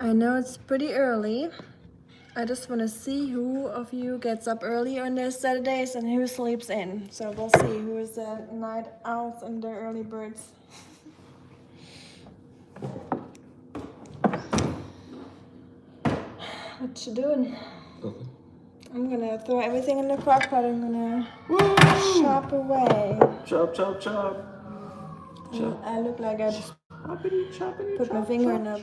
I know it's pretty early. I just want to see who of you gets up early on their Saturdays and who sleeps in. So we'll see who is the night owls and the early birds. What you doing? Nothing. I'm gonna throw everything in the crockpot. I'm gonna chop away. Chop, chop, chop. Chop. I look like I just Choppity, choppity, put my chop, finger chop, in a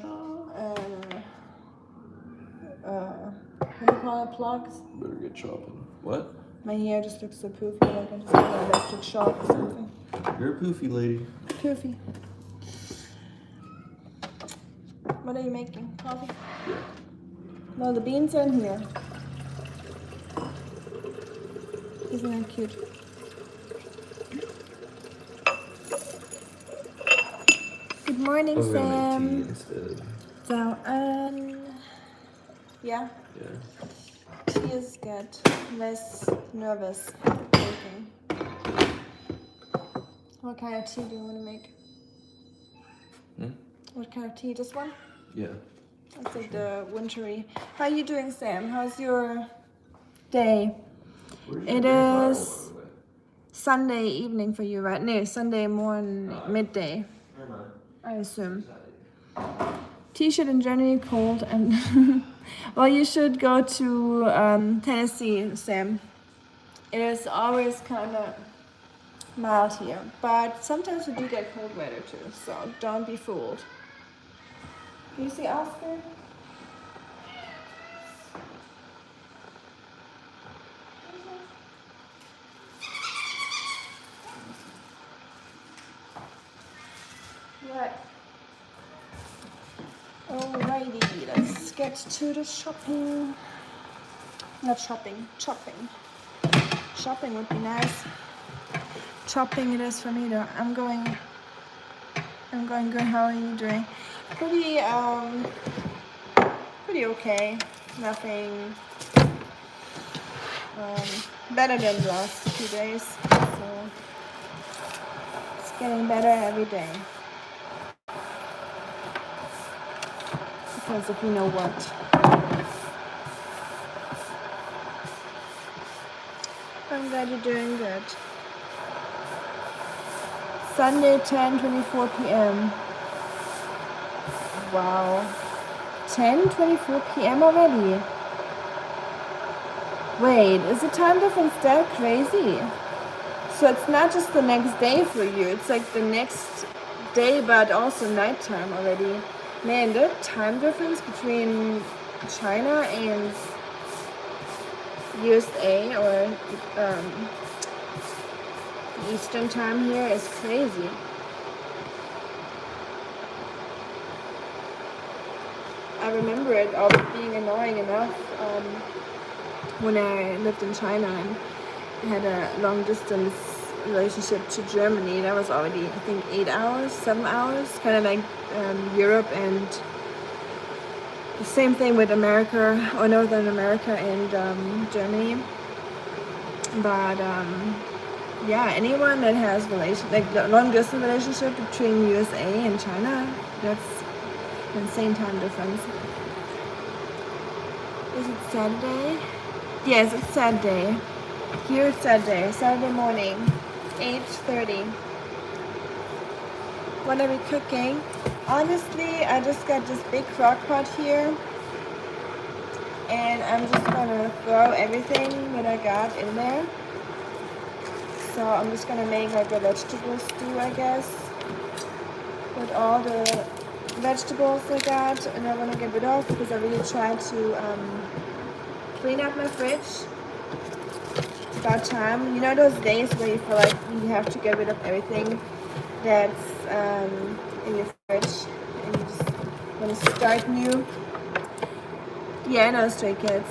what do you call it, plugs? Better get chopping. What? My hair just looks so poofy, like I just got an electric shock or something. You're a poofy lady. Poofy. What are you making? Coffee? Yeah. Well, the beans are in here. Isn't that cute? Good morning, I'm gonna Sam. make tea instead. So, yeah. Yeah. Tea is good. Less nervous. Thinking. What kind of tea do you want to make? What kind of tea? This one? Yeah. It's like the wintry. How are you doing, Sam? How's your day? It is Sunday evening for you, right? No, Sunday morning, midday. I assume. T-shirt in Germany, cold, and well, you should go to Tennessee, Sam. It is always kind of mild here, but sometimes we do get cold weather too. So don't be fooled. Do you see Oscar? Right. Alrighty, let's get to the shopping. Not shopping, chopping. Shopping would be nice. Chopping it is for me though. I'm going good. How are you doing? Pretty okay. Nothing better than the last 2 days. So it's getting better every day. Because if you know what. I'm glad you're doing good. Sunday, 10:24 p.m. Wow. 10:24 p.m. already. Wait, is the time difference that crazy? So it's not just the next day for you, it's like the next day but also nighttime already. Man, the time difference between China and USA or Eastern time here is crazy. I remember it all being annoying enough when I lived in China and had a long distance relationship to Germany. That was already, I think, 8 hours, 7 hours, kind of like Europe, and the same thing with America or Northern America and Germany. But yeah, anyone that has long distance relationship between USA and China, that's an insane time difference. Is it Saturday? Yes, it's Saturday. Here it's Saturday morning, 8:30. What are we cooking? Honestly, I just got this big crock pot here, and I'm just gonna throw everything that I got in there. So I'm just gonna make like a vegetable stew, I guess, with all the vegetables I got, and I want to get rid of because I really tried to clean up my fridge. It's about time. You know those days where you feel like you have to get rid of everything that's in your fridge and you just want to start new? Yeah, I know Stray Kids.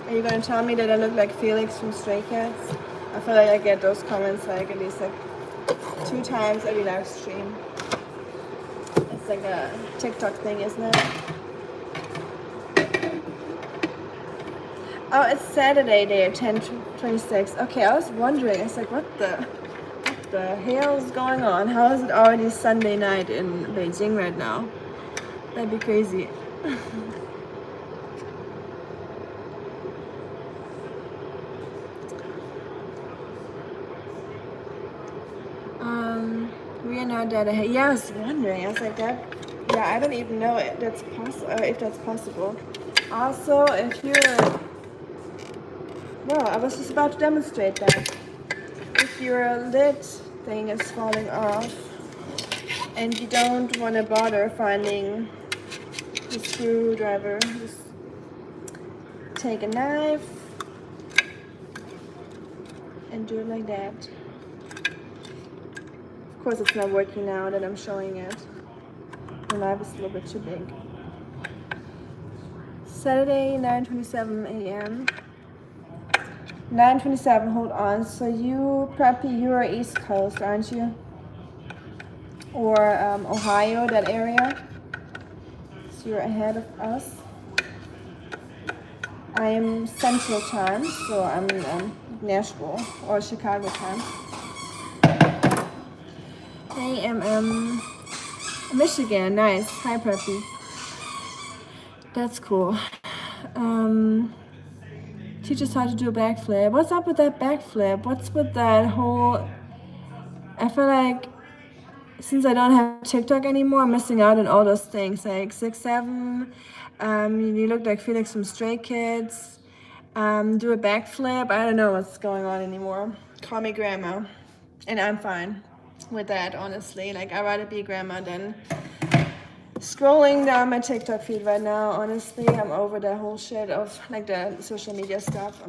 Are you gonna tell me that I look like Felix from Stray Kids? I feel like I get those comments like at least like 2 times every live stream. It's like a TikTok thing, isn't it? Oh, it's Saturday there, 10:26. Okay, I was wondering. It's like, what the hell is going on? How is it already Sunday night in Beijing right now? That'd be crazy. We are not that ahead. Yeah, I was wondering. I was like that. Yeah, I don't even know if that's possible. Also, if you're, well, I was just about to demonstrate that. If your lid thing is falling off and you don't want to bother finding the screwdriver, just take a knife and do it like that. Of course, it's not working now that I'm showing it. The knife is a little bit too big. Saturday, 9:27 a.m. 9:27. Hold on. So you, Preppy, you're East Coast, aren't you? Or Ohio, that area. So you're ahead of us. I am Central Time, so I'm Nashville or Chicago time. I am Michigan. Nice. Hi, Preppy. That's cool. Teach us how to do a backflip. What's up with that backflip? What's with that whole... I feel like since I don't have TikTok anymore, I'm missing out on all those things. Like 6'7", you look like Felix from Stray Kids. Do a backflip. I don't know what's going on anymore. Call me grandma. And I'm fine with that, honestly. Like, I'd rather be grandma than scrolling down my TikTok feed right now. Honestly, I'm over that whole shit of like the social media stuff.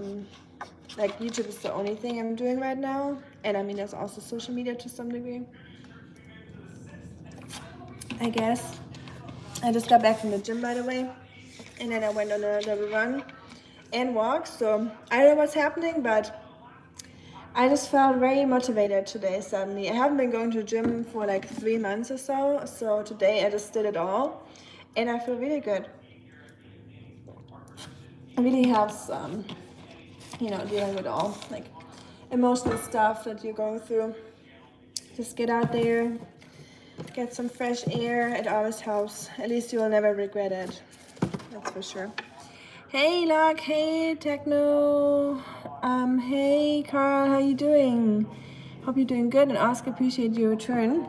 Like, YouTube is the only thing I'm doing right now. And I mean, there's also social media to some degree, I guess. I just got back from the gym, by the way. And then I went on a little run and walk. So I don't know what's happening, but I just felt very motivated today suddenly. I haven't been going to the gym for like 3 months or so. So today I just did it all. And I feel really good. It really helps, dealing with all like emotional stuff that you're going through. Just get out there, get some fresh air. It always helps. At least you will never regret it. That's for sure. Hey, Locke. Hey, Techno. Hey, Carl. How you doing? Hope you're doing good. And Oscar, appreciate your return.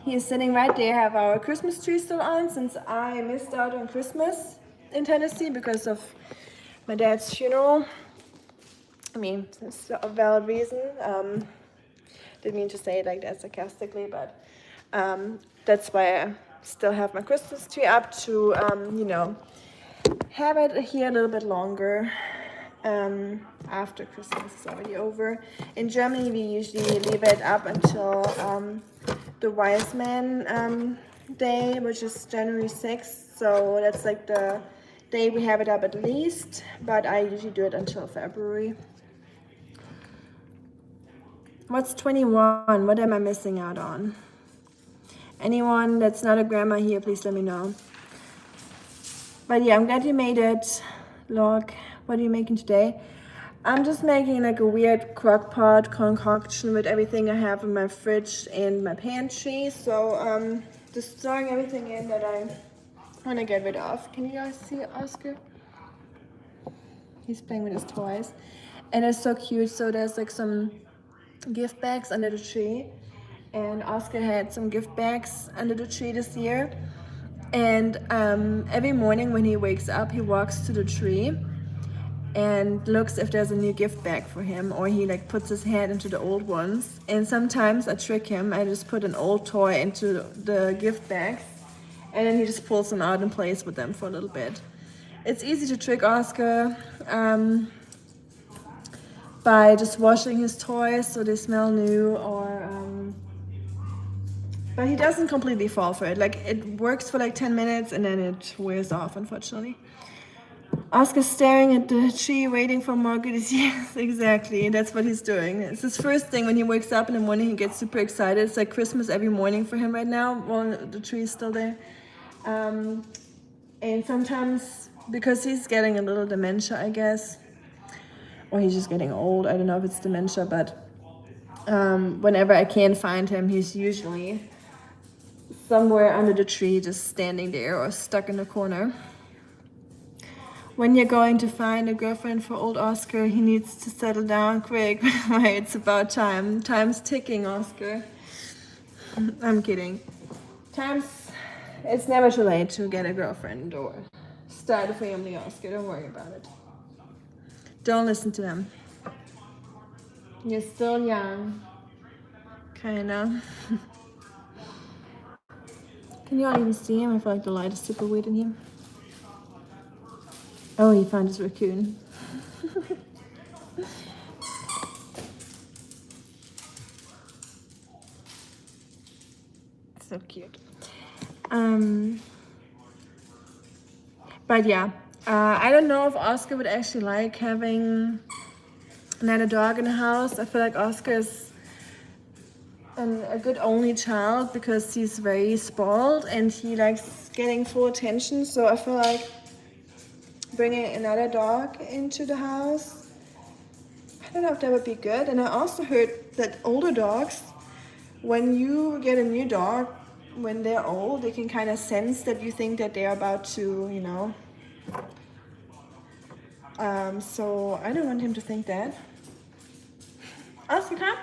He is sitting right there. I have our Christmas tree still on since I missed out on Christmas in Tennessee because of my dad's funeral. I mean, it's a valid reason. Didn't mean to say it like that sarcastically, but that's why I still have my Christmas tree up to, have it here a little bit longer after Christmas is already over. In Germany, we usually leave it up until the Wise Man Day, which is January 6th. So that's like the day we have it up at least, but I usually do it until February. What's 21? What am I missing out on? Anyone that's not a grandma here, please let me know. But yeah, I'm glad you made it. Look, what are you making today? I'm just making like a weird crockpot concoction with everything I have in my fridge and my pantry. So just throwing everything in that I want to get rid of. Can you guys see Oscar? He's playing with his toys. And it's so cute. So there's like some gift bags under the tree. And Oscar had some gift bags under the tree this year. And every morning when he wakes up, he walks to the tree and looks if there's a new gift bag for him, or he like puts his head into the old ones. And sometimes I trick him. I just put an old toy into the gift bags, and then he just pulls them out and plays with them for a little bit. It's easy to trick Oscar by just washing his toys so they smell new, but he doesn't completely fall for it. Like, it works for like 10 minutes and then it wears off, unfortunately. Oscar's staring at the tree, waiting for more goodies. Yes, exactly. That's what he's doing. It's his first thing when he wakes up in the morning. He gets super excited. It's like Christmas every morning for him right now while the tree is still there. And sometimes, because he's getting a little dementia, I guess, or he's just getting old. I don't know if it's dementia, but whenever I can find him, he's usually somewhere under the tree, just standing there or stuck in the corner. When you're going to find a girlfriend for old Oscar, he needs to settle down quick. It's about time. Time's ticking, Oscar. I'm kidding. It's never too late to get a girlfriend or start a family, Oscar. Don't worry about it. Don't listen to them. You're still young. Kinda. Can you all even see him? I feel like the light is super weird in here. Oh, he found his raccoon. So cute. But yeah, I don't know if Oscar would actually like having another dog in the house. I feel like Oscar is a good only child because he's very spoiled and he likes getting full attention. So I feel like bringing another dog into the house, I don't know if that would be good. And I also heard that older dogs, when you get a new dog, when they're old, they can kind of sense that you think that they're about to, you know. So I don't want him to think that. Oscar, come.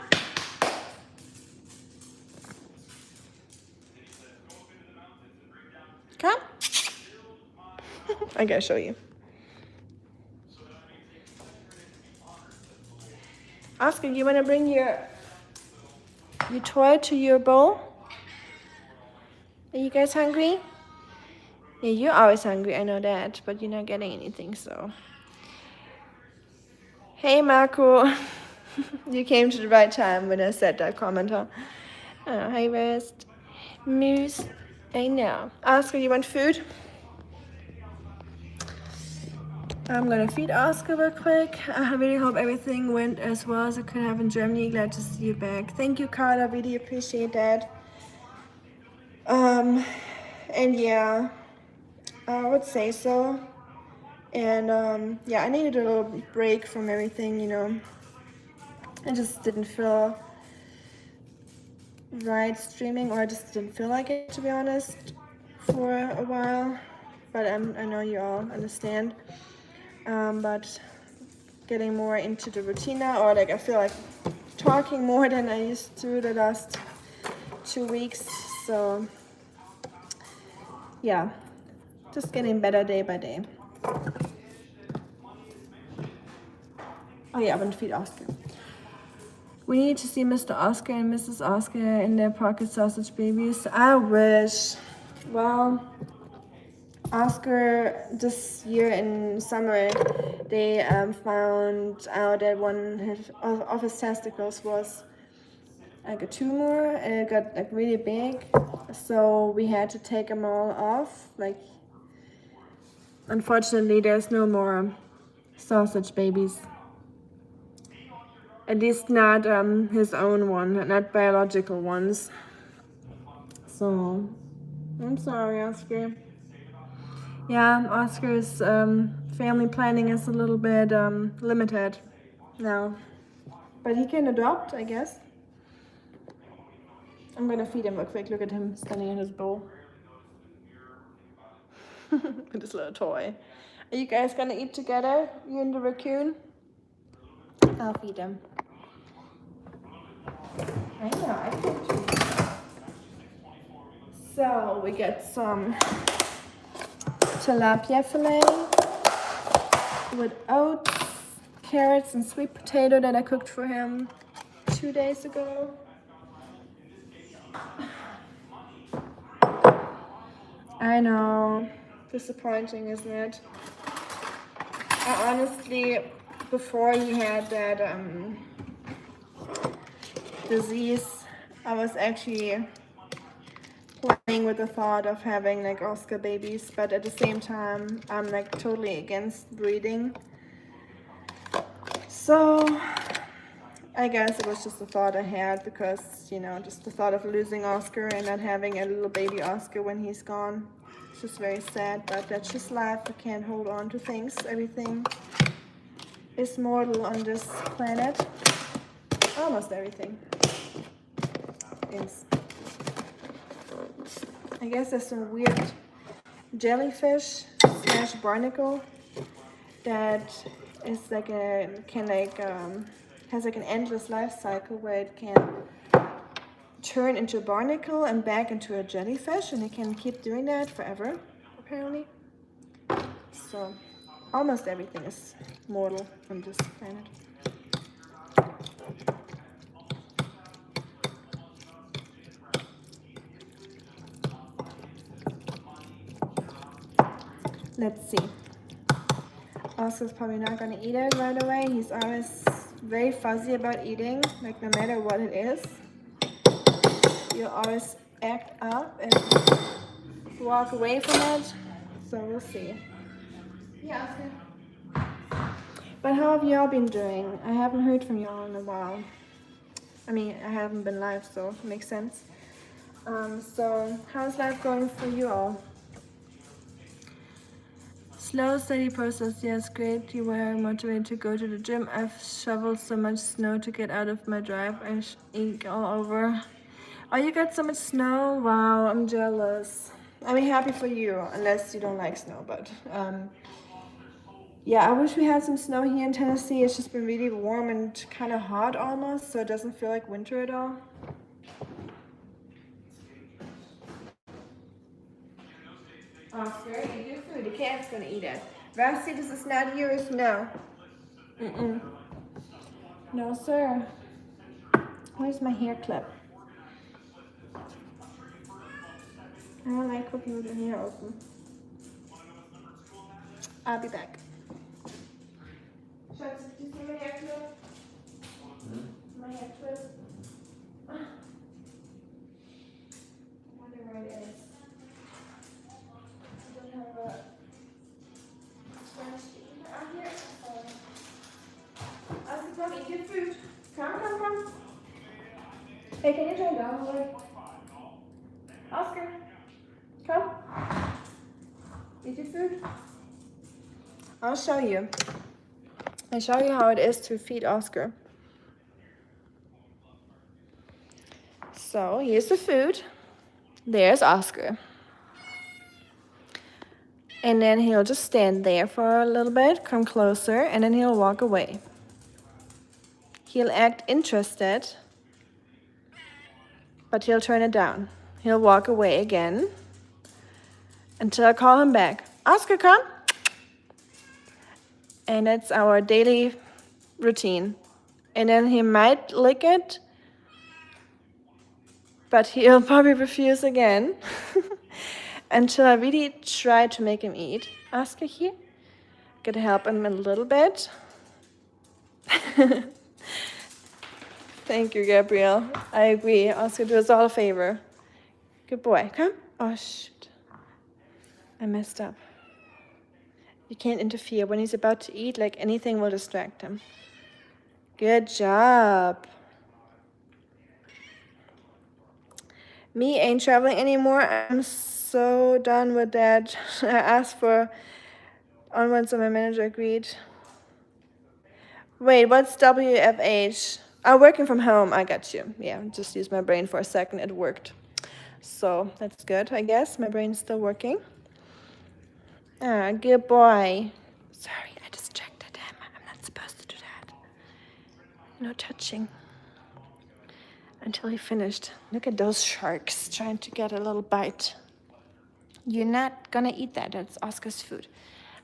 Come. I gotta show you. Oscar, you wanna bring your toy to your bowl? Are you guys hungry? Yeah, you're always hungry, I know that, but you're not getting anything, so. Hey, Marco. You came to the right time when I said that comment, huh? Oh, hey, Rest. Moose. I know. Oscar, you want food? I'm gonna feed Oscar real quick. I really hope everything went as well as it could have in Germany. Glad to see you back. Thank you, Carla. Really appreciate that. And yeah, I would say so. And yeah, I needed a little break from everything, you know. I just didn't feel right streaming, or I just didn't feel like it, to be honest, for a while. But I know you all understand. But getting more into the routine now, or like I feel like talking more than I used to the last 2 weeks. So yeah, just getting better day by day. Oh yeah, I'm gonna feed Oscar. We need to see Mr. Oscar and Mrs. Oscar in their pocket sausage babies. I wish. Well, Oscar, this year in summer, they found out that one of his testicles was like a tumor, and it got like really big. So we had to take them all off. Like, unfortunately, there's no more sausage babies. At least not his own one, not biological ones. So, I'm sorry, Oscar. Yeah, Oscar's family planning is a little bit limited now. But he can adopt, I guess. I'm gonna feed him real quick. Look at him standing in his bowl. With his little toy. Are you guys gonna eat together? You and the raccoon? I'll feed him. I know, I can too. So we get some tilapia fillet with oats, carrots, and sweet potato that I cooked for him 2 days ago. I know, disappointing, isn't it? I honestly, before he had that disease, I was actually playing with the thought of having like Oscar babies, but at the same time, I'm like totally against breeding. So I guess it was just a thought I had because, you know, just the thought of losing Oscar and not having a little baby Oscar when he's gone. It's just very sad, but that's just life. I can't hold on to things. Everything is mortal on this planet. Almost everything is. I guess there's some weird jellyfish slash barnacle that is like has like an endless life cycle where it can turn into a barnacle and back into a jellyfish, and it can keep doing that forever, apparently. So almost everything is mortal on this planet. Let's see. Oscar's probably not gonna eat it right away. He's always very fuzzy about eating, like no matter what it is. You'll always act up and walk away from it. So we'll see. Yeah, Oscar. But how have y'all been doing? I haven't heard from y'all in a while. I mean, I haven't been live, so it makes sense. So how's life going for you all? Slow, steady process. Yes, great. You were motivated to go to the gym. I've shoveled so much snow to get out of my drive. I ink all over. Oh, you got so much snow? Wow, I'm jealous. I mean, happy for you, unless you don't like snow. But yeah, I wish we had some snow here in Tennessee. It's just been really warm and kind of hot almost, so it doesn't feel like winter at all. Oscar, eat your food. The cat's gonna eat it. Rusty, this is not yours. No. No, sir. Where's my hair clip? I don't like cooking with the hair open. I'll be back. Schatz, did you see my hair clip? My hair clip? Whatever it is. I don't have a sponge out here, so. Oscar, come eat your food. Come. Hey, can you turn down a little? Oscar, come. Eat your food. I'll show you. I'll show you how it is to feed Oscar. So here's the food. There's Oscar. And then he'll just stand there for a little bit, come closer, and then he'll walk away. He'll act interested, but he'll turn it down. He'll walk away again until I call him back. Oscar, come. And that's our daily routine. And then he might lick it, but he'll probably refuse again until I really try to make him eat. Oscar here. Gotta help him a little bit. Thank you, Gabrielle. I agree. Oscar, do us all a favor. Good boy. Come. Oh, shoot. I messed up. You can't interfere. When he's about to eat, like anything will distract him. Good job. Me ain't traveling anymore. I'm so done with that. I asked for onwards and my manager agreed. Wait, what's WFH? Oh, working from home. I got you. Yeah, just used my brain for a second. It worked. So that's good, I guess. My brain's still working. Ah, good boy. Sorry, I distracted him. I'm not supposed to do that. No touching. Until he finished. Look at those sharks trying to get a little bite. You're not gonna eat that. That's Oscar's food.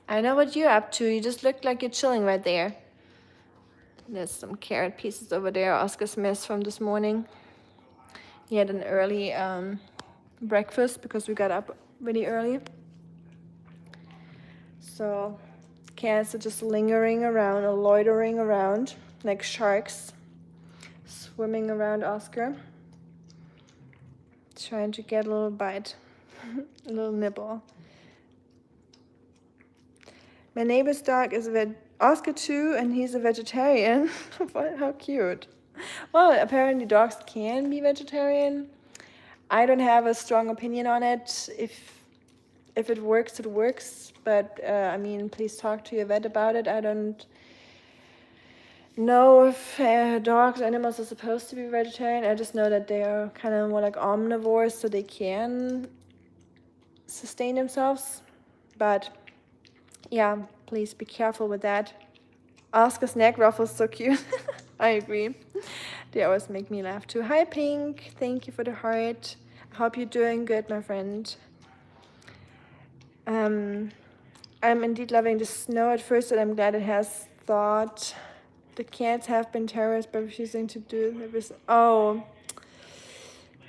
I know what you're up to. You just look like you're chilling right there. There's some carrot pieces over there. Oscar's mess from this morning. He had an early breakfast because we got up really early. So cats are just lingering around or loitering around like sharks, swimming around Oscar, trying to get a little bite, a little nibble. My neighbor's dog is Oscar too, and he's a vegetarian. How cute. Well, apparently dogs can be vegetarian. I don't have a strong opinion on it. If it works, it works. But I mean, please talk to your vet about it. I don't know if dogs, animals are supposed to be vegetarian. I just know that they are kind of more like omnivores, so they can sustain themselves. But yeah, please be careful with that. Oscar's neck ruffles so cute. I agree. They always make me laugh too. Hi Pink, thank you for the heart. I hope you're doing good, my friend. I'm indeed loving the snow at first, and I'm glad it has thawed. The cats have been terrorized by refusing to do this. Oh,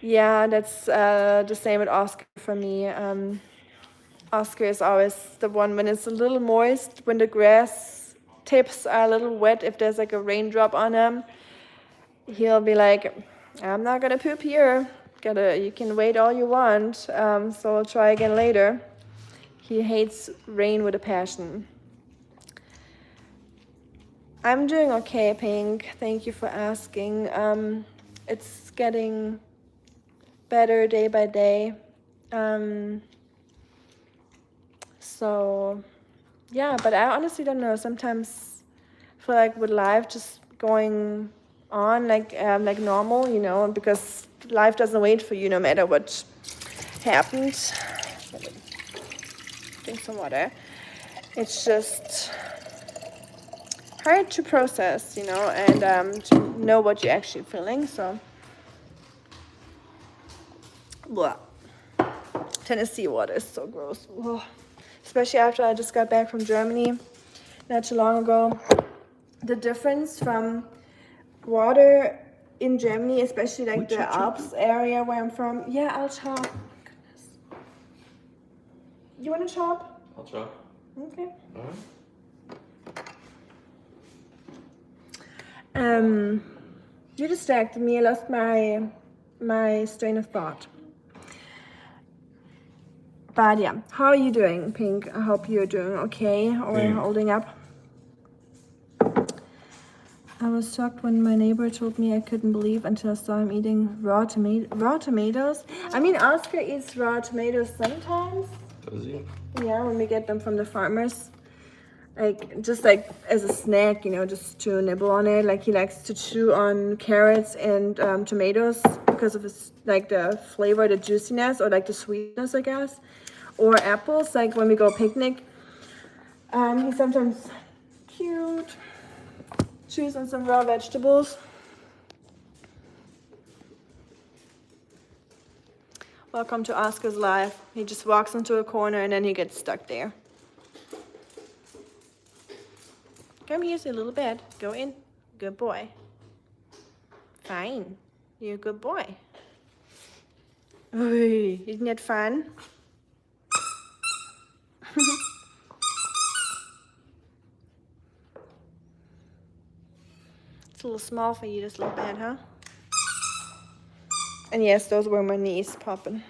yeah, that's the same with Oscar for me. Oscar is always the one when it's a little moist, when the grass tips are a little wet, if there's like a raindrop on him, he'll be like, I'm not gonna poop here. You can wait all you want, so I'll try again later. He hates rain with a passion. I'm doing okay, Pink. Thank you for asking. It's getting better day by day. So yeah, but I honestly don't know. Sometimes I feel like with life just going on like normal, you know, because life doesn't wait for you no matter what happened. Drink some water. It's just hard to process, you know, and to know what you're actually feeling. So, blah. Tennessee water is so gross. Ugh. Especially after I just got back from Germany not too long ago. The difference from water in Germany, especially like the Alps area where I'm from. Yeah, I'll chop. Goodness. You want to chop? I'll chop. Okay. All right. You distracted me. I lost my strain of thought. But yeah, how are you doing, Pink? I hope you're doing okay or holding up. I was shocked when my neighbor told me I couldn't believe until I saw him eating raw tomatoes. I mean, Oscar eats raw tomatoes sometimes. Does he? Yeah, when we get them from the farmers. Like, just like as a snack, you know, just to nibble on it. Like, he likes to chew on carrots and tomatoes because of his, like, the flavor, the juiciness, or like the sweetness, I guess. Or apples, like when we go picnic. He's sometimes cute. Chews on some raw vegetables. Welcome to Oscar's life. He just walks into a corner and then he gets stuck there. Come here, a little bit. Go in. Good boy. Fine. You're a good boy. Oy, isn't that fun? It's a little small for you, this little bed, huh? And yes, those were my knees popping.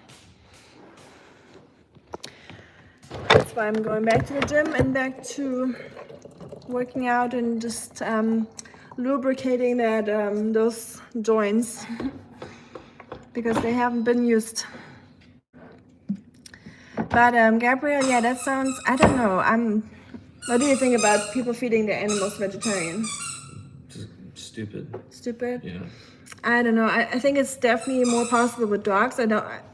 That's why I'm going back to the gym and back to working out and just lubricating that those joints because they haven't been used. But Gabriel, yeah, that sounds, I don't know. What do you think about people feeding their animals vegetarian? Just stupid. Stupid? Yeah. I don't know. I think it's definitely more possible with dogs.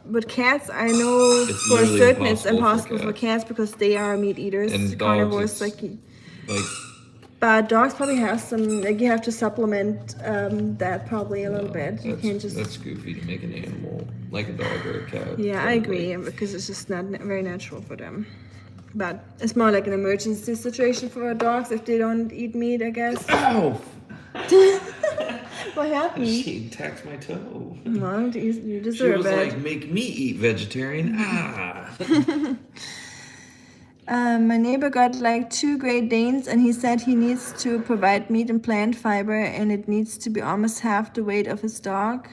With cats, I know for certain it's impossible for cats because they are meat eaters, and carnivores. Like. But dogs probably have some. Like, you have to supplement that probably a little bit. You can't just. That's goofy to make an animal like a dog or a cat. Yeah, I agree, because it's just not very natural for them. But it's more like an emergency situation for dogs if they don't eat meat, I guess. Ow! What happened? She attacked my toe. Well, you deserve it. She was like, make me eat vegetarian. Ah! My neighbor got like 2 Great Danes and he said he needs to provide meat and plant fiber and it needs to be almost half the weight of his dog.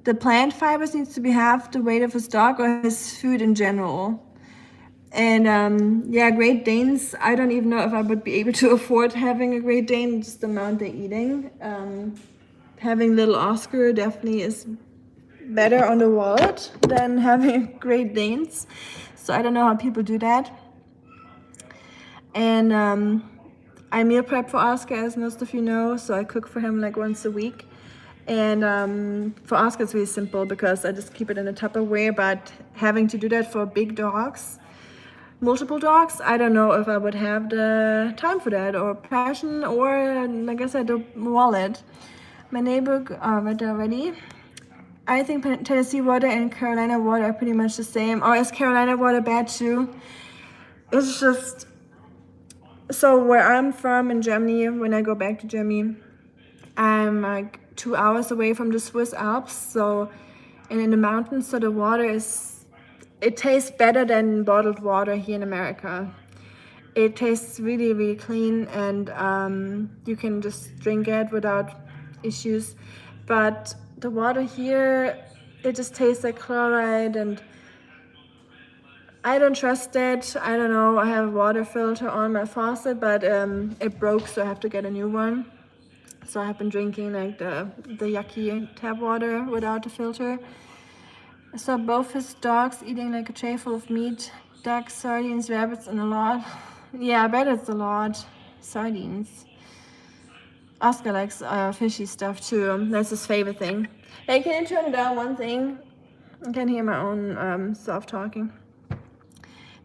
The plant fibers needs to be half the weight of his dog or his food in general. And yeah, Great Danes, I don't even know if I would be able to afford having a Great Dane, just the amount they're eating. Having little Oscar definitely is better on the wallet than having Great Danes. So I don't know how people do that. And I meal prep for Oscar, as most of you know, so I cook for him like once a week. And for Oscar, it's really simple because I just keep it in a Tupperware. But having to do that for big dogs, multiple dogs, I don't know if I would have the time for that, or passion, or like I said, the wallet. My neighbor read already. I think Tennessee water and Carolina water are pretty much the same. Or is Carolina water bad too? It's just, so where I'm from in Germany, when I go back to Germany, I'm like 2 hours away from the Swiss Alps, so, and in the mountains, so the water it tastes better than bottled water here in America. It tastes really, really clean, and you can just drink it without issues. But the water here, it just tastes like chloride, and I don't trust it. I don't know. I have a water filter on my faucet, but it broke, so I have to get a new one. So I have been drinking like the yucky tap water without the filter. I saw both his dogs eating like a tray full of meat, ducks, sardines, rabbits, and a lot. Yeah, I bet it's a lot. Sardines. Oscar likes fishy stuff too. That's his favorite thing. Hey, can you turn down one thing? I can hear my own self-talking.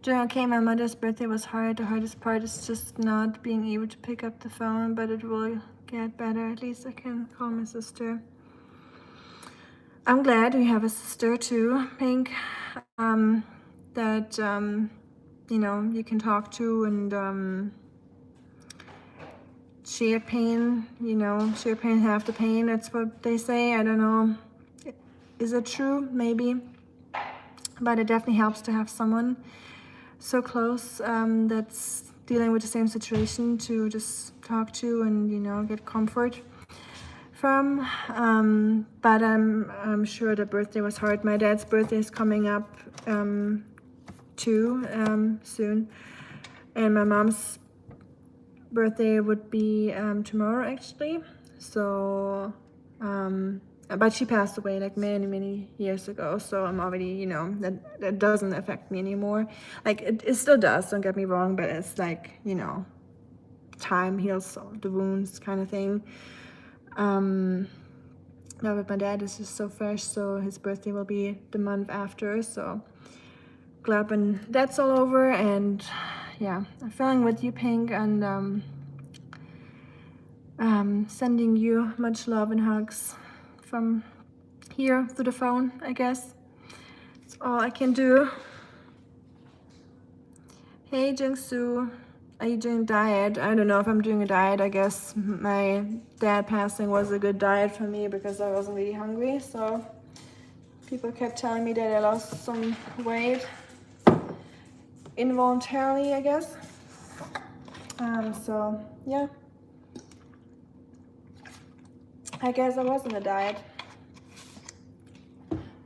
Doing okay, my mother's birthday was hard. The hardest part is just not being able to pick up the phone, but it will get better. At least I can call my sister. I'm glad we have a sister too, Pink, that, you know, you can talk to and share pain, you know, share pain, half the pain. That's what they say. I don't know. Is it true? Maybe. But it definitely helps to have someone so close that's dealing with the same situation to just talk to and, you know, get comfort from. But I'm sure the birthday was hard. My dad's birthday is coming up too soon, and my mom's birthday would be tomorrow actually. So but she passed away like many years ago, so I'm already, you know, that doesn't affect me anymore. Like it still does, don't get me wrong, but it's like, you know, time heals the wounds kind of thing. Now with my dad, it's just so fresh, so his birthday will be the month after, so glad when that's all over. And yeah, I'm feeling with you, Pink, and sending you much love and hugs from here through the phone, I guess. That's all I can do. Hey, Jungsu, are you doing diet? I don't know if I'm doing a diet. I guess my dad passing was a good diet for me because I wasn't really hungry. So people kept telling me that I lost some weight involuntarily, I guess. So yeah, I guess I was on a diet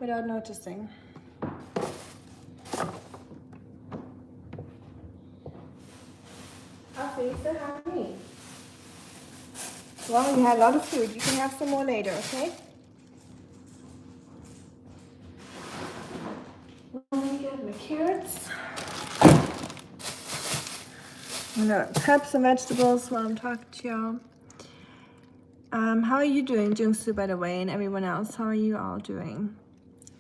without noticing. Say hi. Well, you had a lot of food. You can have some more later, okay? Let me get my carrots. I'm gonna prep some vegetables while I'm talking to y'all. How are you doing, Jungsu, by the way, and everyone else? How are you all doing?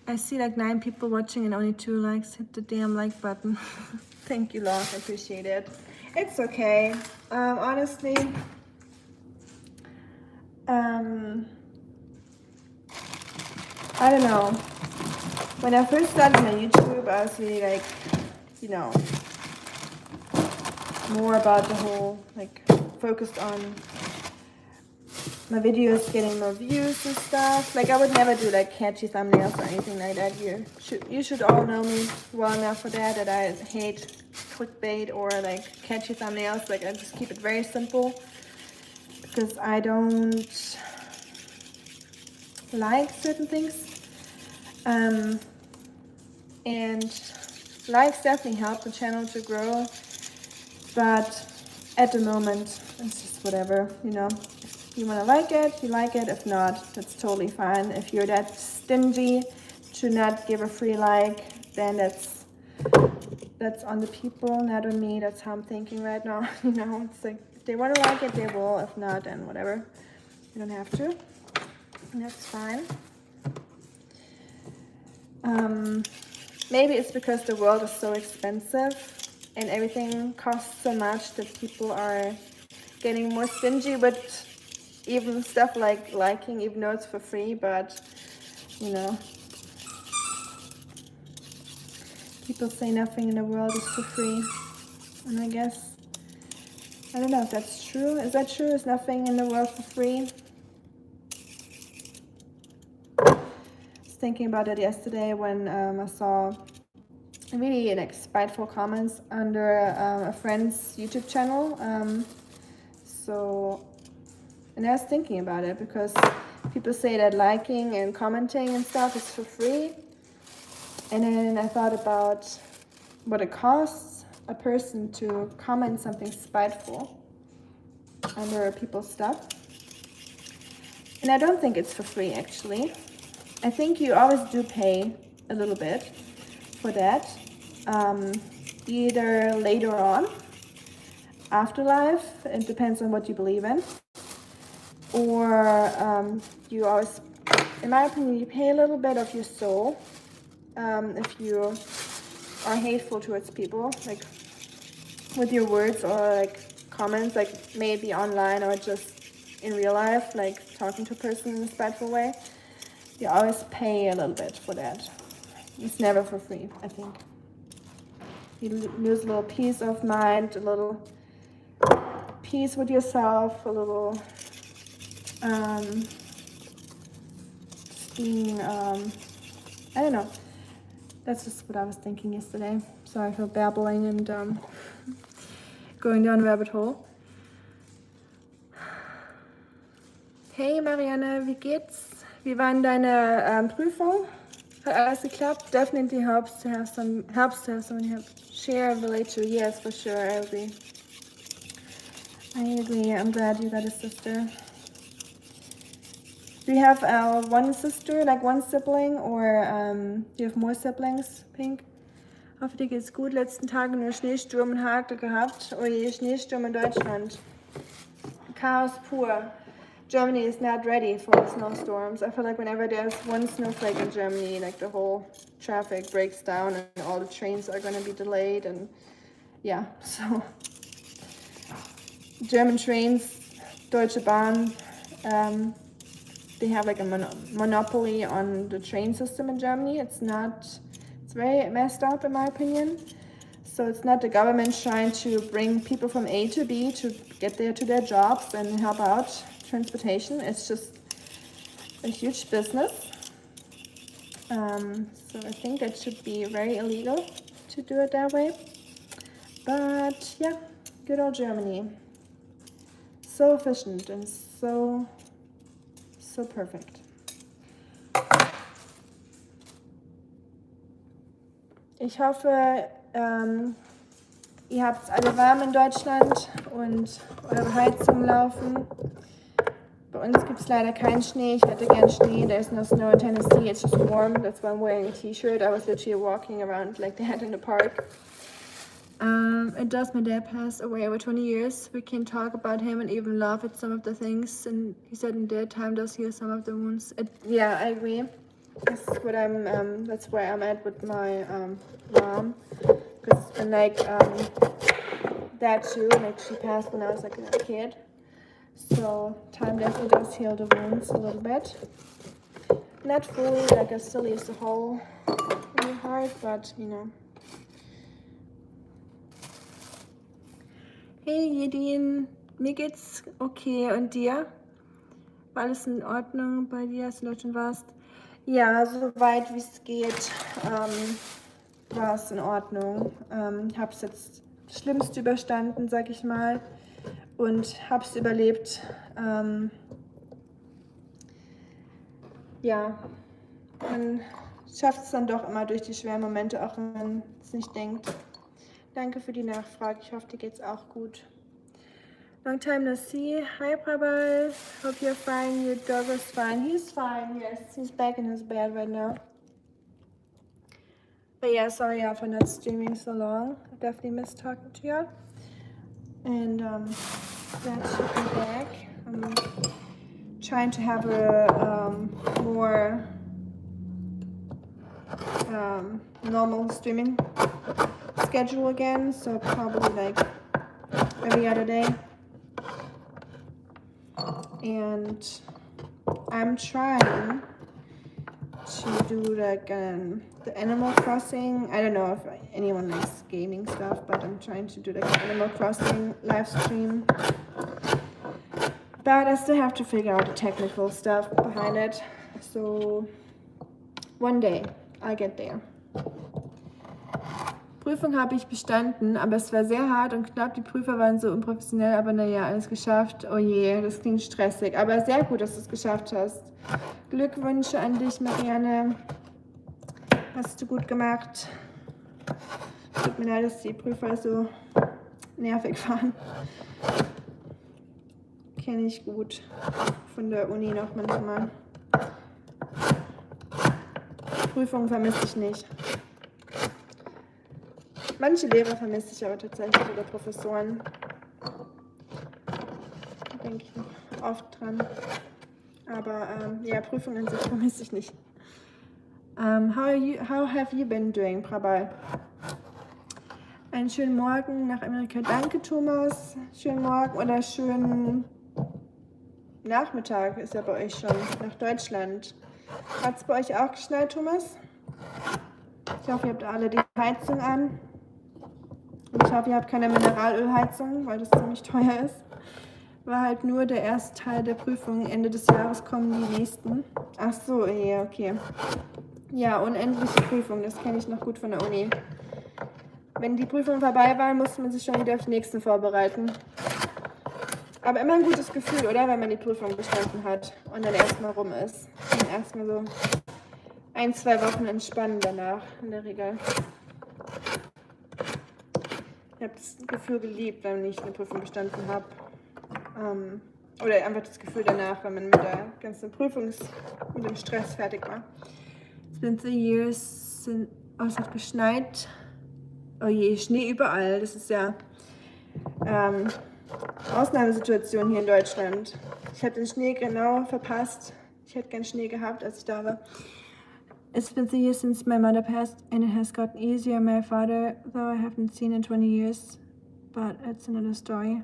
I see like 9 people watching and only 2 likes. Hit the damn like button. Thank you, Lord. I appreciate it. It's okay. Honestly, I don't know. When I first started my YouTube, I was really like, you know, more about the whole, like, focused on my videos getting more views and stuff. Like, I would never do like catchy thumbnails or anything like that. You should all know me well enough for that I hate clickbait or like catchy thumbnails. Like, I just keep it very simple because I don't like certain things. And likes definitely help the channel to grow, but at the moment it's just whatever, you know. If you want to like it, you like it. If not, that's totally fine. If you're that stingy to not give a free like, then that's on the people, not on me. That's how I'm thinking right now. You know, it's like if they want to like it, they will. If not, then whatever. You don't have to. That's fine. Maybe it's because the world is so expensive and everything costs so much that people are getting more stingy with even stuff like liking, even though it's for free, but you know, people say nothing in the world is for free. And I guess, I don't know if that's true. Is that true? Is nothing in the world for free? Thinking about it yesterday when I saw really like spiteful comments under a friend's YouTube channel. And I was thinking about it because people say that liking and commenting and stuff is for free. And then I thought about what it costs a person to comment something spiteful under people's stuff. And I don't think it's for free actually. I think you always do pay a little bit for that, either later on, afterlife, it depends on what you believe in, or you always, in my opinion, you pay a little bit of your soul if you are hateful towards people, like with your words or like comments, like maybe online or just in real life, like talking to a person in a spiteful way. You always pay a little bit for that. It's never for free, I think. You lose a little peace of mind, a little peace with yourself, a little being, I don't know. That's just what I was thinking yesterday. Sorry for babbling and going down a rabbit hole. Hey Marianne, wie geht's? Wie war denn deine Prüfung? Hat alles geklappt? Definitely helps to have someone you share and relate to. Yes, for sure, I agree. I'm glad you got a sister. Do you have one sister, like one sibling, or do you have more siblings, Pink? Hoffe, dir geht's gut. Letzten Tage nur Schneesturm und Hagel gehabt. Oh je, Schneesturm in Deutschland. Chaos pur. Germany is not ready for snowstorms. I feel like whenever there's one snowflake in Germany, like the whole traffic breaks down and all the trains are going to be delayed. And yeah, so German trains, Deutsche Bahn, they have like a monopoly on the train system in Germany. It's very messed up in my opinion. So it's not the government trying to bring people from A to B to get there to their jobs and help out transportation. It's just a huge business. So I think that should be very illegal to do it that way. But yeah, good old Germany. So efficient and so perfect. Ich hoffe, ihr habt es alle warm in Deutschland und eure Heizungen laufen. Bei uns gibt es leider keinen Schnee. Ich hätte gern Schnee. There's no snow in Tennessee. It's just warm. That's why I'm wearing a t-shirt. I was literally walking around like that in the park. It does. My dad passed away over 20 years. We can talk about him and even laugh at some of the things. And he said in their time does heal some of the wounds. Yeah, I agree. That's what that's where I'm at with my mom. Because it's been like that too. Like she passed when I was like a kid. So time definitely does heal the wounds a little bit. Not fully, like it still leaves a hole in your heart, but you know. Hey Jedin, mir geht's okay und dir? War alles in Ordnung bei dir, als du in Deutschland warst? Ja, soweit wie es geht, war es in Ordnung. Hab's jetzt das Schlimmste überstanden, sag ich mal. Und hab's überlebt. Ja, man schafft es dann doch immer durch die schweren Momente, auch wenn man es nicht denkt. Danke für die Nachfrage. Ich hoffe, dir geht's auch gut. Long time no see. Hi, Prabal. Hope you're fine. Your dog is fine. He's fine. Yes, he's back in his bed right now. But yeah, sorry for not streaming so long. I definitely miss talking to you. And that should be back. I'm trying to have a more normal streaming schedule again, so probably like every other day. And I'm trying to do like the Animal Crossing. I don't know if anyone likes gaming stuff, but I'm trying to do like an Animal Crossing live stream. But I still have to figure out the technical stuff behind it. So one day I'll get there. Prüfung habe ich bestanden, aber es war sehr hart und knapp. Die Prüfer waren so unprofessionell, aber naja, alles geschafft. Oh je, das klingt stressig. Aber sehr gut, dass du es geschafft hast. Glückwünsche an dich, Marianne. Hast du gut gemacht. Tut mir leid, dass die Prüfer so nervig waren. Kenne ich gut. Von der Uni noch manchmal. Prüfungen vermisse ich nicht. Manche Lehrer vermisse ich aber tatsächlich oder Professoren. Da denke ich noch oft dran. Aber ja, Prüfungen an sich vermisse ich nicht. How have you been doing, Prabal? Einen schönen Morgen nach Amerika. Danke, Thomas. Schönen Morgen oder schönen Nachmittag ist ja bei euch schon nach Deutschland. Hat es bei euch auch geschneit, Thomas? Ich hoffe, ihr habt alle die Heizung an. Und ich hoffe, ihr habt keine Mineralölheizung, weil das ziemlich teuer ist. War halt nur der erste Teil der Prüfung. Ende des Jahres kommen die nächsten. Ach so, ja, okay. Ja, unendliche Prüfung, das kenne ich noch gut von der Uni. Wenn die Prüfungen vorbei waren, musste man sich schon wieder auf die nächsten vorbereiten. Aber immer ein gutes Gefühl, oder? Wenn man die Prüfung bestanden hat und dann erstmal rum ist. Und erstmal so 1-2 Wochen entspannen danach, in der Regel. Ich habe das Gefühl geliebt, wenn ich eine Prüfung bestanden habe. Oder einfach das Gefühl danach, wenn man mit der ganzen mit dem Stress fertig war. It's been 3 years es hat geschneit. Oh je, Schnee überall. Das ist ja Ausnahmesituation hier in Deutschland. Ich habe den Schnee genau verpasst. Ich hätte gern Schnee gehabt, als ich da war. It's been 3 years since my mother passed and it has gotten easier. My father, though I haven't seen in 20 years, but it's another story.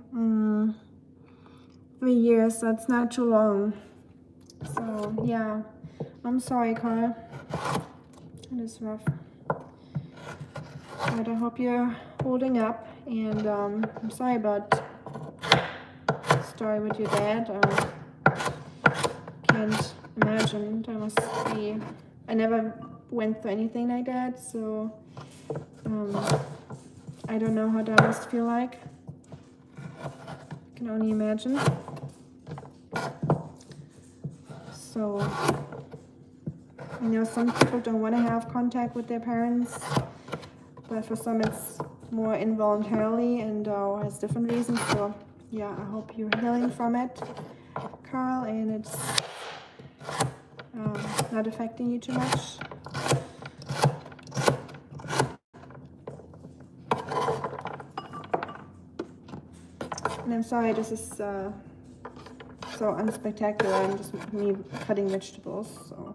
3 years, that's not too long. So, yeah. I'm sorry, Carl. It is rough. But I hope you're holding up. And I'm sorry about the story with your dad. Can't imagine. That must be... I never went through anything like that, so I don't know how that must feel like. I can only imagine. So, I know some people don't want to have contact with their parents, but for some it's more involuntarily and has different reasons. So, yeah, I hope you're healing from it, Carl, and it's not affecting you too much. And I'm sorry, this is so unspectacular. I'm just me cutting vegetables. So,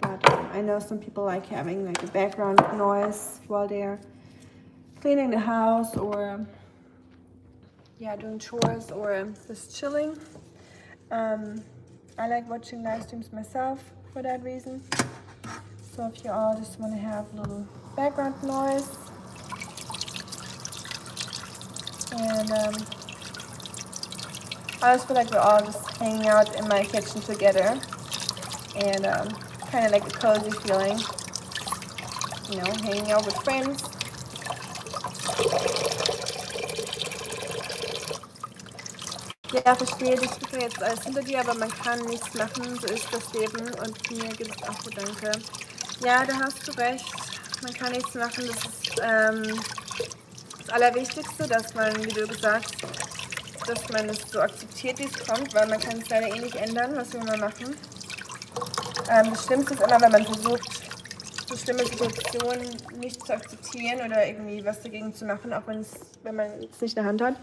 but I know some people like having like a background noise while they're cleaning the house or doing chores or just chilling. I like watching live streams myself for that reason. So if you all just want to have a little background noise and I just feel like we're all just hanging out in my kitchen together and kind of like a cozy feeling, you know, hanging out with friends. Ja, verstehe, das ist ja jetzt alles hinter dir, aber man kann nichts machen, so ist das Leben und mir geht es auch so, danke. Ja, da hast du recht, man kann nichts machen, das ist das Allerwichtigste, dass man, wie du gesagt hast, dass man es so akzeptiert, wie es kommt, weil man kann es leider eh nicht ändern, was wir immer machen. Das Schlimmste ist immer, wenn man versucht, so schlimme Situationen nicht zu akzeptieren oder irgendwie was dagegen zu machen, auch wenn man es nicht in der Hand hat.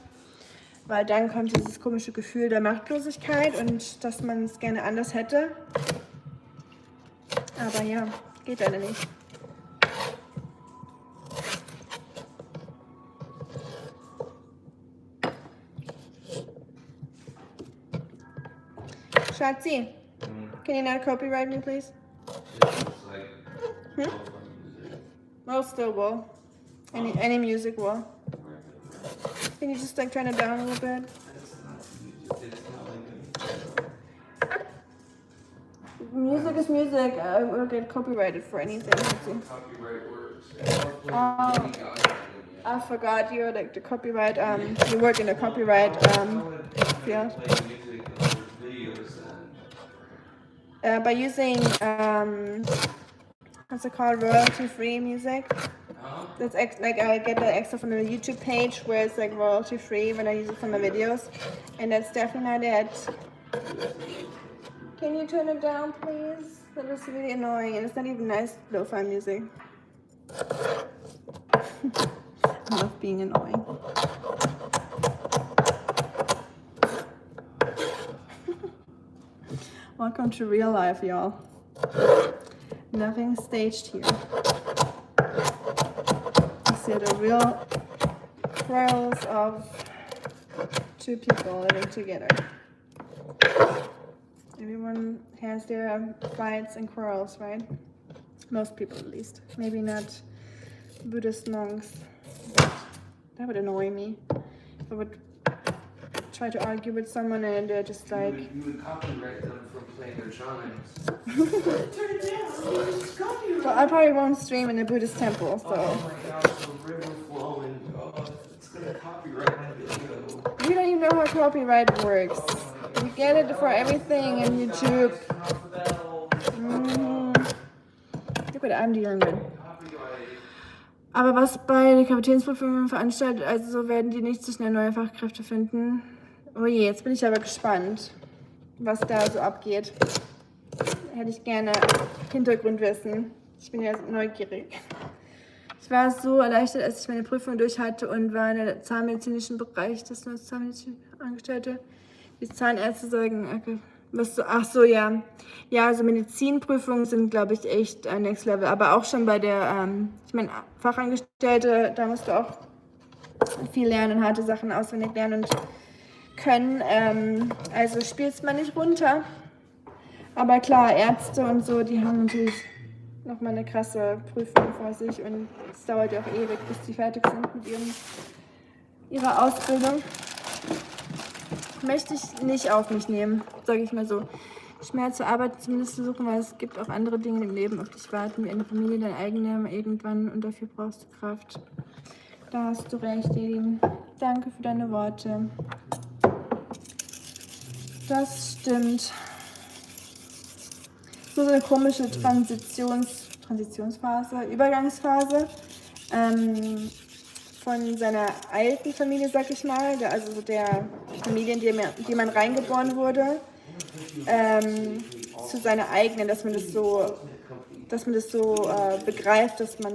Weil dann kommt dieses komische Gefühl der Machtlosigkeit und dass man es gerne anders hätte. Aber ja, geht leider nicht. Schatzi, can you not copyright me, please? Well, still will. Any music will. Can you just like turn it down a little bit? Music is music. I will get copyrighted for anything. Copyright works. Oh, I forgot you're like the copyright. You work in the copyright field. By using what's it called, royalty-free music. That's like I get that extra from the YouTube page where it's like royalty-free when I use it for my videos, and that's definitely not it. Can you turn it down, please? That is really annoying, and it's not even nice lo-fi music. I love being annoying. Welcome to real life, y'all. Nothing staged here. These are the real quarrels of two people living together. Everyone has their fights and quarrels, right? Most people at least. Maybe not Buddhist monks. But that would annoy me. If I would try to argue with someone and they're just like... You would copyright them from playing their chimes. Turn it down. Well, I probably won't stream in a Buddhist temple, so... Oh my gosh, the river flowing. Oh, it's gonna copyright my video. You don't even know how copyright works. You get it for everything on YouTube. Look what I'm dealing with. Aber was bei den Kapitänsprüfungen veranstaltet, also so werden die nicht so schnell neue Fachkräfte finden. Oh je, jetzt bin ich aber gespannt, was da so abgeht. Hätte ich gerne Hintergrundwissen. Ich bin ja neugierig. Ich war so erleichtert, als ich meine Prüfung durch hatte und war in der zahnmedizinischen Bereich, das nur als Zahnmedizin Angestellte. Die Zahnärzte sagen, okay, was so, ach so, ja. Ja, also Medizinprüfungen sind, glaube ich, echt ein Next Level. Aber auch schon bei der, ich meine, Fachangestellte, da musst du auch viel lernen und harte Sachen auswendig lernen und können. Also spielst man nicht runter. Aber klar, Ärzte und so, die haben natürlich nochmal eine krasse Prüfung vor sich und es dauert ja auch ewig, bis die fertig sind mit ihrer Ausbildung. Möchte ich nicht auf mich nehmen, sage ich mal so. Schmerz zur Arbeit zumindest zu suchen, weil es gibt auch andere Dinge im Leben auf dich warten, wie eine Familie, dein eigene irgendwann und dafür brauchst du Kraft. Da hast du recht, Edin. Danke für deine Worte. Das stimmt. So eine komische Transitionsphase, Übergangsphase von seiner alten Familie, sag ich mal, also so der Familie, in die man reingeboren wurde, zu seiner eigenen, dass man das so begreift, dass man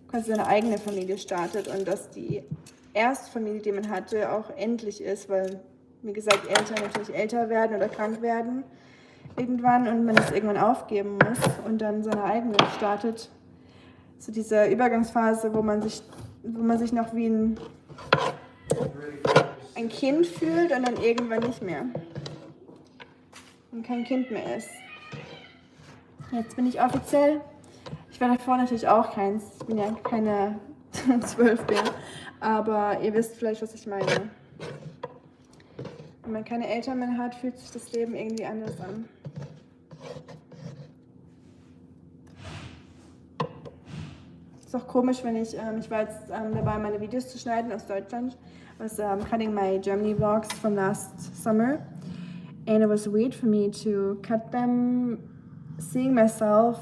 quasi seine eigene Familie startet und dass die erste Familie, die man hatte, auch endlich ist, weil, wie gesagt, Eltern natürlich älter werden oder krank werden irgendwann und man es irgendwann aufgeben muss und dann seine eigene startet. So diese Übergangsphase, wo man sich noch wie ein Kind fühlt und dann irgendwann nicht mehr. Und kein Kind mehr ist. Jetzt bin ich offiziell. Ich war davor natürlich auch keins. Ich bin ja keine 12 mehr. Aber ihr wisst vielleicht, was ich meine. Wenn man keine Eltern mehr hat, fühlt sich das Leben irgendwie anders an. Ist auch komisch, wenn ich war jetzt dabei, meine Videos zu schneiden aus Deutschland. I was cutting my Germany vlogs from last summer. And it was weird for me to cut them, seeing myself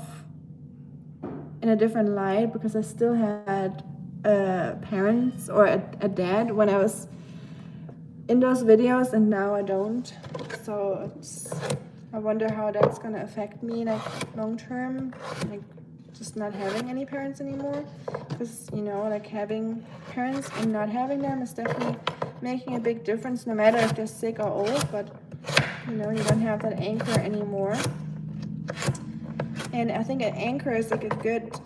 in a different light because I still had parents or a dad when I was in those videos and now I don't. So I wonder how that's gonna affect me like long term, like just not having any parents anymore. Because, you know, like having parents and not having them is definitely making a big difference no matter if they're sick or old, but you know, you don't have that anchor anymore. And I think an anchor is like a good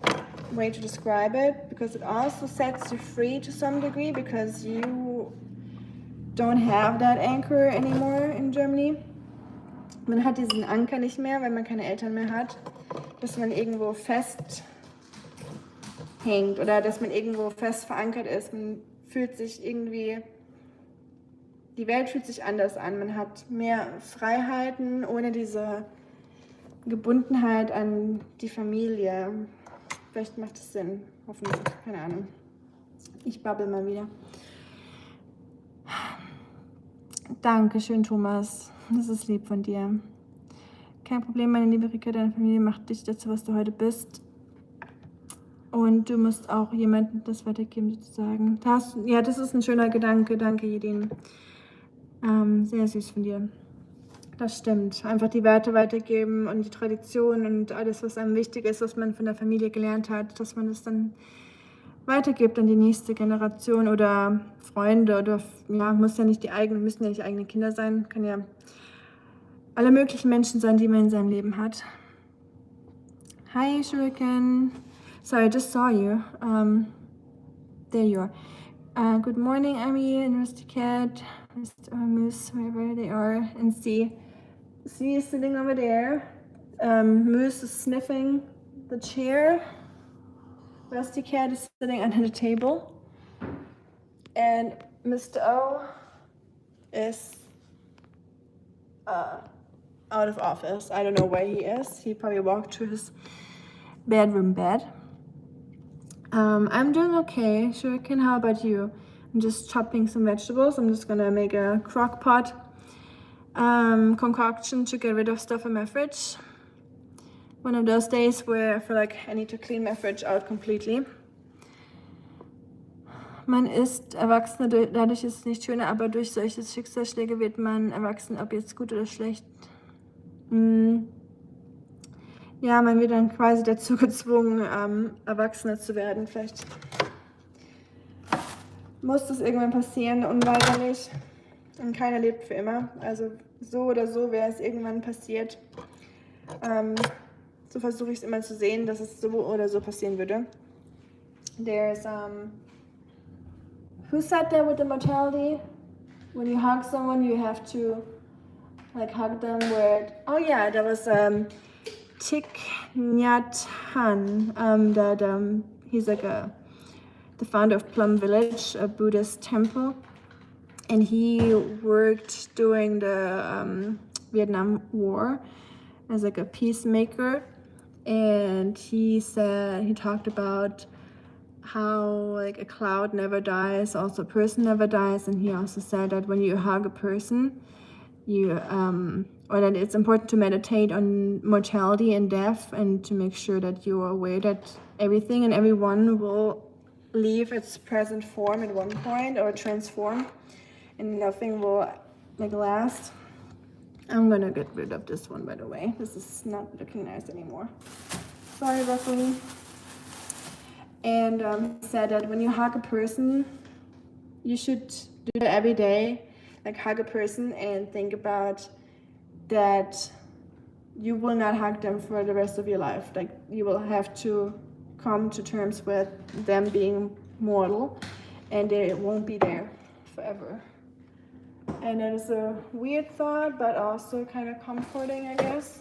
way to describe it, because it also sets you free to some degree, because you don't have that anchor anymore in Germany. Man hat diesen Anker nicht mehr, wenn man keine Eltern mehr hat, dass man irgendwo fest hängt oder dass man irgendwo fest verankert ist. Man fühlt sich irgendwie, die Welt fühlt sich anders an. Man hat mehr Freiheiten ohne diese Gebundenheit an die Familie. Vielleicht macht es Sinn, hoffentlich, keine Ahnung. Ich babbel mal wieder. Dankeschön, Thomas. Das ist lieb von dir. Kein Problem, meine liebe Rika, deine Familie macht dich dazu, was du heute bist. Und du musst auch jemandem das weitergeben, sozusagen. Ja, das ist ein schöner Gedanke. Danke, Jedin. Sehr süß von dir. Das stimmt. Einfach die Werte weitergeben und die Tradition und alles, was einem wichtig ist, was man von der Familie gelernt hat, dass man das dann weitergibt an die nächste Generation oder Freunde oder, ja, müssen ja nicht eigene Kinder sein, kann ja alle möglichen Menschen sein, die man in seinem Leben hat. Hi, Shuriken. Sorry, I just saw you. There you are. Good morning, Amy and Rusty Cat, Mr. Moose, wherever they are, and C is sitting over there. Moose is sniffing the chair. Rusty Cat is sitting under the table. And Mr. O is out of office. I don't know where he is. He probably walked to his bedroom bed. I'm doing okay. Shuriken, how about you? I'm just chopping some vegetables. I'm just gonna make a crock pot concoction to get rid of stuff in my fridge. One of those days where I feel like I need to clean my fridge out completely. Man ist Erwachsener, dadurch ist es nicht schöner, aber durch solche Schicksalsschläge wird man erwachsen, ob jetzt gut oder schlecht. Ja, man wird dann quasi dazu gezwungen, Erwachsener zu werden. Vielleicht muss das irgendwann passieren, unweigerlich. Und keiner lebt für immer. Also so oder so wäre es irgendwann passiert. So versuche ich es immer zu sehen, dass es so oder so passieren würde. There's, who said that with the mortality? When you hug someone, you have to like hug them where, oh yeah, that was Thich Nhat Hanh. He's like the founder of Plum Village, a Buddhist temple. And he worked during the Vietnam War as like a peacemaker. And he talked about how like a cloud never dies, also a person never dies. And he also said that when you hug a person, or that it's important to meditate on mortality and death and to make sure that you are aware that everything and everyone will leave its present form at one point or transform, and nothing will like last. I'm gonna get rid of this one, by the way. This is not looking nice anymore. Sorry, broccoli. And said that when you hug a person, you should do that every day. Like hug a person and think about that you will not hug them for the rest of your life. Like you will have to come to terms with them being mortal and they won't be there forever. And it is a weird thought, but also kind of comforting, I guess.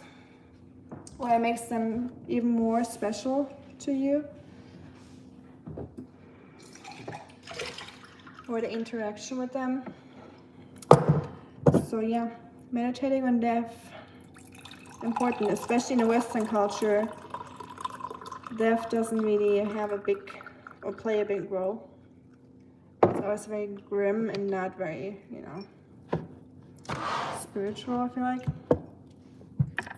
Or it makes them even more special to you. Or the interaction with them. So yeah, meditating on death, important, especially in the Western culture. Death doesn't really have a big, or play a big role. It's always very grim and not very, spiritual, I feel like.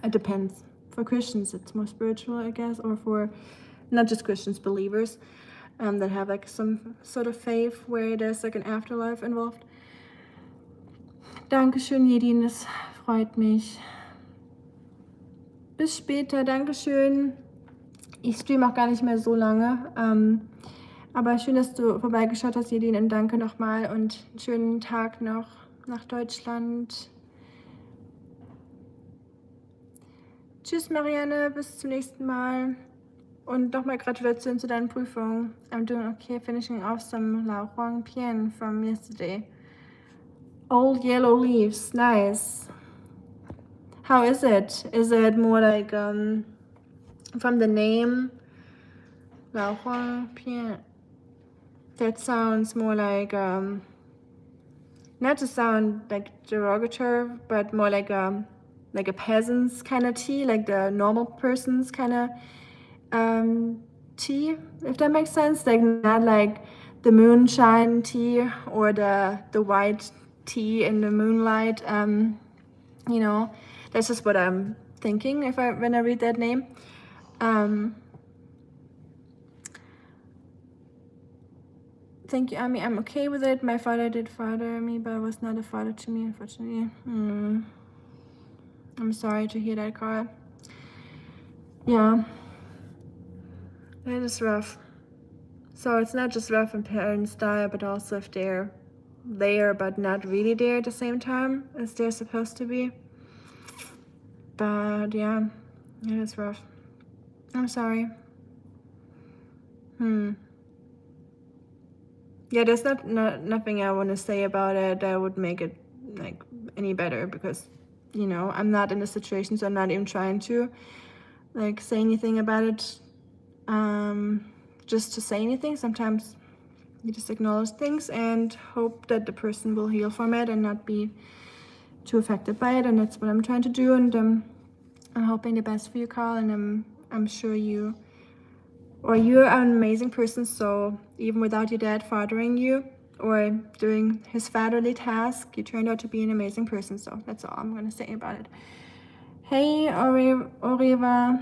It depends. For Christians, it's more spiritual, I guess, or for not just Christians, believers that have like some sort of faith where there's like an afterlife involved. Dankeschön, Jedin, das freut mich. Bis später, Dankeschön. Ich streame auch gar nicht mehr so lange. Aber schön, dass du vorbeigeschaut hast, Jedin, und danke nochmal und einen schönen Tag noch nach Deutschland. Tschüss, Marianne, bis zum nächsten Mal. Und nochmal Gratulation zu deinen Prüfungen. I'm doing okay, finishing off some La Huang Pian from yesterday. Old yellow leaves, nice. How is it? Is it more like from the name La Huang Pian? That sounds more like not to sound like derogatory, but more like a peasant's kind of tea, like the normal person's kind of tea, if that makes sense. Like not like the moonshine tea or the white tea in the moonlight. You know, that's just what I'm thinking when I read that name. Thank you, Ami. I'm okay with it. My father did father me, but was not a father to me, unfortunately. I'm sorry to hear that, Carl. Yeah, that is rough. So it's not just rough when parents die, but also if they're there but not really there at the same time as they're supposed to be. But yeah, it is rough. I'm sorry. Yeah, there's nothing I want to say about it that would make it like any better, because you know I'm not in the situation, so I'm not even trying to like say anything about it. Just to say anything. Sometimes you just acknowledge things and hope that the person will heal from it and not be too affected by it, and that's what I'm trying to do. And I'm hoping the best for you, Carl, and I'm sure you're an amazing person. So even without your dad fathering you or doing his fatherly task, you turned out to be an amazing person. So that's all I'm gonna say about it. Hey, Oriva.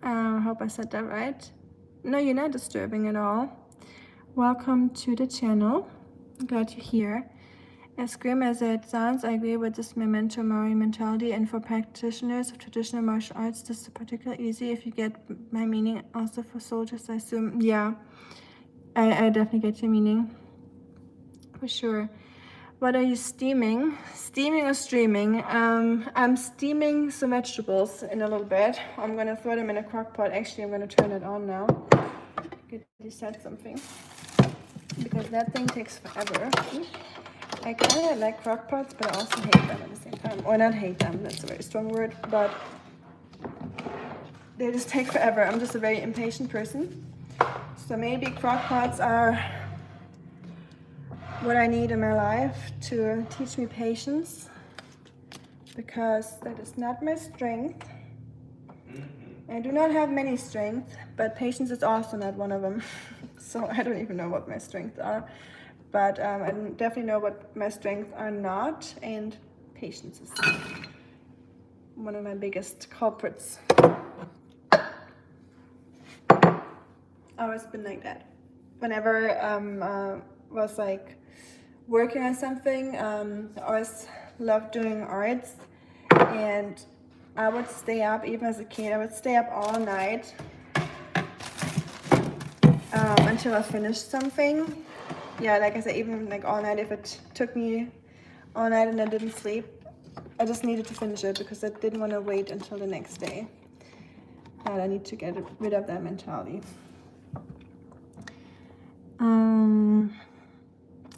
I hope I said that right. No, you're not disturbing at all. Welcome to the channel. Glad you're here. As grim as it sounds, I agree with this memento mori mentality, and for practitioners of traditional martial arts, this is particularly easy. If you get my meaning, also for soldiers, I assume. Yeah, I definitely get your meaning, for sure. What are you steaming? Steaming or streaming? I'm steaming some vegetables in a little bit. I'm gonna throw them in a crock pot. Actually, I'm gonna turn it on now. Get you said something, because that thing takes forever. I kind of like crock pots, but I also hate them at the same time. Or not hate them, that's a very strong word, but they just take forever. I'm just a very impatient person. So maybe crock pots are what I need in my life to teach me patience, because that is not my strength. I do not have many strengths, but patience is also not one of them. So I don't even know what my strengths are. But I definitely know what my strengths are not, and patience is one of my biggest culprits. Always been like that. Whenever was like working on something, I always loved doing arts, and I would stay up, even as a kid, I would stay up all night until I finished something. Yeah, like I said, even like all night, if it took me all night and I didn't sleep, I just needed to finish it because I didn't want to wait until the next day. And I need to get rid of that mentality.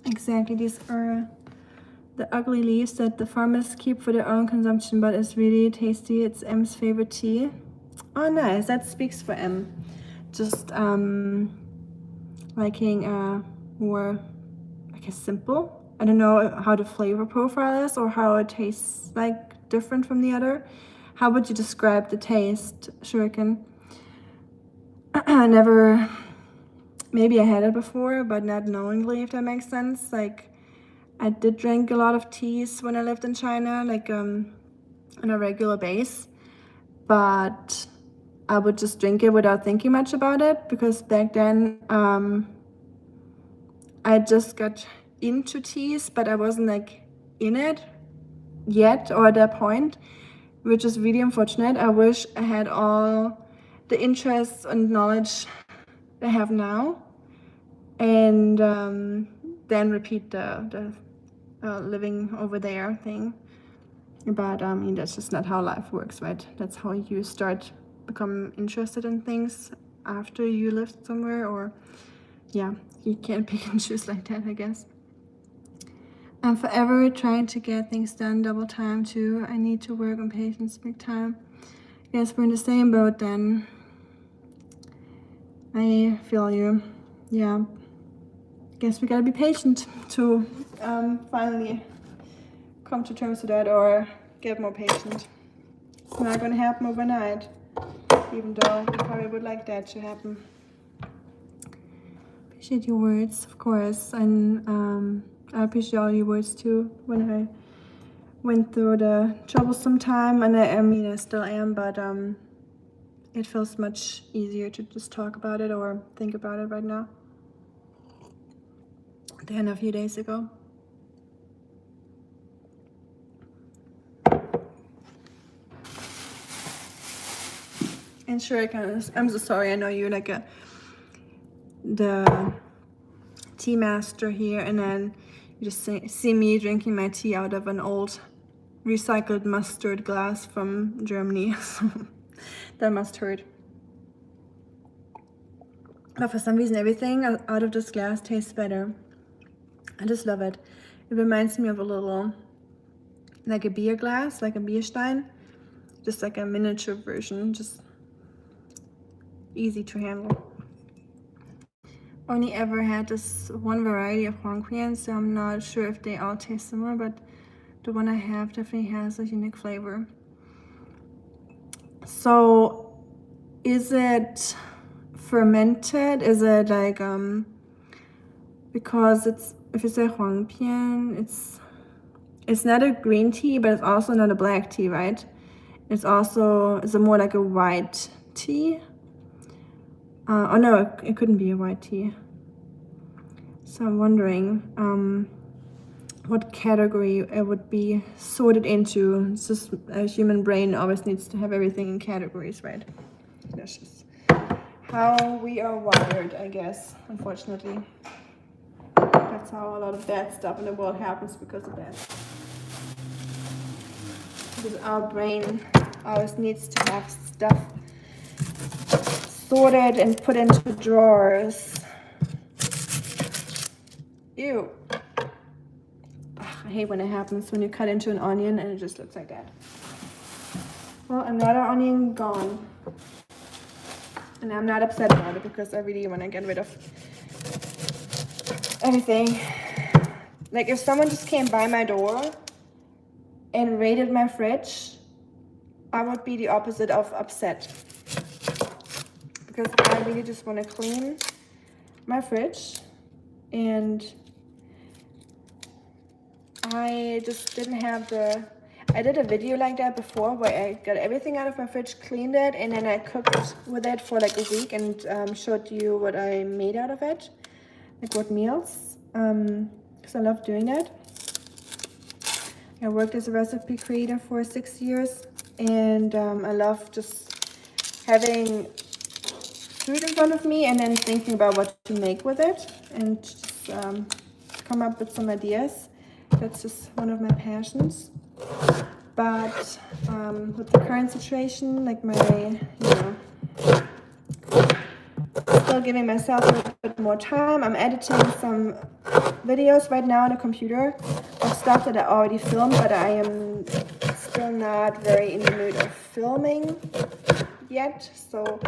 Exactly, these are the ugly leaves that the farmers keep for their own consumption, but it's really tasty. It's M's favorite tea. Oh, nice, that speaks for M. Just liking more, I guess, simple. I don't know how the flavor profile is or how it tastes like different from the other. How would you describe the taste, Shuriken? Maybe I had it before, but not knowingly, if that makes sense. Like, I did drink a lot of teas when I lived in China, like on a regular base, but I would just drink it without thinking much about it, because back then I just got into teas, but I wasn't like in it yet or at that point, which is really unfortunate. I wish I had all the interests and knowledge I have now, and then repeat the living over there thing. But I mean, that's just not how life works, right? That's how you start become interested in things after you lived somewhere, or yeah, you can't pick and choose like that, I guess. I'm forever trying to get things done double time too. I need to work on patience big time. Guess we're in the same boat then. I feel you. Yeah. Guess we gotta be patient to finally come to terms with that, or get more patient. It's not gonna happen overnight, even though you probably would like that to happen. Appreciate your words, of course, and I appreciate all your words too. When I went through the troublesome time, and I mean I still am, but it feels much easier to just talk about it or think about it right now than a few days ago. And sure, I'm so sorry. I know you're like the tea master here, and then you just see me drinking my tea out of an old recycled mustard glass from Germany. So that must hurt. But for some reason, everything out of this glass tastes better. I just love it. It reminds me of a little, like a beer glass, like a Bierstein, just like a miniature version, just easy to handle. Only ever had this one variety of Hongqian, so I'm not sure if they all taste similar, but the one I have definitely has a unique flavor. So is it fermented? Is it like because it's, if you say Hongqian, it's not a green tea, but it's also not a black tea, right? It's a more like a white tea. Oh no, it couldn't be a white tea. So I'm wondering what category it would be sorted into. It's just a human brain always needs to have everything in categories, right? That's just how we are wired, I guess, unfortunately. That's how a lot of bad stuff in the world happens, because of that. Because our brain always needs to have stuff sorted and put into drawers. Ew. Ugh, I hate when it happens, when you cut into an onion and it just looks like that. Well, another onion gone. And I'm not upset about it, because I really want to get rid of everything. Like if someone just came by my door and raided my fridge, I would be the opposite of upset. Because I really just want to clean my fridge, and I just didn't have I did a video like that before, where I got everything out of my fridge, cleaned it, and then I cooked with it for like a week, and showed you what I made out of it, like what meals, because I love doing that. I worked as a recipe creator for 6 years, and I love just having food in front of me and then thinking about what to make with it, and just come up with some ideas. That's just one of my passions. But with the current situation, like still giving myself a little bit more time. I'm editing some videos right now on the computer of stuff that I already filmed, but I am still not very in the mood of filming yet. So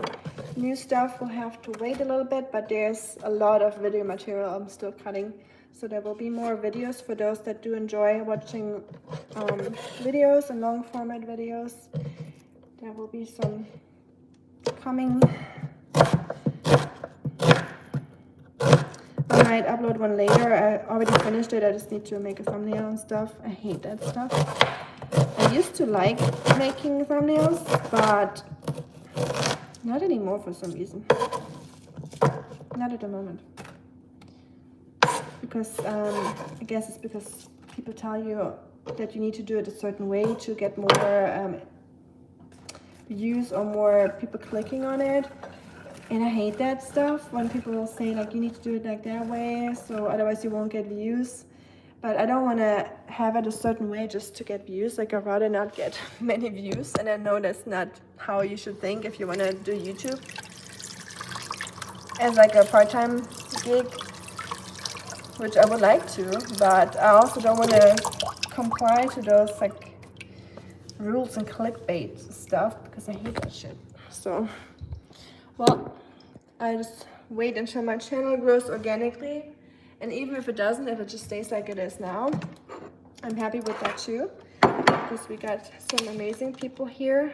new stuff will have to wait a little bit, but there's a lot of video material I'm still cutting. So there will be more videos for those that do enjoy watching videos and long format videos. There will be some coming. I might upload one later. I already finished it. I just need to make a thumbnail and stuff. I hate that stuff. I used to like making thumbnails, but not anymore for some reason. Not at the moment. Because I guess it's because people tell you that you need to do it a certain way to get more views or more people clicking on it. And I hate that stuff when people will say like you need to do it like that way, so otherwise you won't get views. But I don't want to have it a certain way just to get views. Like I'd rather not get many views, and I know that's not how you should think if you want to do YouTube as like a part-time gig, which I would like to, but I also don't want to comply to those like rules and clickbait stuff because I hate that shit. So, well, I just wait until my channel grows organically, and even if it doesn't, if it just stays like it is now, I'm happy with that too, because we got some amazing people here.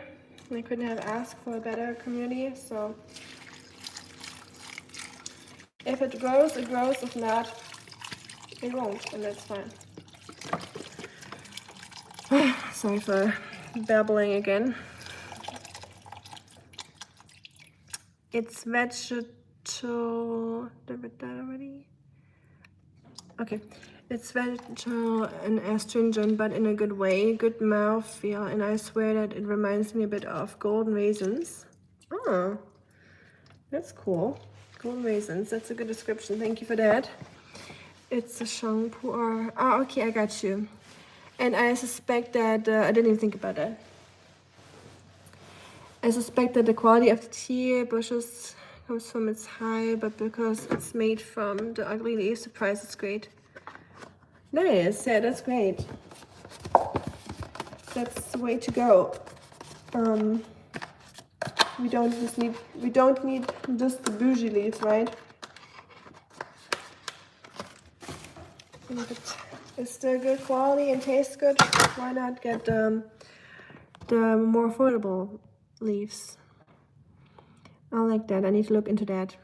I couldn't have asked for a better community. So if it grows, it grows. If not, it won't, and that's fine. Sorry for babbling again. It's vegetable. Did I read that already? Okay. It's vegetable and astringent, but in a good way. Good mouthfeel, and I swear that it reminds me a bit of golden raisins. Oh, that's cool. Golden raisins. That's a good description. Thank you for that. It's a shampoo or... Oh, okay, I got you. And I suspect that... I didn't even think about that. I suspect that the quality of the tea bushes comes from its high, but because it's made from the ugly leaves, the price is great. Nice, yeah, that's great. That's the way to go. We don't need just the bougie leaves, right? But it's still good quality and tastes good. Why not get the more affordable leaves? I like that. I need to look into that.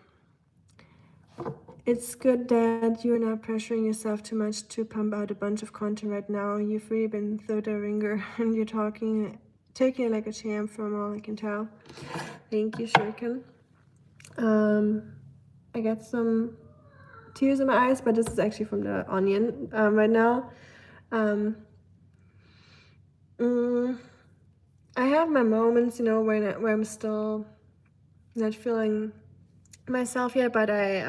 It's good that you're not pressuring yourself too much to pump out a bunch of content right now. You've really been through the ringer and you're taking it like a champ from all I can tell. Thank you, Shuriken. I got some tears in my eyes, but this is actually from the onion right now. I have my moments, you know, where I'm still not feeling myself yet, but I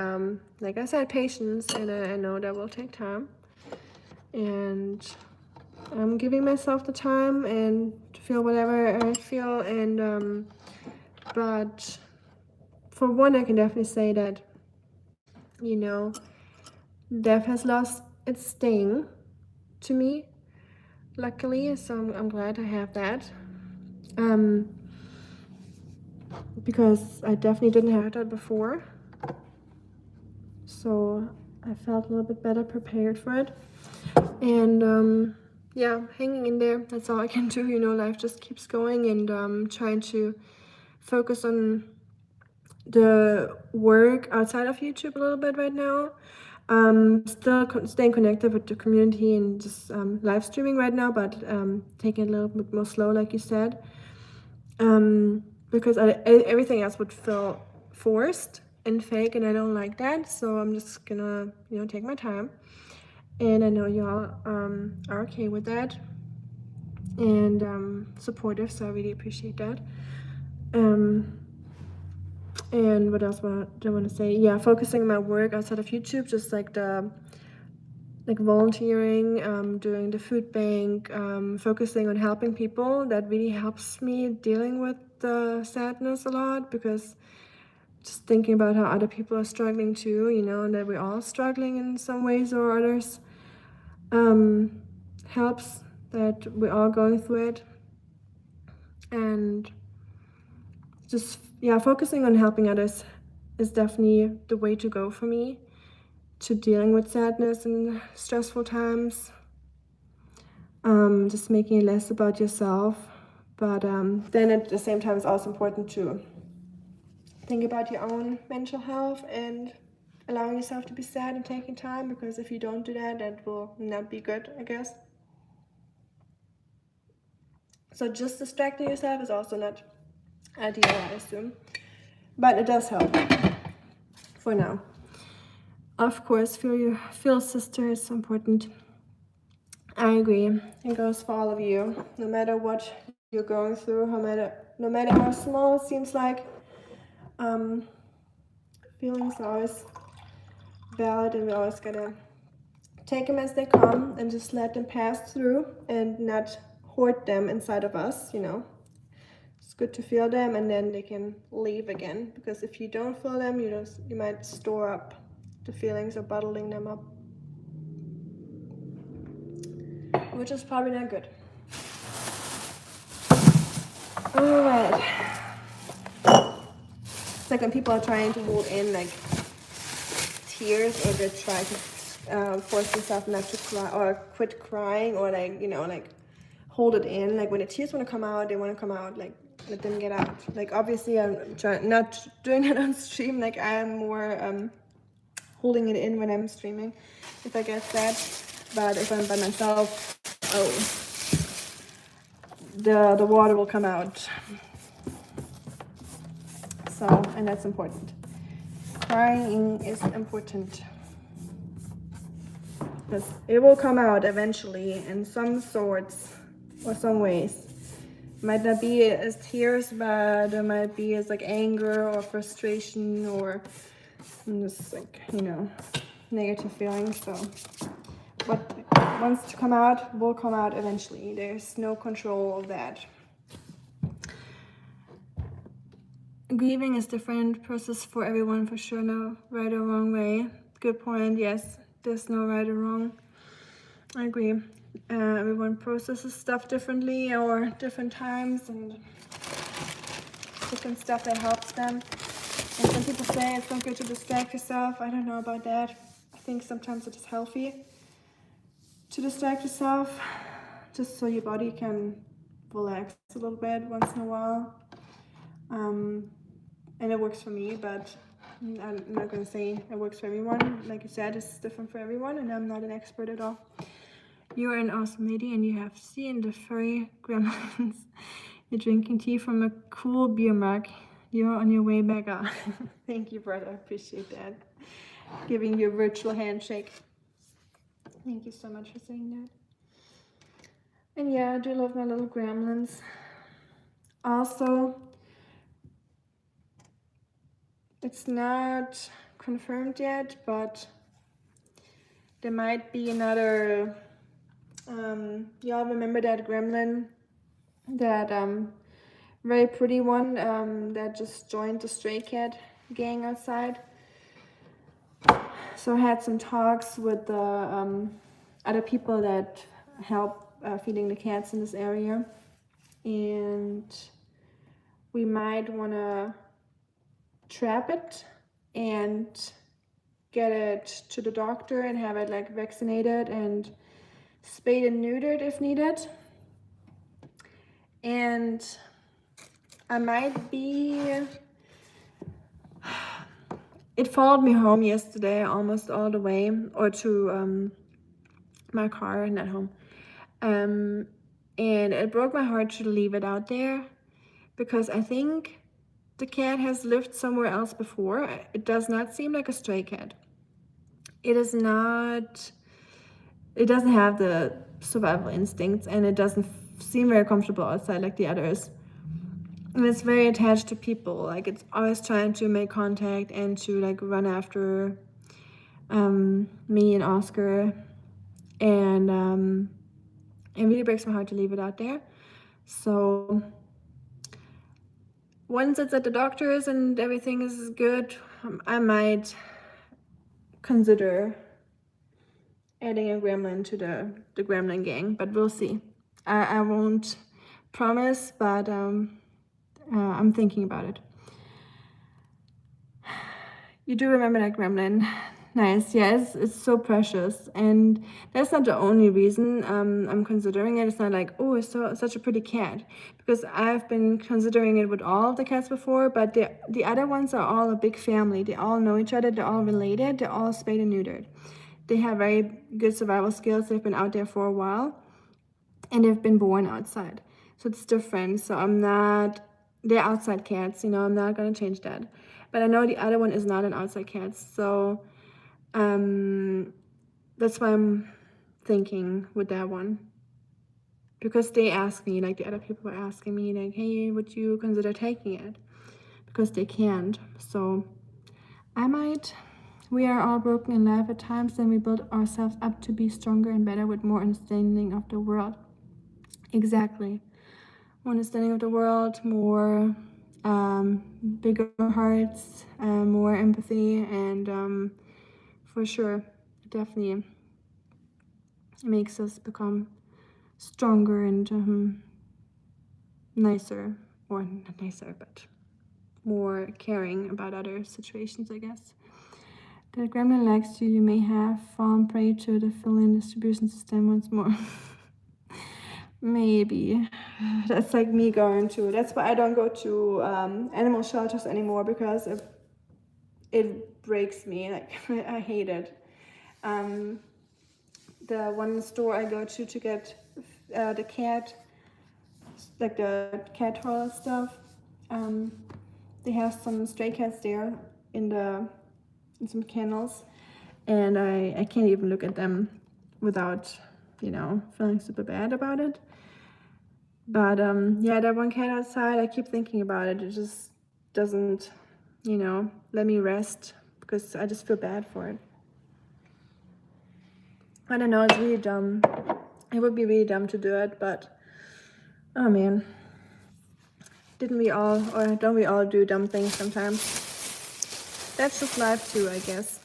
like I said, patience, and I know that will take time, and I'm giving myself the time and to feel whatever I feel. And but for one, I can definitely say that, you know, death has lost its sting to me, luckily, so I'm glad I have that. Because I definitely didn't have that before, so I felt a little bit better prepared for it. And yeah, hanging in there, that's all I can do. You know, life just keeps going, and trying to focus on the work outside of YouTube a little bit right now. Still staying connected with the community and just live streaming right now, but taking it a little bit more slow, like you said. Because everything else would feel forced and fake, and I don't like that. So I'm just gonna, you know, take my time. And I know y'all are okay with that and supportive, so I really appreciate that. And what else do I want to say? Yeah, focusing on my work outside of YouTube, just like volunteering, doing the food bank, focusing on helping people. That really helps me dealing with the sadness a lot, because just thinking about how other people are struggling too, you know, and that we're all struggling in some ways or others, helps, that we're all going through it. And just, yeah, focusing on helping others is definitely the way to go for me, to dealing with sadness and stressful times. Just making it less about yourself, but then at the same time it's also important to think about your own mental health and allowing yourself to be sad and taking time, because if you don't do that, that will not be good, I guess. So just distracting yourself is also not ideal, I assume, but it does help for now. Of course, feel sister is important. I agree. It goes for all of you. No matter what you're going through, no matter how small it seems like, Feelings are always valid, and we always gotta take them as they come and just let them pass through and not hoard them inside of us, you know. It's good to feel them, and then they can leave again, because if you don't feel them, you might store up the feelings or bottling them up, which is probably not good. All right. It's like when people are trying to hold in like tears, or they try to force themselves not to cry or quit crying, or like, you know, like hold it in. Like when the tears want to come out, they want to come out. Like let them get out. Like obviously I'm not doing it on stream. Like I'm more holding it in when I'm streaming, if I get sad. But if I'm by myself, the water will come out. So, and that's important. Crying is important, because it will come out eventually in some sorts or some ways. Might not be as tears, but it might be as like anger or frustration, or just like, you know, negative feelings. So what wants to come out will come out eventually. There's no control of that. Grieving is different process for everyone, for sure. No right or wrong way. Good point. Yes, there's no right or wrong. I agree. Everyone processes stuff differently, or different times, and different stuff that helps them. And some people say it's not good to distract yourself. I don't know about that. I think sometimes it is healthy to distract yourself, just so your body can relax a little bit once in a while. And it works for me, but I'm not going to say it works for everyone. Like you said, it's different for everyone, and I'm not an expert at all. You're an awesome lady, and you have seen the furry gremlins. You're drinking tea from a cool beer mug. You're on your way back up. Thank you, brother. I appreciate that. Giving you a virtual handshake. Thank you so much for saying that. And yeah, I do love my little gremlins. Also, it's not confirmed yet, but there might be another, y'all remember that gremlin, that very pretty one that just joined the stray cat gang outside? So I had some talks with the other people that help feeding the cats in this area, and we might want to trap it and get it to the doctor and have it like vaccinated and spayed and neutered if needed. And I might be, it followed me home yesterday almost all the way, or to my car, not home, and it broke my heart to leave it out there, because I think the cat has lived somewhere else before. It does not seem like a stray cat. It is not, it doesn't have the survival instincts, and it doesn't seem very comfortable outside like the others. And it's very attached to people. Like it's always trying to make contact and to like run after me and Oscar. And it really breaks my heart to leave it out there. So once it's at the doctor's and everything is good, I might consider adding a gremlin to the gremlin gang, but we'll see. I won't promise, but I'm thinking about it. You do remember that gremlin? Nice. Yes, it's so precious, and that's not the only reason I'm considering it. It's not like, oh, it's such a pretty cat, because I've been considering it with all of the cats before, but the other ones are all a big family. They all know each other. They're all related. They're all spayed and neutered. They have very good survival skills. They've been out there for a while, and they've been born outside. So it's different. So they're outside cats, you know, I'm not going to change that. But I know the other one is not an outside cat. So that's why I'm thinking with that one. Because they asked me, like the other people were asking me, like, hey, would you consider taking it? Because they can't. So I might. We are all broken in life at times, and we build ourselves up to be stronger and better with more understanding of the world. Exactly. More understanding of the world, more bigger hearts, more empathy, and for sure, definitely makes us become stronger and nicer, or not nicer, but more caring about other situations, I guess. The gremlin likes you may have fallen prey to the fill-in distribution system once more. Maybe. That's like me going to, that's why I don't go to animal shelters anymore, because it breaks me, like I hate it. The one store I go to get the cat, like the cat toilet stuff, they have some stray cats there in some kennels, and I can't even look at them without, feeling super bad about it. But yeah, that one cat outside, I keep thinking about it. It just doesn't, let me rest, because I just feel bad for it. I don't know, it's really dumb. It would be really dumb to do it, but oh man. Didn't we all, or don't we all do dumb things sometimes? That's just life too, I guess.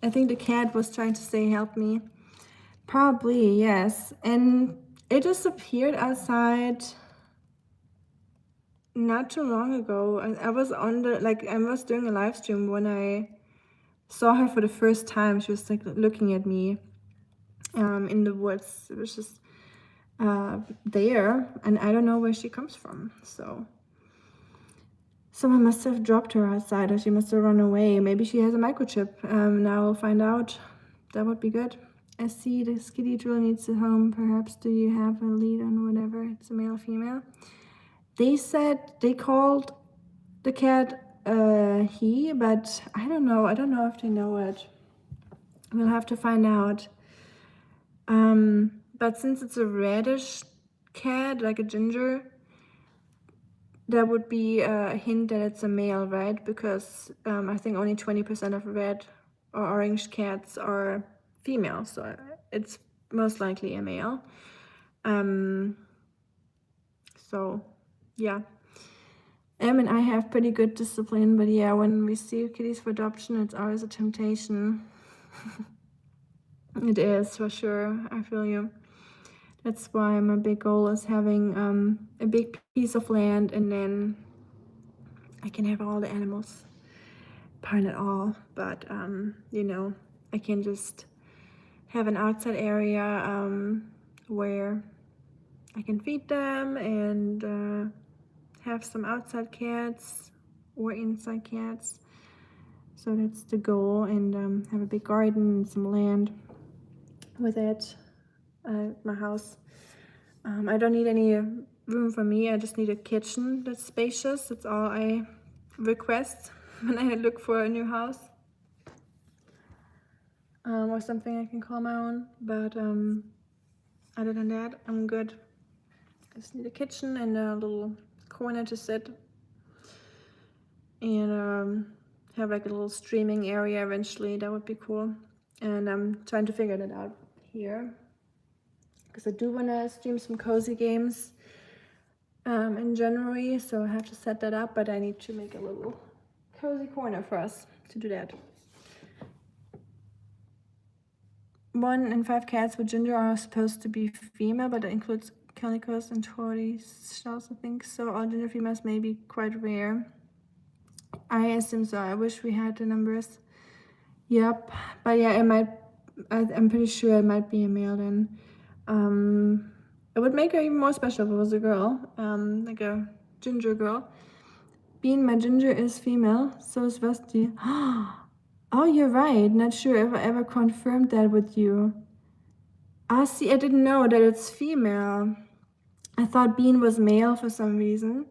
I think the cat was trying to say help me. Probably, yes. And it just appeared outside not too long ago. I was I was doing a live stream when I saw her for the first time. She was like looking at me in the woods. It was just there, and I don't know where she comes from. So someone must have dropped her outside, or she must have run away. Maybe she has a microchip. Now we'll find out. That would be good. I see the skitty drill needs a home. Perhaps do you have a lead on whatever? It's a male or female. They said they called the cat he, but I don't know. I don't know if they know it. We'll have to find out. But since it's a reddish cat, like a ginger, that would be a hint that it's a male, right? Because I think only 20% of red or orange cats are female, so it's most likely a male. So yeah. And I have pretty good discipline, but yeah, when we see kitties for adoption, it's always a temptation. It is, for sure. I feel you. That's why my big goal is having a big piece of land, and then I can have all the animals. Pardon it all, but I can just have an outside area where I can feed them and have some outside cats or inside cats. So that's the goal, and have a big garden and some land with it at my house. I don't need any room for me. I just need a kitchen that's spacious. That's all I request when I look for a new house. Or something I can call my own. But other than that, I'm good. I just need a kitchen and a little corner to sit, and have like a little streaming area eventually. That would be cool. And I'm trying to figure that out here, because I do want to stream some cozy games in January, so I have to set that up, but I need to make a little cozy corner for us to do that. 1 in 5 cats with ginger are supposed to be female, but that includes calicos and tortoise-shells, I think. So all ginger females may be quite rare. I assume so. I wish we had the numbers. Yep, but yeah, I'm pretty sure it might be a male then. It would make her even more special if it was a girl, like a ginger girl. Bean, my ginger is female, so is Rusty. Oh, you're right. Not sure if I ever confirmed that with you. See, I didn't know that it's female. I thought Bean was male for some reason.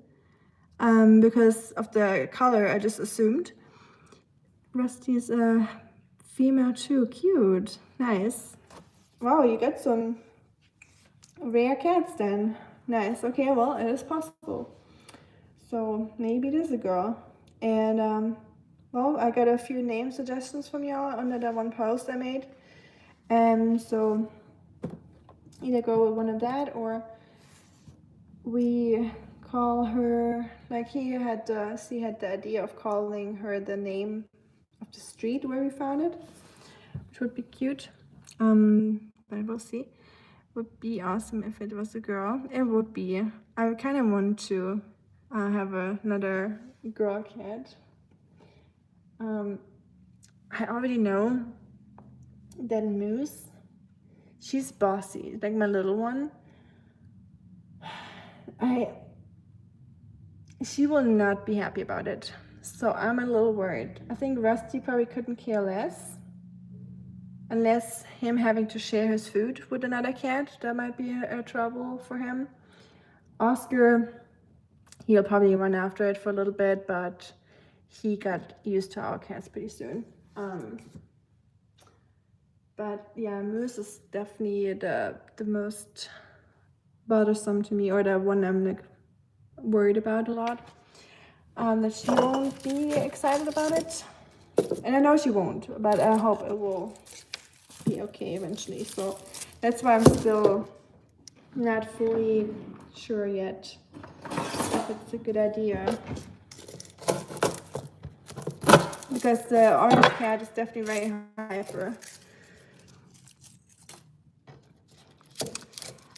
Because of the color, I just assumed. Rusty is a female too. Cute. Nice. Wow, you got some rare cats then. Nice. Okay, well, it is possible. So maybe it is a girl. And well, I got a few name suggestions from y'all under that one post I made. So either go with one of that, or we call her, like she had the idea of calling her the name of the street where we found it, which would be cute. But we'll see. Would be awesome if it was a girl. It would be. I kind of want to have another girl cat. I already know that Moose, she's bossy, like my little one. She will not be happy about it. So I'm a little worried. I think Rusty probably couldn't care less. Unless him having to share his food with another cat, that might be a trouble for him. Oscar, he'll probably run after it for a little bit, but he got used to our cats pretty soon. But yeah, Moose is definitely the most bothersome to me, or the one I'm like worried about a lot. That she won't be excited about it. And I know she won't, but I hope it will be okay eventually. So that's why I'm still not fully sure yet if it's a good idea. Because the orange cat is definitely very hyper.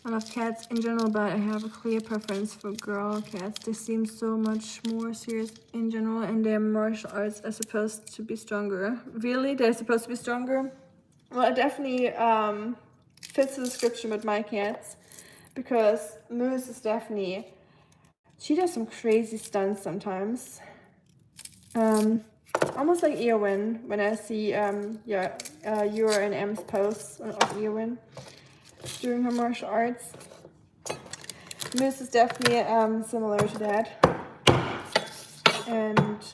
I love cats in general, but I have a clear preference for girl cats. They seem so much more serious in general, and their martial arts are supposed to be stronger. Really? They're supposed to be stronger? Well, it definitely fits the description with my cats, because Moose is definitely, she does some crazy stunts sometimes. Almost like Eowyn, when I see your and M's posts of Eowyn during her martial arts. Moose is definitely similar to that. And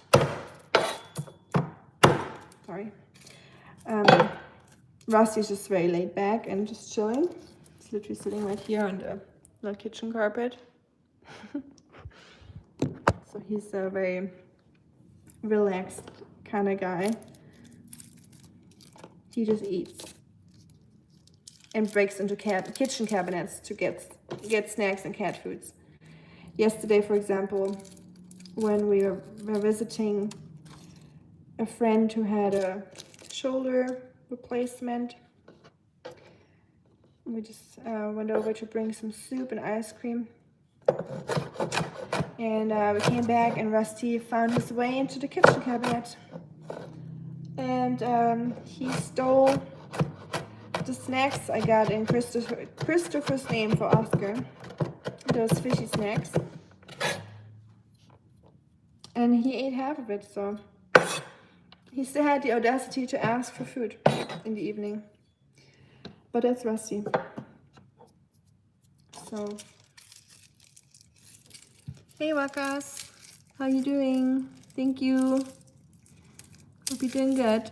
sorry. Rusty's just very laid back and just chilling. He's literally sitting right here on the little kitchen carpet. So he's a very relaxed kind of guy. He just eats and breaks into kitchen cabinets to get snacks and cat foods. Yesterday, for example, when we were visiting a friend who had a shoulder replacement, we just went over to bring some soup and ice cream. And we came back, and Rusty found his way into the kitchen cabinet. And he stole the snacks I got in Christopher's name for Oscar, those fishy snacks, and he ate half of it. So he still had the audacity to ask for food in the evening, but that's Rusty. So hey Wakas, how you doing? Thank you. Hope you're doing good.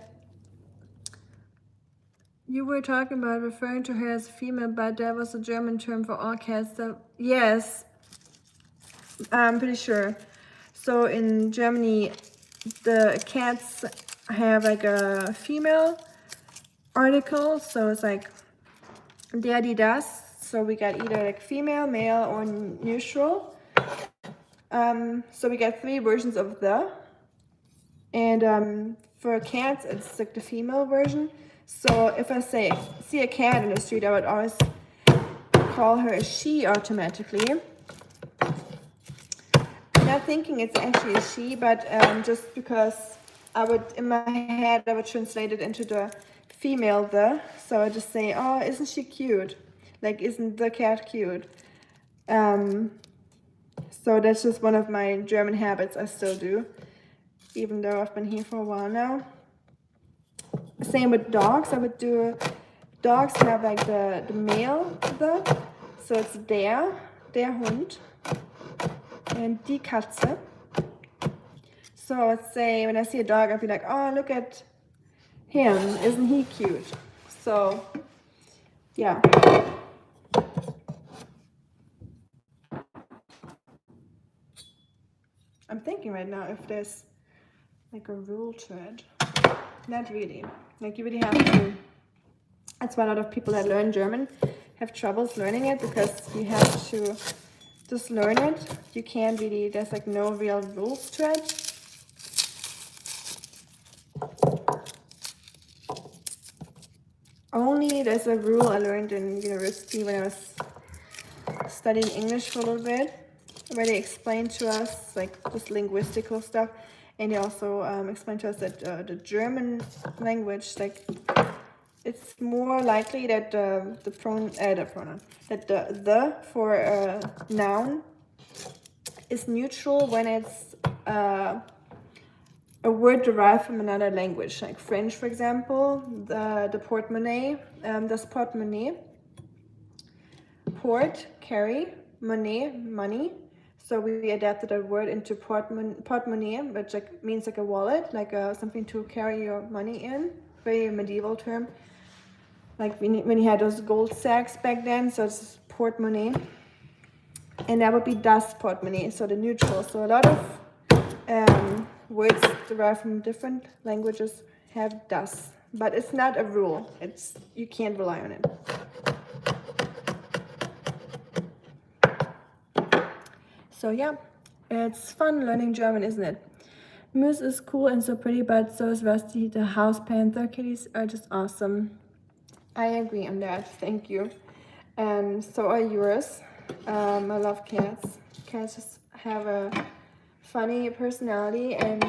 You were talking about referring to her as a female, but that was a German term for all cats. Yes, I'm pretty sure. So in Germany, the cats have like a female article. So it's like der, die, das. So we got either like female, male, or neutral. So we got 3 versions of the. And for cats, it's like the female version. So if I see a cat in the street, I would always call her a she automatically. Not thinking it's actually a she, but just because in my head, I would translate it into the female the. So I just say, oh, isn't she cute? Like, isn't the cat cute? So that's just one of my German habits I still do, even though I've been here for a while now. Same with dogs. I would do, dogs have like the male the, so it's der Hund, and die Katze. So let's say when I see a dog, I'd be like, oh, look at him, isn't he cute? So yeah. I'm thinking right now if there's like a rule to it. Not really. Like you really have to. That's why a lot of people that learn German have troubles learning it, because you have to just learn it. You can't really. There's like no real rules to it. Only there's a rule I learned in university when I was studying English for a little bit, where they explained to us like just linguistical stuff, and they also explained to us that the German language, like it's more likely that the pronoun that the for a noun is neutral when it's a word derived from another language, like French, for example. The portemonnaie, das Portemonnaie, port, carry, monnaie, money. So we adapted a word into portemonnaie, which like means like a wallet, like something to carry your money in. Very medieval term. Like when you had those gold sacks back then, so it's portemonnaie. And that would be das Portemonnaie, so the neutral. So a lot of words derived from different languages have das, but it's not a rule. It's, you can't rely on it. So yeah, it's fun learning German, isn't it? Moose is cool and so pretty, but so is Rusty. The house panther kitties are just awesome. I agree on that, thank you. And so are yours. I love cats. Cats just have a funny personality, and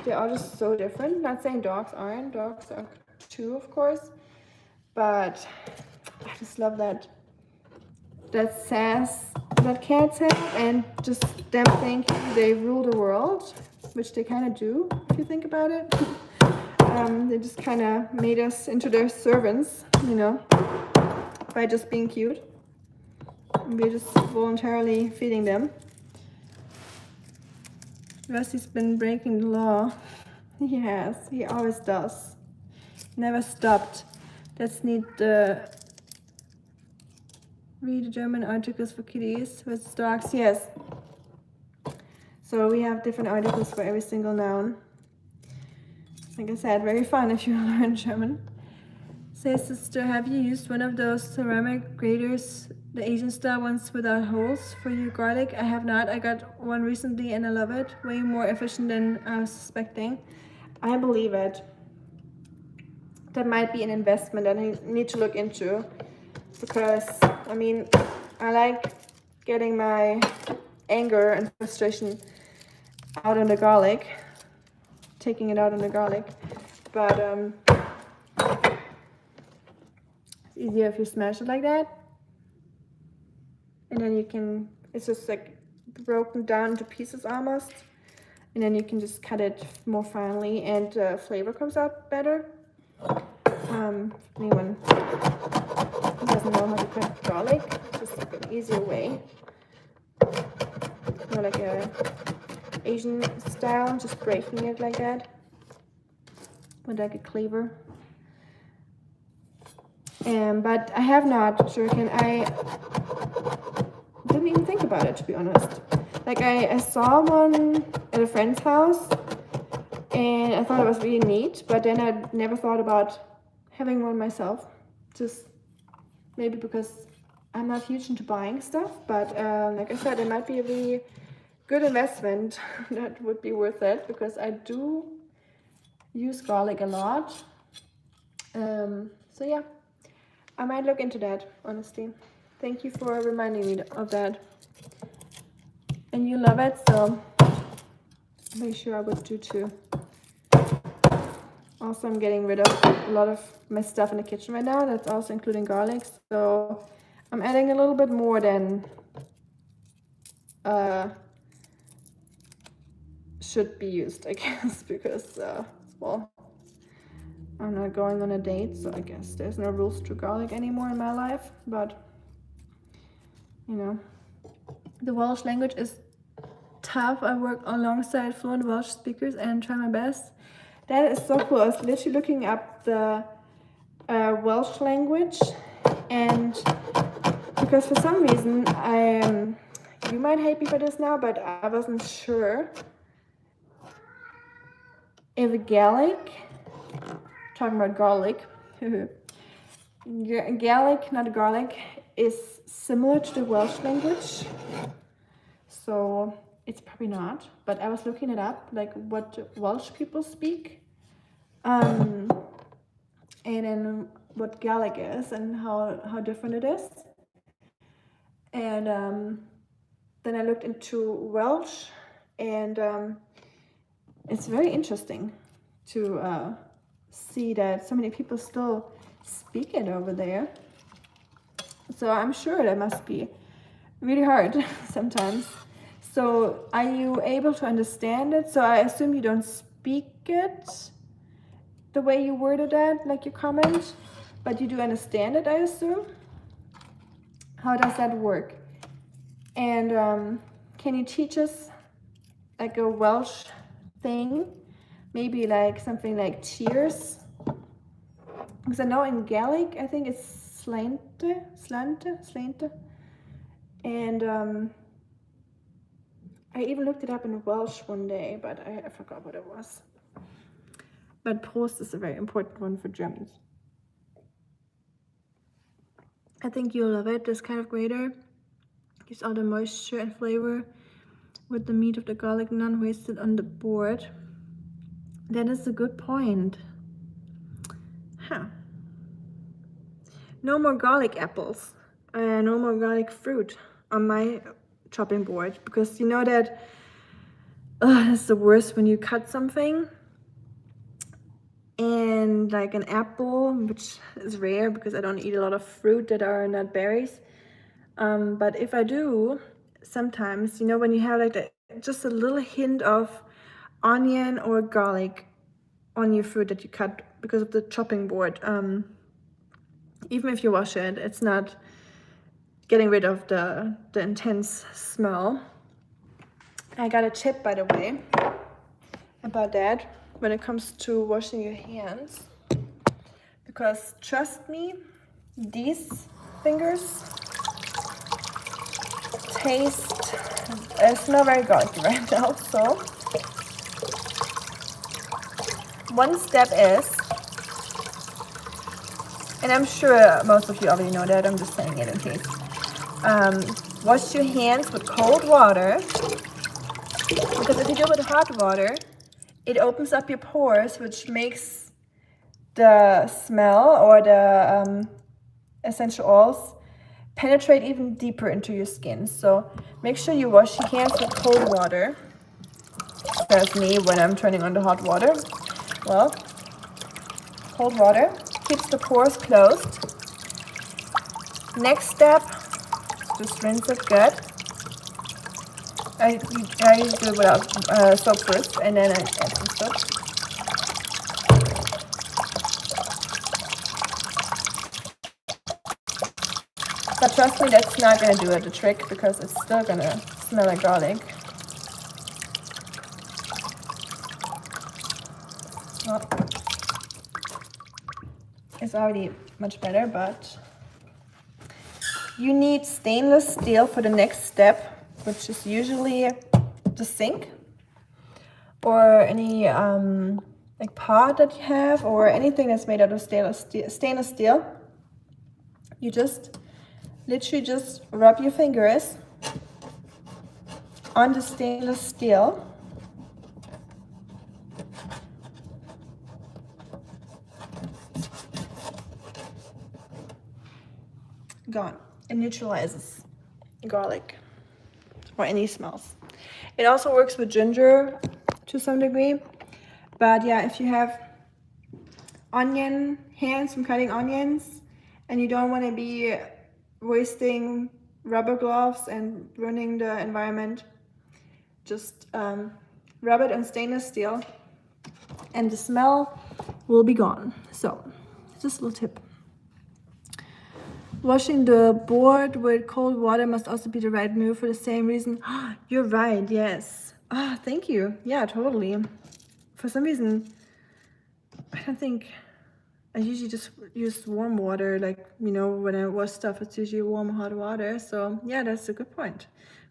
they're all just so different. Not saying dogs aren't. Dogs are too, of course. But I just love that sass that cats have, and just them thinking they rule the world, which they kind of do if you think about it. They just kind of made us into their servants, you know, by just being cute. We're just voluntarily feeding them. Rusty's been breaking the law. He has. He always does. Never stopped. Let's need the read German articles for kitties with dogs. Yes. So we have different articles for every single noun. Like I said, very fun if you learn German. Say, sister, have you used one of those ceramic graters, the Asian style ones without holes, for your garlic? I have not. I got one recently and I love it. Way more efficient than I was suspecting. I believe it. That might be an investment that I need to look into, because I mean, I like getting my anger and frustration out on the garlic, taking it out on the garlic, but it's easier if you smash it like that, and then you can, it's just like broken down into pieces almost, and then you can just cut it more finely, and flavor comes out better. Anyone who doesn't know how to cut garlic, just like an easier way, more like a Asian style, just breaking it like that with like a cleaver. But I have not, Shuriken. I didn't even think about it, to be honest. Like I saw one at a friend's house and I thought it was really neat, but then I never thought about having one myself. Just maybe because I'm not huge into buying stuff, but like I said, it might be a really good investment that would be worth it, because I do use garlic a lot. So yeah, I might look into that, honestly. Thank you for reminding me of that. And you love it, so make sure I would do too. Also, I'm getting rid of a lot of my stuff in the kitchen right now. That's also including garlic. So I'm adding a little bit more than should be used, I guess, because, well, I'm not going on a date, so I guess there's no rules to garlic anymore in my life. But, you know, the Welsh language is tough. I work alongside fluent Welsh speakers and try my best. That is so cool. I was literally looking up the Welsh language, and because for some reason you might hate me for this now, but I wasn't sure if garlic, talking about garlic, Gaelic, not garlic, is similar to the Welsh language. So it's probably not, but I was looking it up, like what Welsh people speak, and then what Gaelic is and how different it is. And then I looked into Welsh, and it's very interesting to see that so many people still speak it over there. So I'm sure that must be really hard sometimes. So are you able to understand it? So I assume you don't speak it the way you worded that, like your comment, but you do understand it, I assume. How does that work? And can you teach us like a Welsh thing? Maybe like something like cheers? Because I know in Gaelic, I think it's slante. And I even looked it up in Welsh one day, but I forgot what it was. But Prost is a very important one for Germans. I think you'll love it. This kind of grater gives all the moisture and flavor with the meat of the garlic non-wasted on the board. That is a good point. Huh. No more garlic apples. No more garlic fruit on my chopping board, because you know that it's the worst when you cut something and like an apple, which is rare because I don't eat a lot of fruit that are not berries, but if I do, sometimes, you know, when you have like just a little hint of onion or garlic on your fruit that you cut because of the chopping board, even if you wash it, it's not getting rid of the intense smell. I got a tip, by the way, about that when it comes to washing your hands, because trust me, these fingers smell very garlicky right now. So one step is, and I'm sure most of you already know that, I'm just saying it in case, wash your hands with cold water, because if you do it with hot water, it opens up your pores, which makes the smell or the essential oils penetrate even deeper into your skin. So make sure you wash your hands with cold water. That's me when I'm turning on the hot water. Well, cold water keeps the pores closed. Next step, just rinse it good. I usually do it without soap first, and then I add some soap. But trust me, that's not gonna do it the trick, because it's still gonna smell like garlic. Well, it's already much better, but you need stainless steel for the next step, which is usually the sink or any like pot that you have, or anything that's made out of stainless steel. You just literally just rub your fingers on the stainless steel. Gone. It neutralizes garlic or any smells. It also works with ginger to some degree, but yeah, if you have onion hands from cutting onions and you don't want to be wasting rubber gloves and ruining the environment, just rub it on stainless steel and the smell will be gone. So just a little tip. Washing the board with cold water must also be the right move for the same reason. You're right, yes. Thank you. Yeah, totally. For some reason, I don't think, I usually just use warm water, like, you know, when I wash stuff, it's usually warm, hot water. So yeah, that's a good point,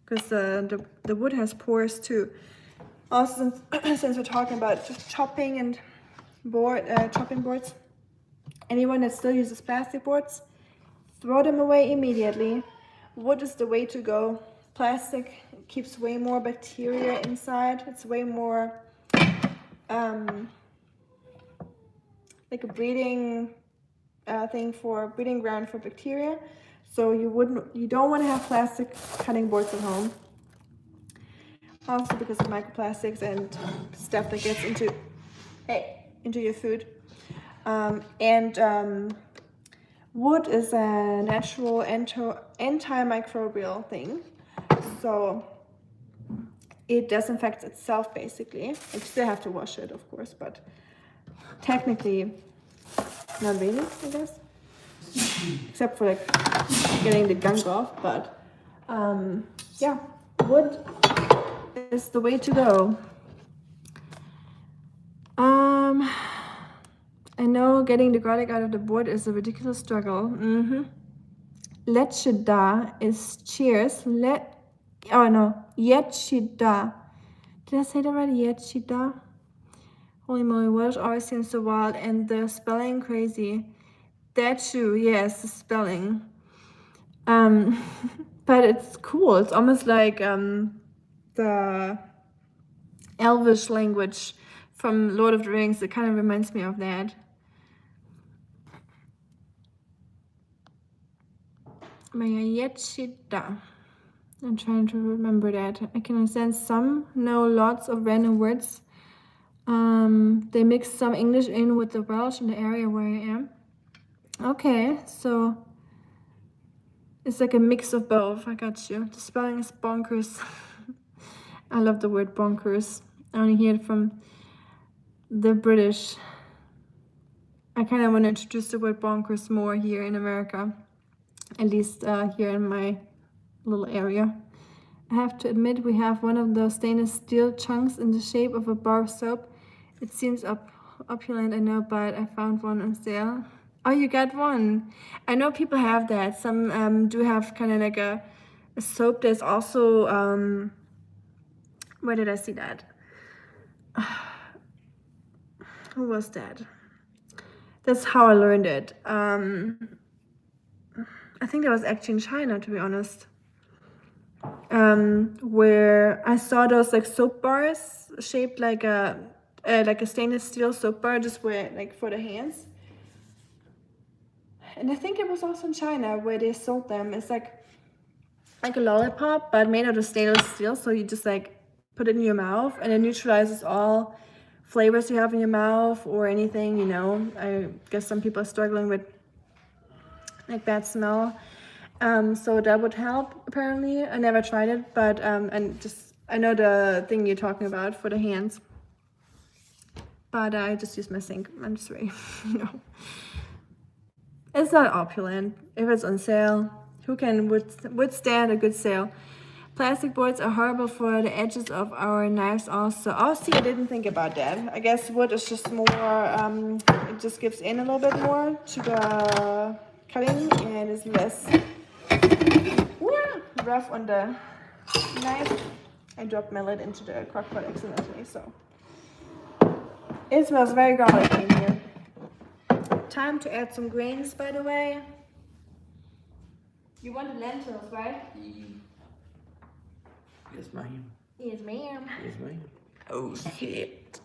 because the wood has pores too. Also, since we're talking about chopping and chopping boards, anyone that still uses plastic boards, throw them away immediately. Wood is the way to go. Plastic keeps way more bacteria inside. It's way more like a breeding breeding ground for bacteria. So you don't want to have plastic cutting boards at home. Also because of microplastics and stuff that gets into your food. Wood is a natural antimicrobial thing, so it disinfects itself basically. You still have to wash it, of course, but technically not really, I guess, except for like getting the gunk off. But yeah, wood is the way to go. I know getting the garlic out of the board is a ridiculous struggle. Leche da is cheers. Yechida. Did I say that right? Yechida? Holy moly, Welsh always seems so wild and the spelling crazy. That's true, yes, the spelling. But it's cool. It's almost like the Elvish language from Lord of the Rings. It kind of reminds me of that. Mayayechida. I'm trying to remember that. I can understand some, know lots of random words. They mix some English in with the Welsh in the area where I am. Okay, so it's like a mix of both. I got you. The spelling is bonkers. I love the word bonkers. I only hear it from the British. I kind of want to introduce the word bonkers more here in America. At least here in my little area. I have to admit we have one of those stainless steel chunks in the shape of a bar of soap. It seems opulent, I know, but I found one on sale. Oh, you got one. I know people have that. Some do have kind of like a soap. There's also, where did I see that? Who was that? That's how I learned it. I think that was actually in China, to be honest. Where I saw those like soap bars shaped like a stainless steel soap bar, just where like for the hands. And I think it was also in China where they sold them. It's like a lollipop, but made out of stainless steel. So you just like put it in your mouth, and it neutralizes all flavors you have in your mouth or anything. You know, I guess some people are struggling with like bad smell. So that would help apparently. I never tried it, but I know the thing you're talking about for the hands. But I just use my sink. I'm sorry. It's not opulent. If it's on sale, who can withstand a good sale? Plastic boards are horrible for the edges of our knives also. Oh, see, I didn't think about that. I guess wood is just more, it just gives in a little bit more to the cutting and is less rough on the knife. I dropped my lid into the crockpot accidentally, so. It smells very garlicky in here. Time to add some grains, by the way. You want the lentils, right? Yes, ma'am. Yes, ma'am. Yes, ma'am. Oh, shit.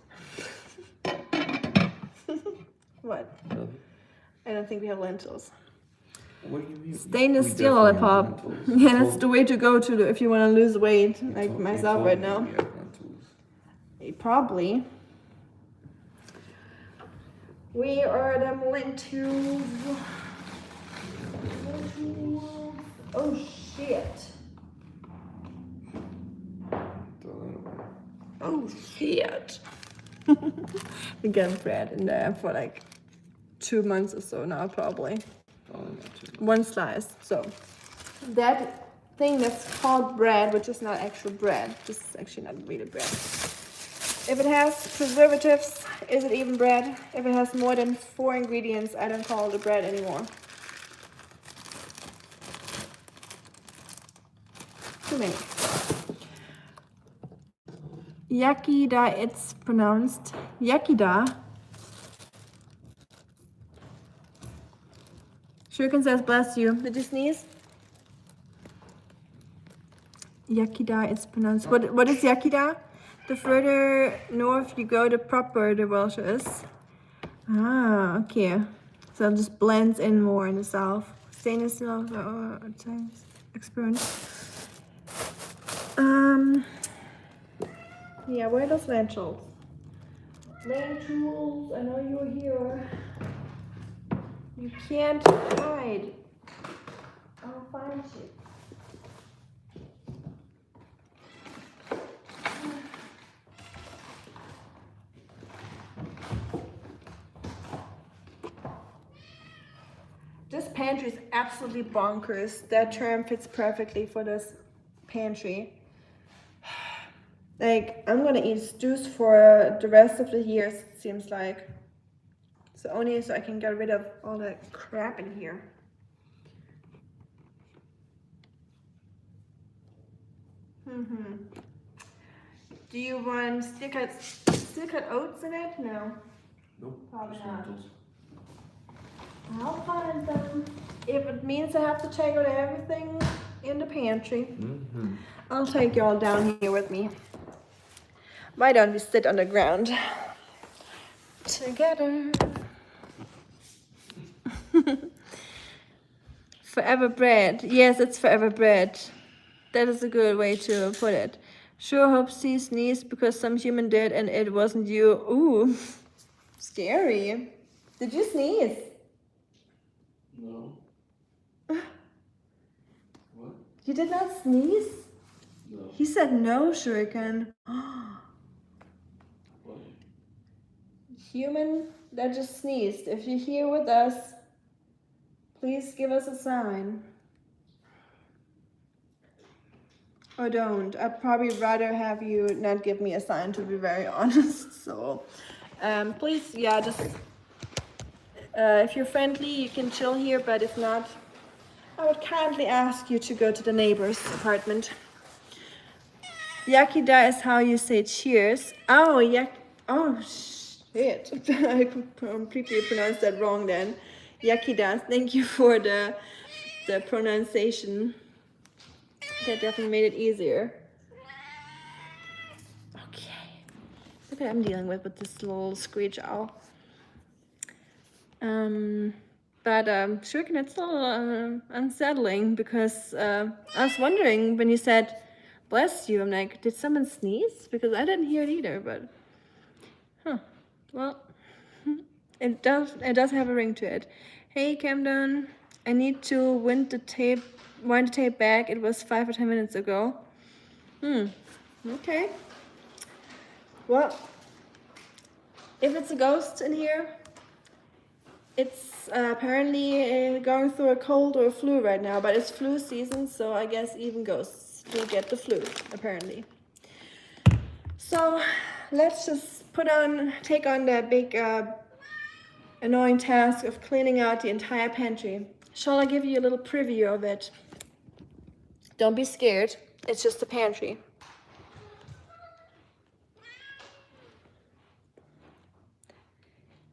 What? I don't think we have lentils. What do you mean? Stainless We steel definitely have lollipop. lentils. Yeah, that's the way to go to if you want to lose weight, like You myself told right me now. we have lentils. Probably. We are the lentils. Oh shit. Throw that away. Oh shit. We got bread in there for like 2 months or so now, probably. Probably not too much. One slice. So that thing that's called bread, which is not actual bread, this is actually not really bread. If it has preservatives, is it even bread? If it has more than 4 ingredients, I don't call it a bread anymore. Too many. Yakida, it's pronounced Yakida. Shuriken says, bless you. Did you sneeze? Yakida, it's pronounced. What is Yakida? The further north you go, the proper the Welsh is. Ah, okay. So it just blends in more in the south. Stainless steel experience. Yeah, where are those lentils? Lentils, I know you're here. You can't hide. I'll find you. This pantry is absolutely bonkers. That term fits perfectly for this pantry. Like, I'm gonna eat stews for the rest of the year, it seems like. So only so I can get rid of all the crap in here. Do you want steel cut oats in it? No. Nope. Probably just not. lentils. I'll find them. If it means I have to check out everything in the pantry, I'll take y'all down here with me. Why don't we sit on the ground together? Forever bread. Yes, it's forever bread. That is a good way to put it. Sure hope she sneezed because some human did and it wasn't you. Ooh, scary. Did you sneeze? No. What? You did not sneeze? No. He said no, Shuriken. What? Human that just sneezed. If you're here with us, please give us a sign. Or don't. I'd probably rather have you not give me a sign, to be very honest. So, please, yeah, just if you're friendly, you can chill here. But if not, I would kindly ask you to go to the neighbor's apartment. Yakida is how you say cheers. Oh, oh, shit. I completely pronounced that wrong then. Yakida, thank you for the pronunciation. That definitely made it easier. Okay. Look what I'm dealing with this little screech owl. But Shuriken, it's a little unsettling because I was wondering when you said, bless you, I'm like, did someone sneeze? Because I didn't hear it either, but, well, it does have a ring to it. Hey, Camden, I need to wind the tape back. It was 5 or 10 minutes ago. Okay. Well, if it's a ghost in here, it's apparently going through a cold or a flu right now, but it's flu season, so I guess even ghosts do get the flu, apparently. So let's just take on the big annoying task of cleaning out the entire pantry. Shall I give you a little preview of it? Don't be scared, it's just a pantry.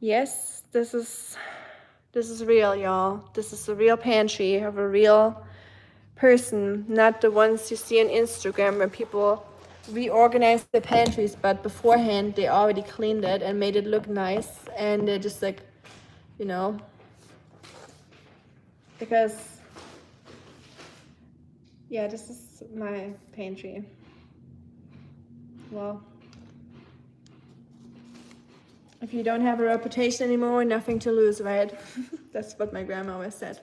Yes, this is real, y'all. This is a real pantry of a real person, not the ones you see on Instagram where people reorganize their pantries, but beforehand they already cleaned it and made it look nice, and they're just like, you know, because yeah, this is my pantry. Well, if you don't have a reputation anymore, nothing to lose, right? That's what my grandma always said.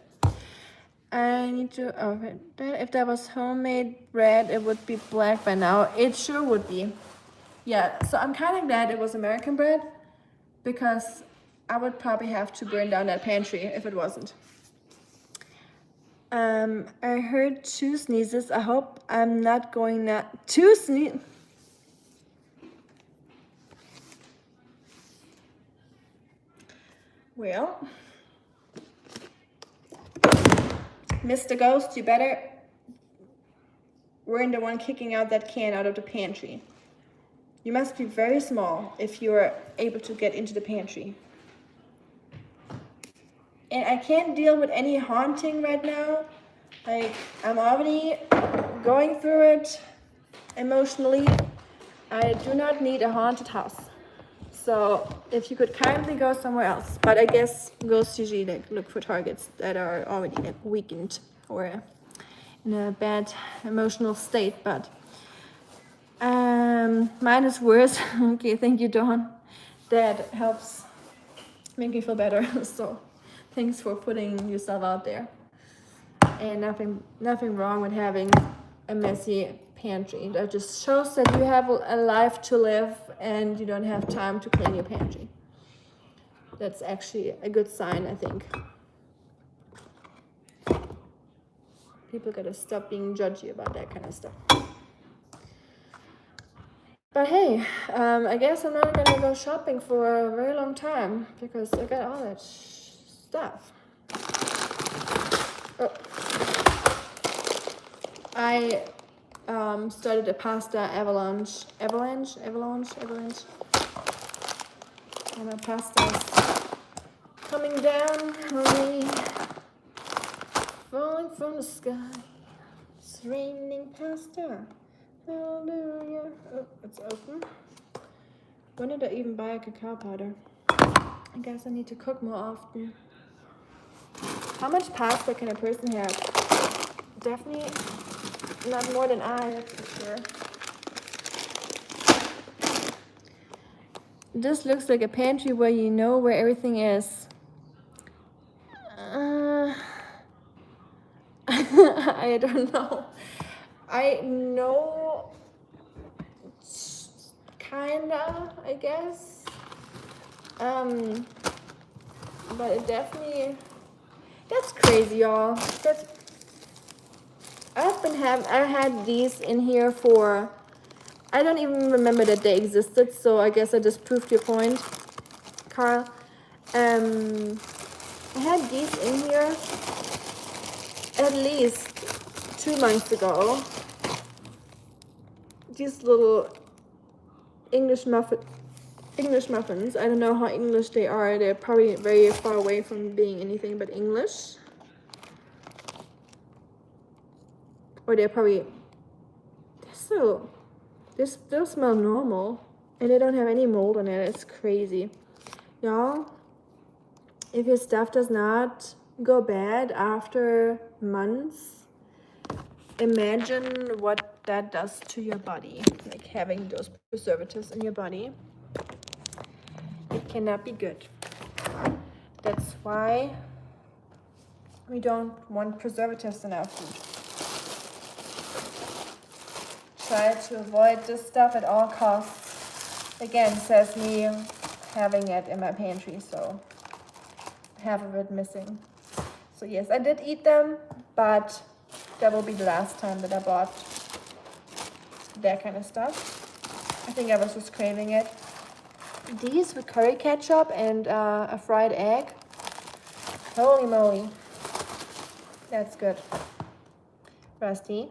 I need to, if that was homemade bread, it would be black by now. It sure would be. Yeah, so I'm kind of glad it was American bread, because I would probably have to burn down that pantry if it wasn't. I heard 2 sneezes. I hope I'm not going not 2 sneeze. Well, Mr. Ghost, you better. We're the one kicking out that can out of the pantry. You must be very small if you're able to get into the pantry. And I can't deal with any haunting right now. Like, I'm already going through it emotionally. I do not need a haunted house. So if you could kindly go somewhere else. But I guess ghosts usually like look for targets that are already like weakened or in a bad emotional state. But mine is worse. Okay, thank you, Dawn. That helps make me feel better. So thanks for putting yourself out there. And nothing wrong with having a messy pantry. That just shows that you have a life to live and you don't have time to clean your pantry. That's actually a good sign, I think. People gotta stop being judgy about that kind of stuff. But hey, I guess I'm not gonna go shopping for a very long time because I got all that stuff. Oh. I started a pasta avalanche. And my pasta's coming down on me, falling from the sky. It's raining pasta. Hallelujah. Oh, it's open. When did I even buy a cacao powder? I guess I need to cook more often. How much pasta can a person have? Definitely not more than I, that's for sure. This looks like a pantry where you know where everything is. I don't know. I know, kinda, I guess. But it definitely, that's crazy, y'all. I had these in here for, I don't even remember that they existed, so I guess I just proved your point, Carl. I had these in here at least 2 months ago. These little English muffins. I don't know how English they are. They're probably very far away from being anything but English. Or they're probably, they still smell normal. And they don't have any mold on it. It's crazy. Y'all, if your stuff does not go bad after months, imagine what that does to your body. Like having those preservatives in your body. It cannot be good. That's why we don't want preservatives in our food. Try to avoid this stuff at all costs. Again, says me having it in my pantry, so half of it missing. So yes, I did eat them, but that will be the last time that I bought that kind of stuff. I think I was just craving it. These with curry ketchup and a fried egg. Holy moly. That's good. Rusty.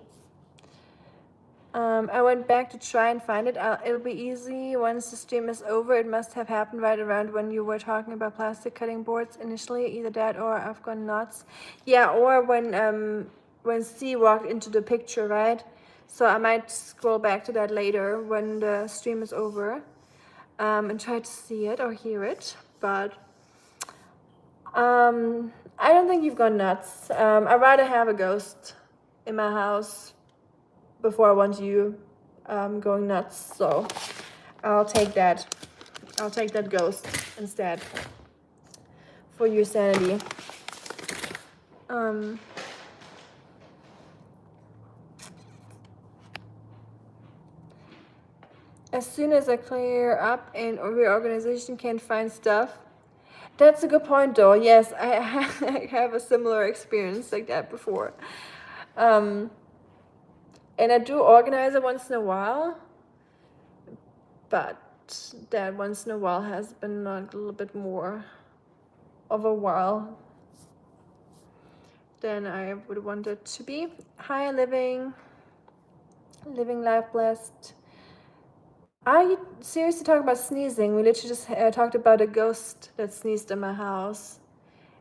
I went back to try and find it. It'll be easy once the stream is over. It must have happened right around when you were talking about plastic cutting boards initially. Either that or I've gone nuts. Yeah, or when C walked into the picture, right? So I might scroll back to that later when the stream is over. And try to see it or hear it, but I don't think you've gone nuts. I'd rather have a ghost in my house before I want you going nuts, so I'll take that ghost instead for your sanity. As soon as I clear up and reorganization can find stuff. That's a good point though. Yes, I have a similar experience like that before. And I do organize it once in a while, but that once in a while has been a little bit more of a while than I would want it to be. Hi, living life blessed. Are you seriously talking about sneezing? We literally just talked about a ghost that sneezed in my house.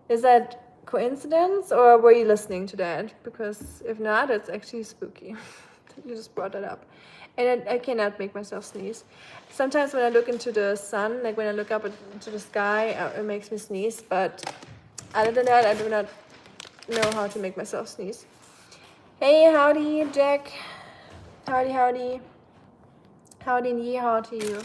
Is that coincidence or were you listening to that? Because if not, it's actually spooky. You just brought that up. And I cannot make myself sneeze. Sometimes when I look into the sun, like when I look up into the sky, it makes me sneeze. But other than that, I do not know how to make myself sneeze. Hey, howdy, Jack. Howdy, howdy. Howdy and yeehaw to you.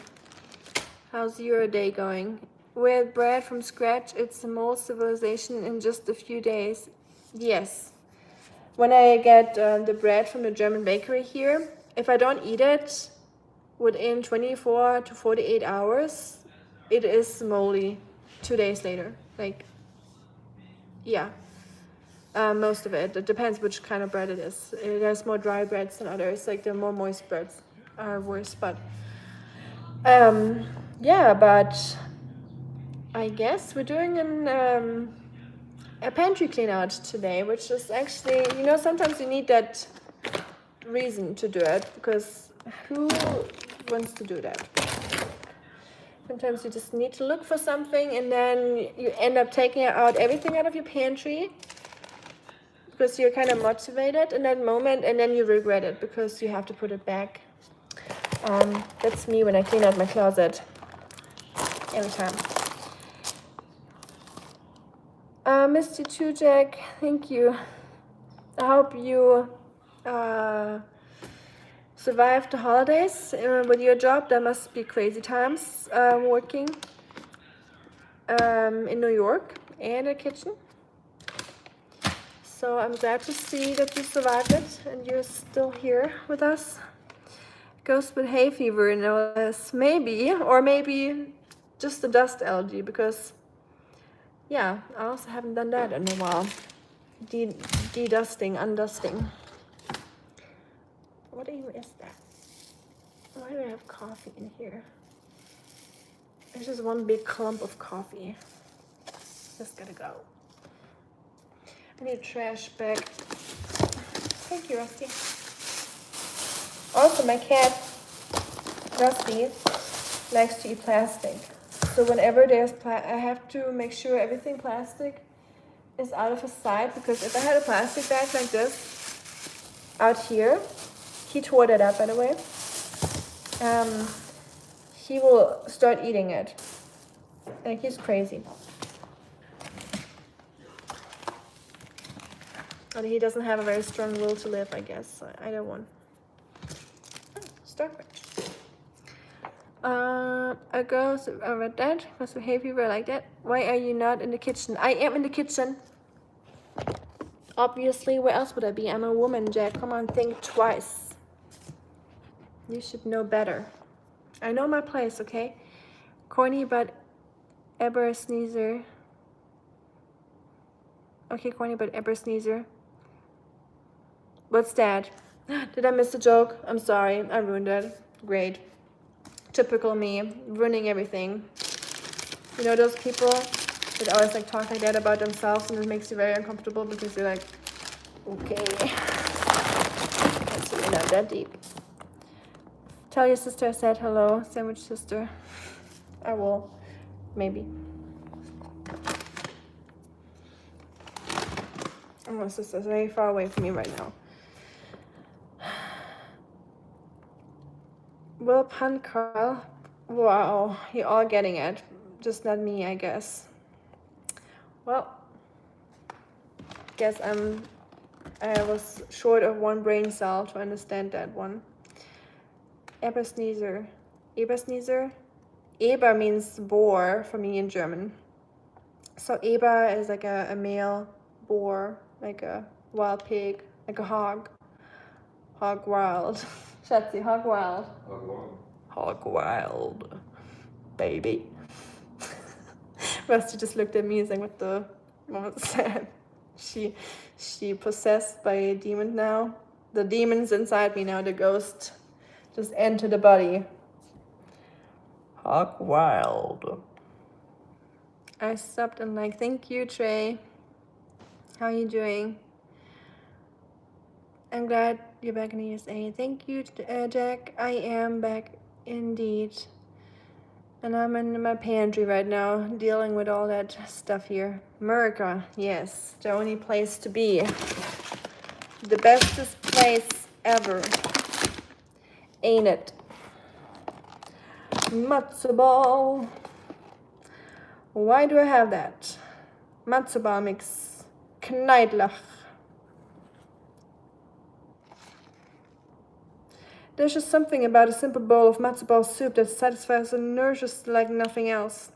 How's your day going? With bread from scratch, it's a whole civilization in just a few days. Yes. When I get the bread from the German bakery here, if I don't eat it within 24 to 48 hours, it is moldy 2 days later. Like, yeah. Most of it. It depends which kind of bread it is. There's more dry breads than others. Like the more moist breads are worse. But yeah, but I guess we're doing a pantry clean out today, which is actually, you know, sometimes you need that reason to do it because who wants to do that? Sometimes you just need to look for something and then you end up taking out everything out of your pantry because you're kind of motivated in that moment and then you regret it because you have to put it back. That's me when I clean out my closet every time. Missed you too, Jack. Thank you. I hope you survived the holidays with your job. That must be crazy times working in New York and a kitchen. So I'm glad to see that you survived it and you're still here with us. Ghost with hay fever, no less. Maybe, or maybe just the dust allergy because, yeah, I also haven't done that in a while. De-dusting, undusting. What even is that? Why do I have coffee in here? It's just one big clump of coffee. Just gotta go. I need a trash bag. Thank you, Rusty. Also, my cat, Rusty, likes to eat plastic. So whenever there's I have to make sure everything plastic is out of his sight because if I had a plastic bag like this out here, he tore that up, by the way. He will start eating it. Like he's crazy. But he doesn't have a very strong will to live, I guess. Either one. Starfish. A girl read that was behavior like that. Why are you not in the kitchen? I am in the kitchen. Obviously, where else would I be? I'm a woman, Jack. Come on, think twice. You should know better. I know my place, okay? Corny but ever sneezer. Okay, corny but ever sneezer. What's that? Did I miss the joke? I'm sorry, I ruined it. Great. Typical me, ruining everything. You know those people that always like talk like that about themselves and it makes you very uncomfortable because you're like, okay. It's really not that deep. Tell your sister I said hello, sandwich sister. I will, maybe. Oh, my sister's very far away from me right now. Will pun Carl. Wow, you're all getting it. Just not me, I guess. Well, guess I was short of one brain cell to understand that one. Ebersneezer. Ebersneezer? Eber means boar for me in German. So Eber is like a male boar, like a wild pig, like a hog. Hog wild. Schatzi, hog wild. Hog wild. Hog wild. Baby. Rusty just looked at me and said, what was that? She possessed by a demon now. The demon's inside me now, the ghost just entered the body. Hog wild. I stopped and like, thank you, Trey. How are you doing? I'm glad you're back in the USA. Thank you, Jack. I am back Indeed. And I'm in my pantry right now, dealing with all that stuff here. America, yes, the only place to be. The bestest place ever. Ain't it? Matzo ball. Why do I have that? Matzo ball mix. Knedlach. There's just something about a simple bowl of matzo ball soup that satisfies and nourishes like nothing else.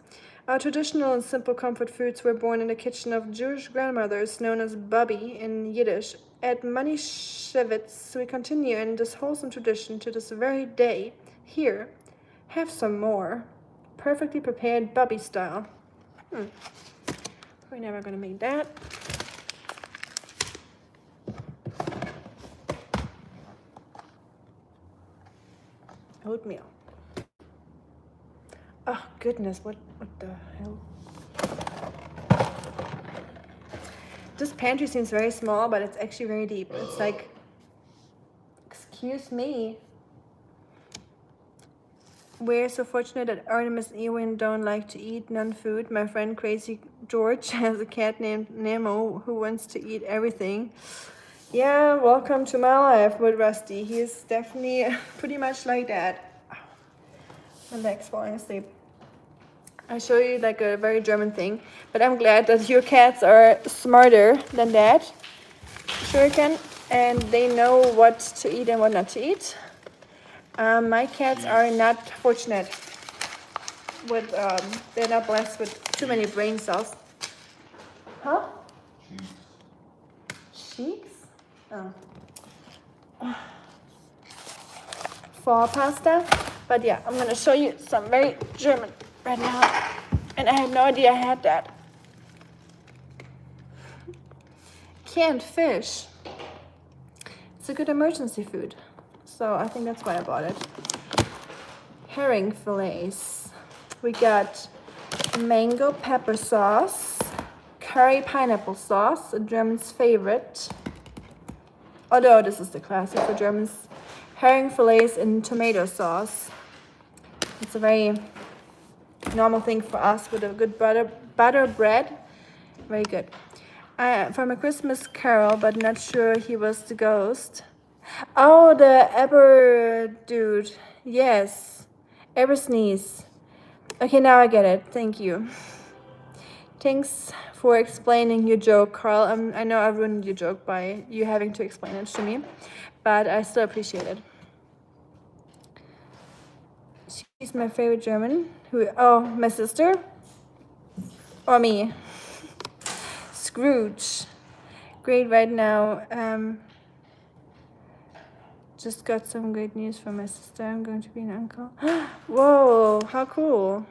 Our traditional and simple comfort foods were born in the kitchen of Jewish grandmothers known as Babi in Yiddish. At Manischewitz, we continue in this wholesome tradition to this very day. Here, have some more. Perfectly prepared Babi style. We're never gonna make that. Oatmeal. Oh goodness, what the hell? This pantry seems very small, but it's actually very deep. It's like, excuse me. We're so fortunate that Artemis and Ewan don't like to eat non-food. My friend Crazy George has a cat named Nemo who wants to eat everything. Yeah, welcome to my life with Rusty. He's definitely pretty much like that. My leg's falling asleep. I show you like a very German thing, but I'm glad that your cats are smarter than that. Shuriken, and they know what to eat and what not to eat. My cats are not fortunate with, they're not blessed with too many brain cells. Huh? Cheeks? Oh. For pasta. But yeah, I'm gonna show you some very German right now. And I had no idea I had that. Canned fish. It's a good emergency food. So I think that's why I bought it. Herring fillets. We got mango pepper sauce, curry pineapple sauce, a German's favorite. Although this is the classic for Germans. Herring fillets in tomato sauce. It's a very normal thing for us with a good butter bread. Very good. From A Christmas Carol, but not sure he was the ghost. Oh, the Eber dude. Yes. Eber sneeze. Okay, now I get it. Thank you. Thanks for explaining your joke, Carl. I know I ruined your joke by you having to explain it to me, but I still appreciate it. She's my favorite German. Oh, my sister? Or me? Scrooge. Great right now. Just got some great news from my sister. I'm going to be an uncle. Whoa, how cool.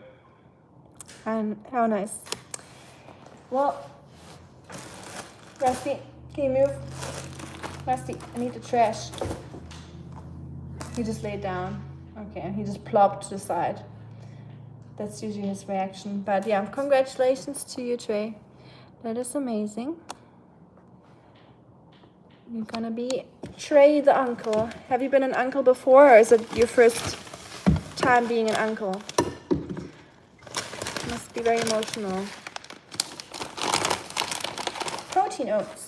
And how nice. Well, Rusty, can you move? Rusty, I need the trash. He just laid down. Okay, he just plopped to the side. That's usually his reaction. But yeah, congratulations to you, Trey. That is amazing. You're gonna be Trey the uncle. Have you been an uncle before, or is it your first time being an uncle? Must be very emotional. Protein oats.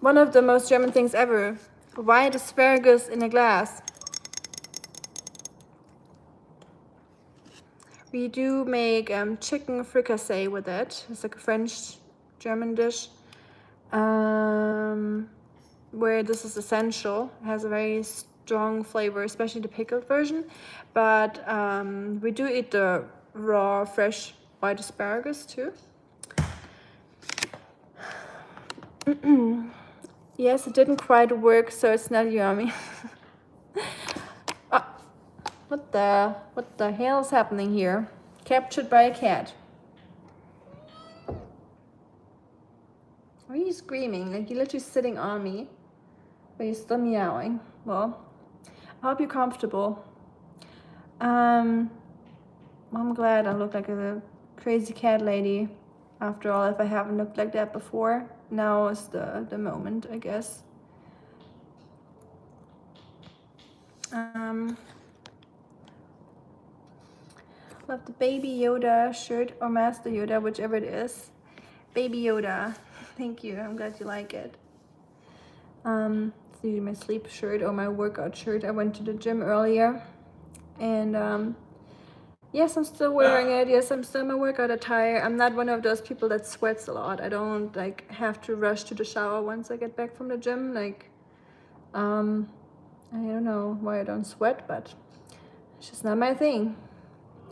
One of the most German things ever. White asparagus in a glass. We do make chicken fricassee with it. It's like a French German dish. Where this is essential. It has a very strong flavor, especially the pickled version. But we do eat the raw, fresh white asparagus too. Yes, it didn't quite work, so it's not yummy. What the hell is happening here? Captured by a cat. Why are you screaming? Like, you're literally sitting on me, but you're still meowing. Well, I hope you're comfortable. I'm glad I look like a crazy cat lady. After all, if I haven't looked like that before, now is the moment, I guess. Love the Baby Yoda shirt or Master Yoda, whichever it is. Baby Yoda. Thank you. I'm glad you like it. It's usually my sleep shirt or my workout shirt. I went to the gym earlier, and yes, I'm still wearing it. Yes, I'm still in my workout attire. I'm not one of those people that sweats a lot. I don't like have to rush to the shower once I get back from the gym. Like, I don't know why I don't sweat, but it's just not my thing.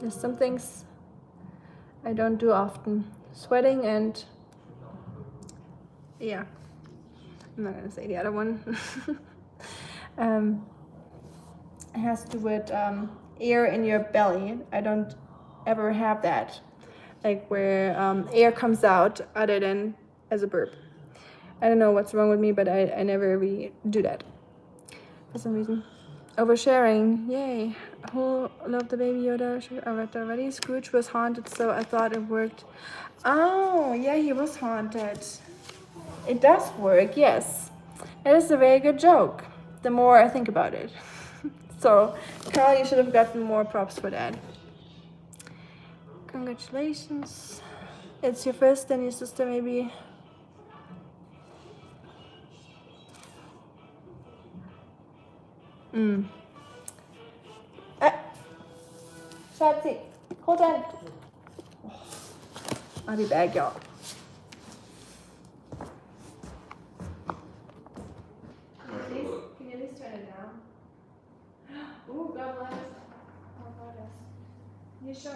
There's some things I don't do often. Sweating and yeah, I'm not gonna say the other one. It has to do with air in your belly. I don't ever have that, like where air comes out other than as a burp. I don't know what's wrong with me, but I never really do that for some reason. Oversharing, yay. Who loved the Baby Yoda? I read already. Scrooge was haunted, so I thought it worked. Oh, yeah, he was haunted. It does work, yes. That is a very good joke, the more I think about it. So, Carl, you should have gotten more props for that. Congratulations. It's your first, then your sister maybe. Schatzi, hold on. I'll be back, y'all. Can you at least turn it down? Ooh, God bless. Oh, God. You sure?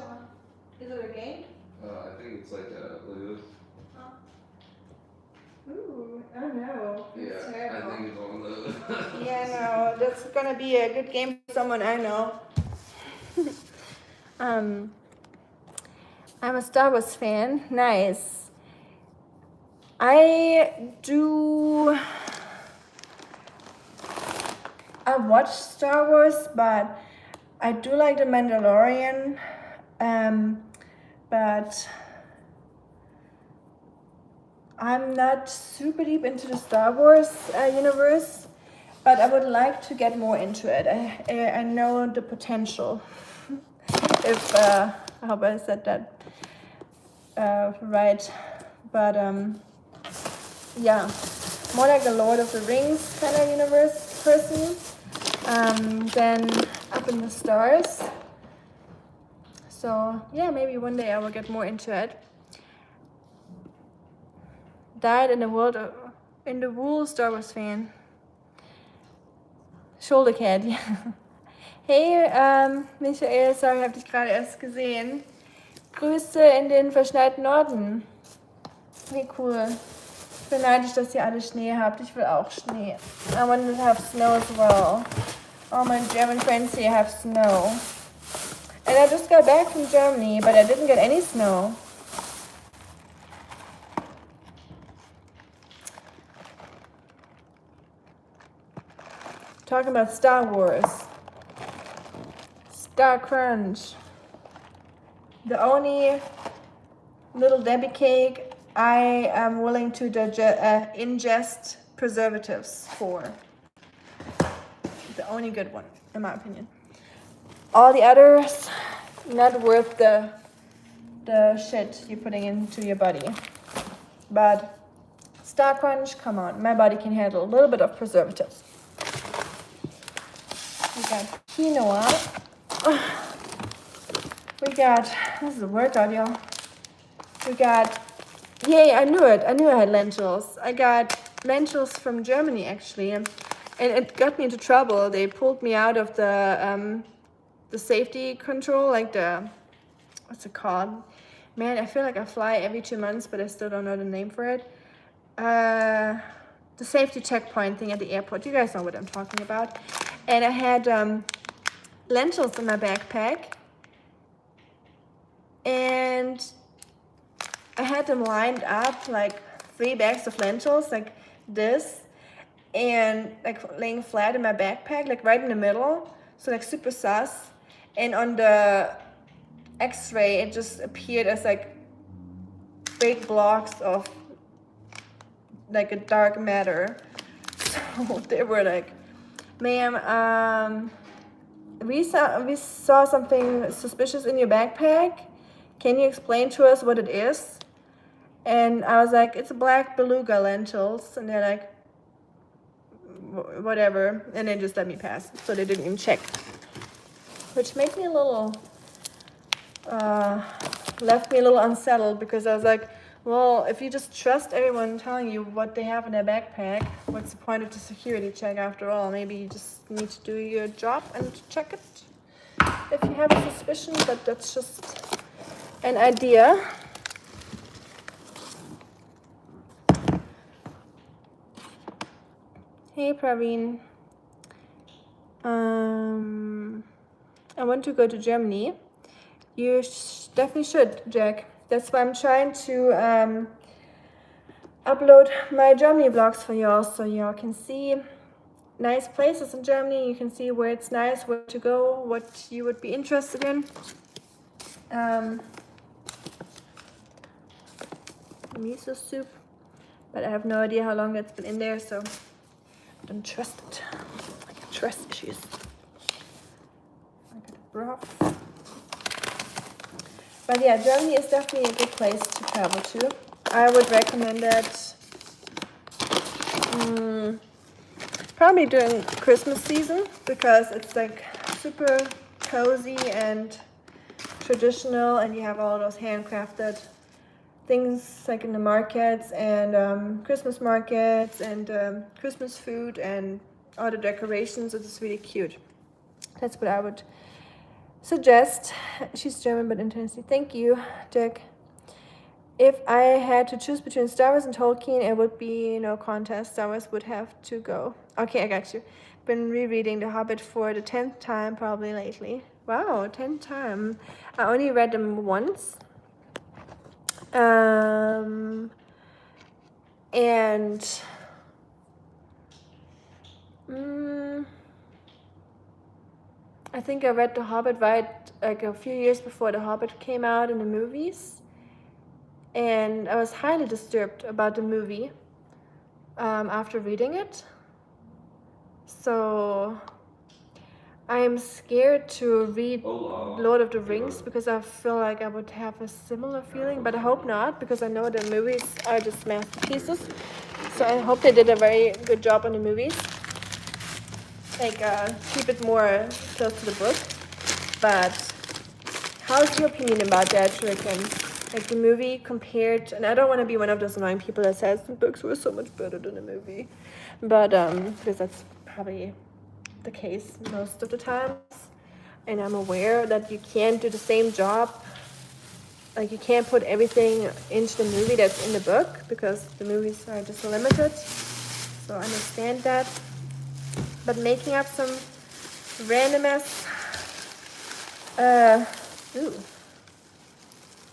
Is it a game? I think it's like a, look at this. Ooh, oh no. That's Yeah, terrible. I think it's one of those. Yeah, no, that's gonna be a good game for someone I know. I'm a Star Wars fan. Nice. I watch Star Wars, but I do like The Mandalorian. But I'm not super deep into the Star Wars universe, but I would like to get more into it. I know the potential. If I hope I said that right, but yeah, more like a Lord of the Rings kind of universe person than Up in the Stars. So yeah, maybe one day I will get more into it. Died in the wool Star Wars fan. Shoulder Cat, ja. Hey, Michael, sorry, ich habe dich gerade erst gesehen. Grüße in den verschneiten Norden. Wie cool. Ich bin neidisch, dass ihr alle Schnee habt. Ich will auch Schnee. I want to have snow as well. All my German friends here have snow. And I just got back from Germany, but I didn't get any snow. Talking about Star Wars. Star Crunch. The only Little Debbie cake I am willing to ingest preservatives for. The only good one, in my opinion. All the others, not worth the shit you're putting into your body. But Star Crunch, come on, my body can handle a little bit of preservatives. We got quinoa. We got, this is a workout, y'all. We got, yay, I knew it. I knew I had lentils. I got lentils from Germany, actually. And it got me into trouble. They pulled me out of the safety control, like what's it called? Man, I feel like I fly every 2 months, but I still don't know the name for it. The safety checkpoint thing at the airport. You guys know what I'm talking about. And I had lentils in my backpack. And I had them lined up, like 3 bags of lentils, like this. And like laying flat in my backpack, like right in the middle. So like super sus. And on the x-ray, it just appeared as like big blocks of like a dark matter. So they were like, ma'am, we saw something suspicious in your backpack. Can you explain to us what it is? And I was like, it's black beluga lentils. And they're like, whatever. And they just let me pass. So they didn't even check. Which made me a little, left me a little unsettled, because I was like, well, if you just trust everyone telling you what they have in their backpack, what's the point of the security check after all? Maybe you just need to do your job and check it if you have a suspicion, but that's just an idea. Hey Praveen, I want to go to Germany. You definitely should, Jack. That's why I'm trying to upload my Germany vlogs for y'all, so y'all can see nice places in Germany. You can see where it's nice, where to go, what you would be interested in. Miso soup, but I have no idea how long that's been in there, so I don't trust it. I got trust issues. I got broth. But yeah, Germany is definitely a good place to travel to. I would recommend it probably during Christmas season, because it's like super cozy and traditional, and you have all those handcrafted things like in the markets and Christmas markets and Christmas food and all the decorations. It's really cute. That's what I would suggest. She's German but intensely. Thank you, Jack. If I had to choose between Star Wars and Tolkien, it would be no contest. Star Wars would have to go. Okay, I got you. Been rereading The Hobbit for the 10th time probably lately. Wow, 10th time. I only read them once. And I think I read The Hobbit right like a few years before The Hobbit came out in the movies, and I was highly disturbed about the movie after reading it. So I'm scared to read Lord of the Rings, because I feel like I would have a similar feeling, but I hope not, because I know the movies are just masterpieces. So I hope they did a very good job on the movies. Like, keep it more close to the book. But how's your opinion about that, Shuriken? Like the movie compared, and I don't want to be one of those annoying people that says the books were so much better than the movie. But, because that's probably the case most of the times, and I'm aware that you can't do the same job, like you can't put everything into the movie that's in the book, because the movies are just limited, so I understand that. But making up some random ass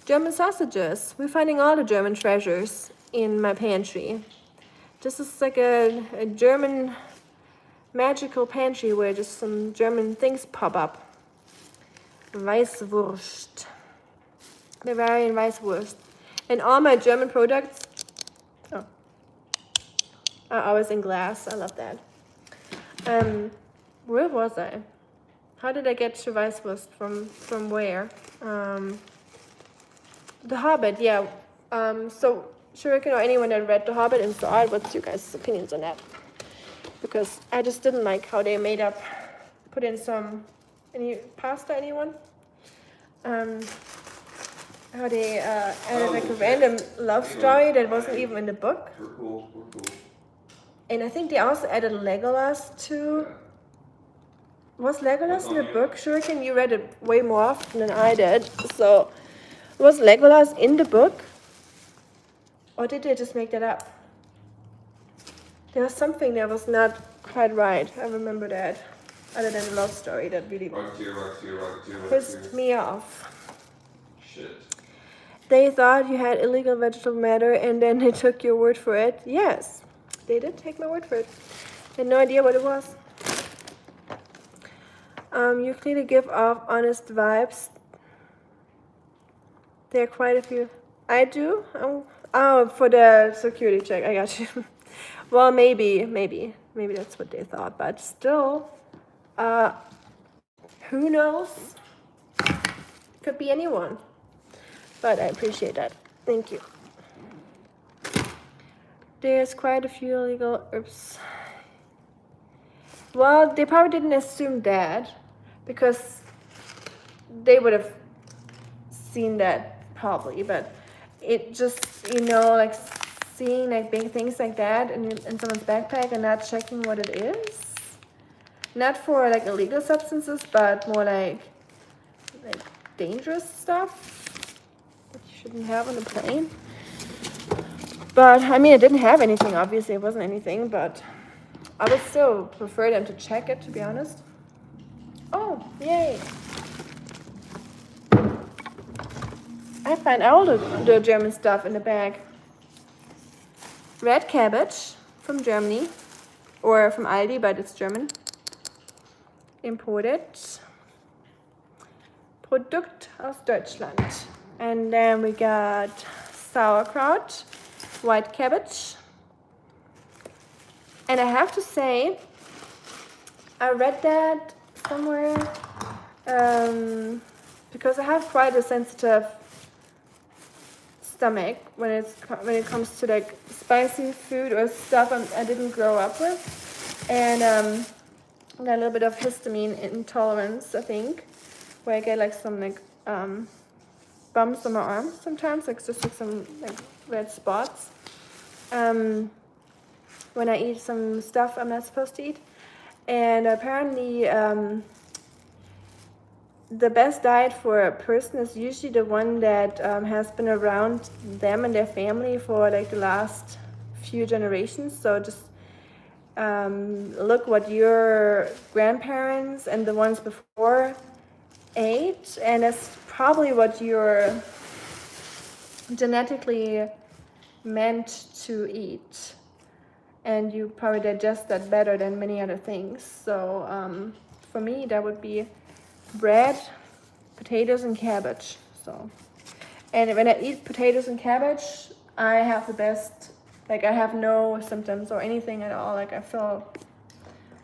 German sausages. We're finding all the German treasures in my pantry. This is like a German magical pantry where just some German things pop up. Weißwurst. Bavarian Weißwurst. And all my German products are always in glass. I love that. Where was I? How did I get to Weißwurst? From where? The Hobbit, yeah. So Shuriken or anyone that read The Hobbit and saw it, what's your guys' opinions on that? Because I just didn't like how they put in any pasta, anyone? How they added like a random love story that wasn't even in the book. We're cool. And I think they also added Legolas too. Yeah. Was Legolas in the book? Shuriken, you read it way more often than I did. So, was Legolas in the book? Or did they just make that up? There was something that was not quite right. I remember that. Other than the love story that really pissed me off. Shit. They thought you had illegal vegetable matter and then they took your word for it. Yes, they did take my word for it. I had no idea what it was. You clearly give off honest vibes. There are quite a few. I do? Oh, for the security check. I got you. Well, maybe that's what they thought, but still, who knows? Could be anyone. But I appreciate that. Thank you. There's quite a few illegal herbs. Well, they probably didn't assume that because they would have seen that probably, but it just, you know, like seeing like big things like that in someone's backpack and not checking what it is. Not for like illegal substances, but more like dangerous stuff that you shouldn't have on a plane. But I mean, it didn't have anything, obviously it wasn't anything, but I would still prefer them to check it, to be honest. Oh, yay. I find all the German stuff in the bag. Red cabbage from Germany, or from Aldi, but it's German. Imported. Produkt aus Deutschland. And then we got sauerkraut, white cabbage. And I have to say, I read that somewhere because I have quite a sensitive stomach when it comes to like spicy food or stuff I didn't grow up with, and I got a little bit of histamine intolerance, I think, where I get like some like bumps on my arms sometimes, like just like some like red spots when I eat some stuff I'm not supposed to eat. And apparently the best diet for a person is usually the one that has been around them and their family for like the last few generations. So just look what your grandparents and the ones before ate, and that's probably what you're genetically meant to eat. And you probably digest that better than many other things. So for me, that would be bread, potatoes, and cabbage. So, and when I eat potatoes and cabbage, I have the best. Like I have no symptoms or anything at all. Like I feel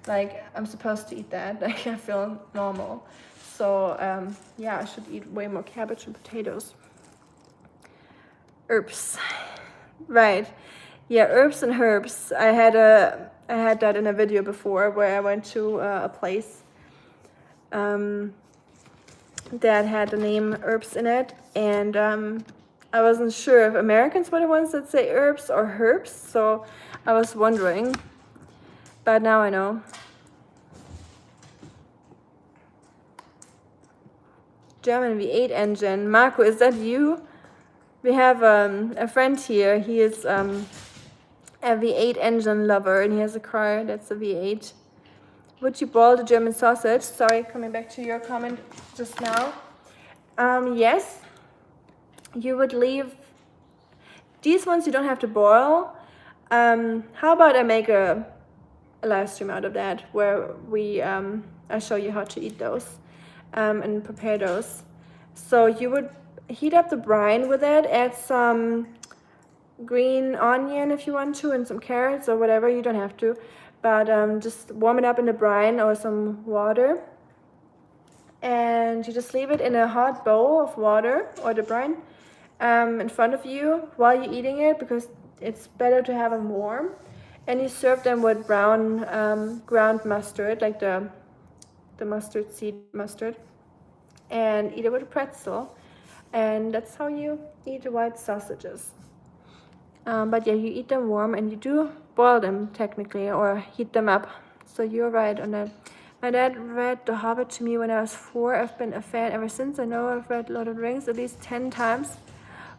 like I'm supposed to eat that. Like I feel normal. So yeah, I should eat way more cabbage and potatoes. Herbs, right? Yeah, herbs and herbs. I had that in a video before where I went to a place that had the name herbs in it, and I wasn't sure if Americans were the ones that say herbs or herbs, so I was wondering, but now I know. German V8 engine. Marco, is that you? We have a friend here. He is a V8 engine lover, and he has a car that's a V8. Would you boil the German sausage? Sorry, coming back to your comment just now. Yes, you would leave these ones. You don't have to boil. How about I make a live stream out of that where we I show you how to eat those and prepare those. So you would heat up the brine with it, add some green onion if you want to, and some carrots or whatever. You don't have to, but just warm it up in the brine or some water, and you just leave it in a hot bowl of water or the brine in front of you while you're eating it, because it's better to have them warm. And you serve them with brown ground mustard, like the mustard seed mustard, and eat it with a pretzel. And that's how you eat the white sausages. But yeah, you eat them warm, and you do boil them technically or heat them up. So you're right on that. My dad read The Hobbit to me when I was 4. I've been a fan ever since. I know I've read Lord of the Rings at least 10 times.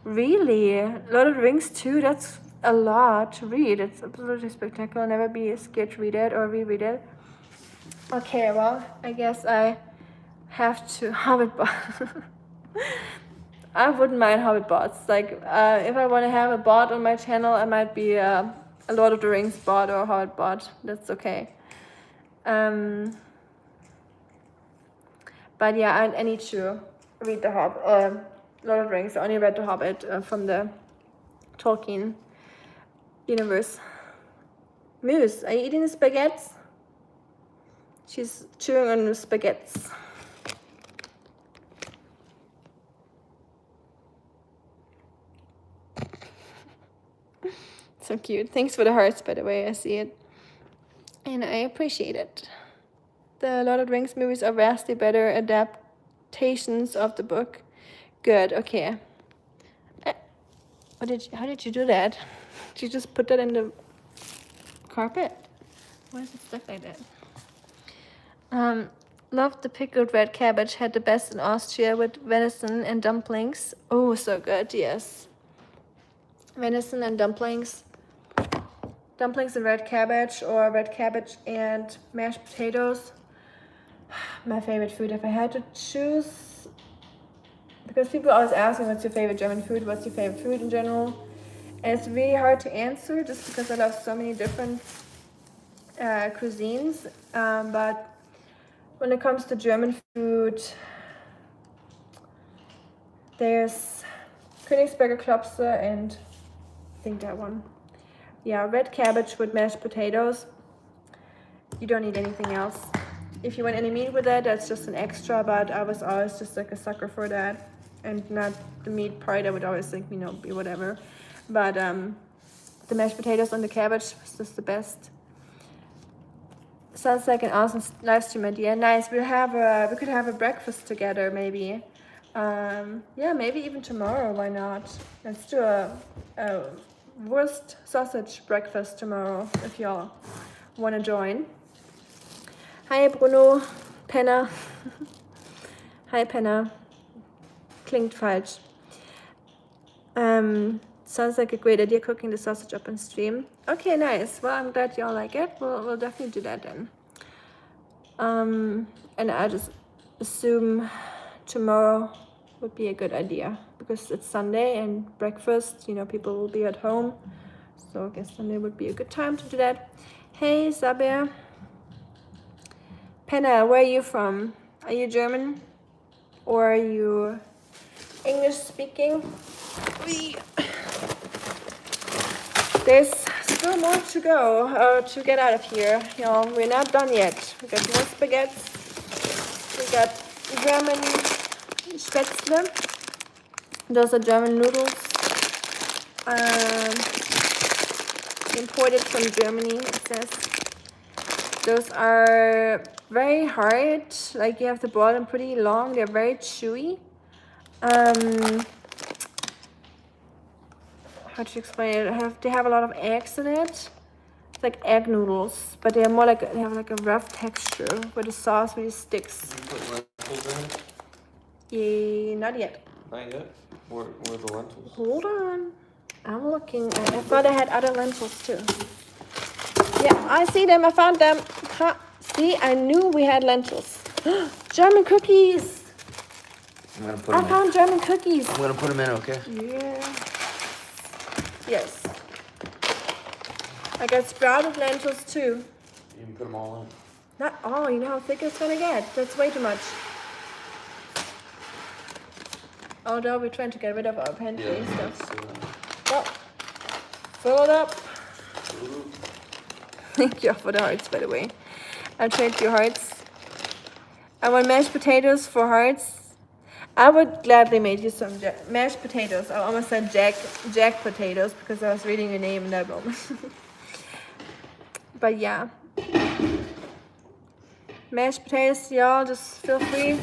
Really? Lord of the Rings too? That's a lot to read. It's absolutely spectacular. Never be scared to read it or reread it. Okay, well, I guess I have to Hobbit bot. I wouldn't mind Hobbit bots. Like, if I want to have a bot on my channel, I might be a Lord of the Rings bot or a Hobbit bot. That's okay. But yeah, I need to read the Hobbit, Lord of the Rings. I only read the Hobbit from the Tolkien universe. Moose, are you eating the spaghettis? She's chewing on the spaghettis. So cute. Thanks for the hearts, by the way. I see it. And I appreciate it. The Lord of the Rings movies are vastly better adaptations of the book. Good, okay. How did you do that? Did you just put that in the carpet? Why is it stuck like that? Loved the pickled red cabbage. Had the best in Austria with venison and dumplings. Oh, so good, yes. Venison and dumplings. Dumplings and red cabbage, or red cabbage and mashed potatoes. My favorite food. If I had to choose, because people always ask me what's your favorite German food, what's your favorite food in general, and it's really hard to answer just because I love so many different cuisines, but when it comes to German food, there's Königsberger Klopse and I think that one. Yeah, red cabbage with mashed potatoes. You don't need anything else. If you want any meat with that, that's just an extra, but I was always just like a sucker for that. And not the meat part, I would always think, you know, be whatever. But the mashed potatoes and the cabbage was just the best. Sounds like an awesome live stream idea. Nice. We could have a breakfast together, maybe. Yeah, maybe even tomorrow. Why not? Let's do a wurst sausage breakfast tomorrow if y'all want to join. Hi Bruno, Penner. Hi Penner. Klingt falsch. Sounds like a great idea, cooking the sausage up on stream. Okay, nice. Well, I'm glad y'all like it. We'll definitely do that then. And I just assume tomorrow would be a good idea because it's Sunday and breakfast, you know, people will be at home. So I guess Sunday would be a good time to do that. Hey, Sabir. Penna, where are you from? Are you German? Or are you English speaking? There's still more to go, to get out of here. You know, we're not done yet. We got more spaghetti. We got German Spätzle. Those are German noodles. Imported from Germany, it says. Those are very hard. Like, you have to boil them pretty long. They're very chewy. How to explain it? They have a lot of eggs in it. It's like egg noodles, but they're more like they have like a rough texture where the sauce really sticks. You put lentils in it? Yeah, not yet. Not yet? Where are the lentils? Hold on. I'm looking. I thought I had other lentils too. Yeah, I see them. I found them. Ha. See, I knew we had lentils. German cookies. I'm gonna put them I found German cookies. I'm gonna put them in, okay? Yeah. Yes. I got sprouted lentils too. You can put them all in. Not all. You know how thick it's gonna get. That's way too much. Although we're trying to get rid of our pantry stuff. Well, fill it up. Thank you for the hearts, by the way. I'll trade you hearts. I want mashed potatoes for hearts. I would gladly make you some mashed potatoes. I almost said jack potatoes because I was reading your name in that moment. But yeah. Mashed potatoes, y'all, just feel free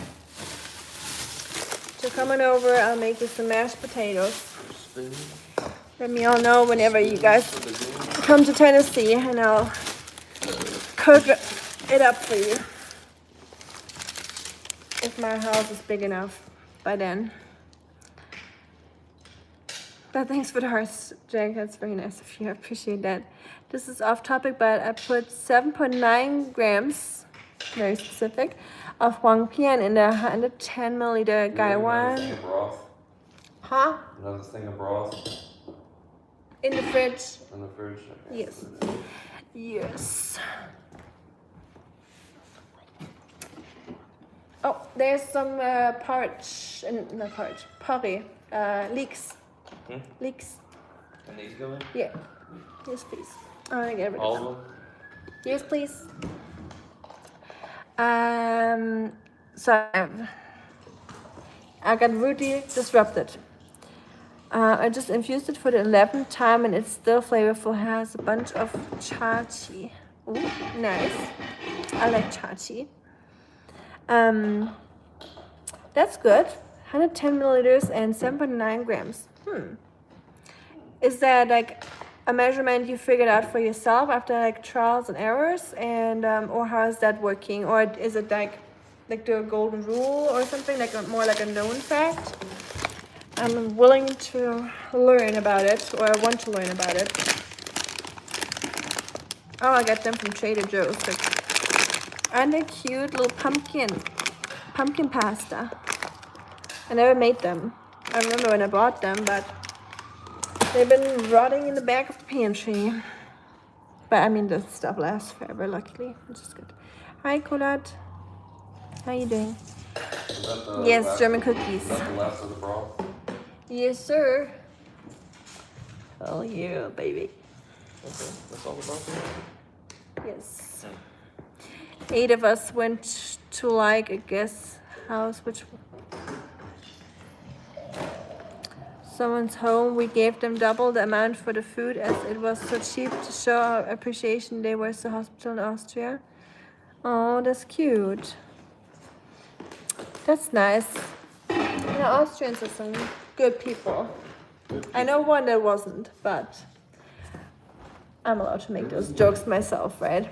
to come on over. I'll make you some mashed potatoes. Let me all know whenever you guys come to Tennessee and I'll cook it up for you. If my house is big enough by then. But thanks for the hearts, Jack. That's very nice of you. I appreciate that. This is off topic, but I put 7.9 grams, very specific, of Huang Pian in the 110 milliliter Gaiwan. Huh? Another thing of broth. In the fridge. In the fridge. Okay. Yes. Yes. Oh, there's some porridge, leeks. Leeks. And these go in? Yeah. Yes, please. I'll get rid All of them. of them? Yes, please. So I got rudely disrupted. I just infused it for the 11th time and it's still flavorful. Has a bunch of chachi. Ooh, nice. I like chachi. That's good. 110 milliliters and 7.9 grams. Is that like a measurement you figured out for yourself after like trials and errors, and or how is that working, or is it like the golden rule or something, like more like a known fact? I'm willing to learn about it, or I want to learn about it. Oh, I got them from Trader Joe's. And they're cute little pumpkin pasta. I never made them. I remember when I bought them, but they've been rotting in the back of the pantry. But I mean, the stuff lasts forever, luckily, which is good. Hi, Colette. How you doing? Yes, German cookies. Is that the last of the broth? Yes, sir. Oh, yeah, baby. Okay, that's all the broth? Yes. 8 of us went to like a guest house, which someone's home. We gave them double the amount for the food as it was so cheap to show our appreciation. They were the hospital in Austria. Oh, that's cute. That's nice. You know, Austrians are some good people. I know one that wasn't, but I'm allowed to make those jokes myself, right?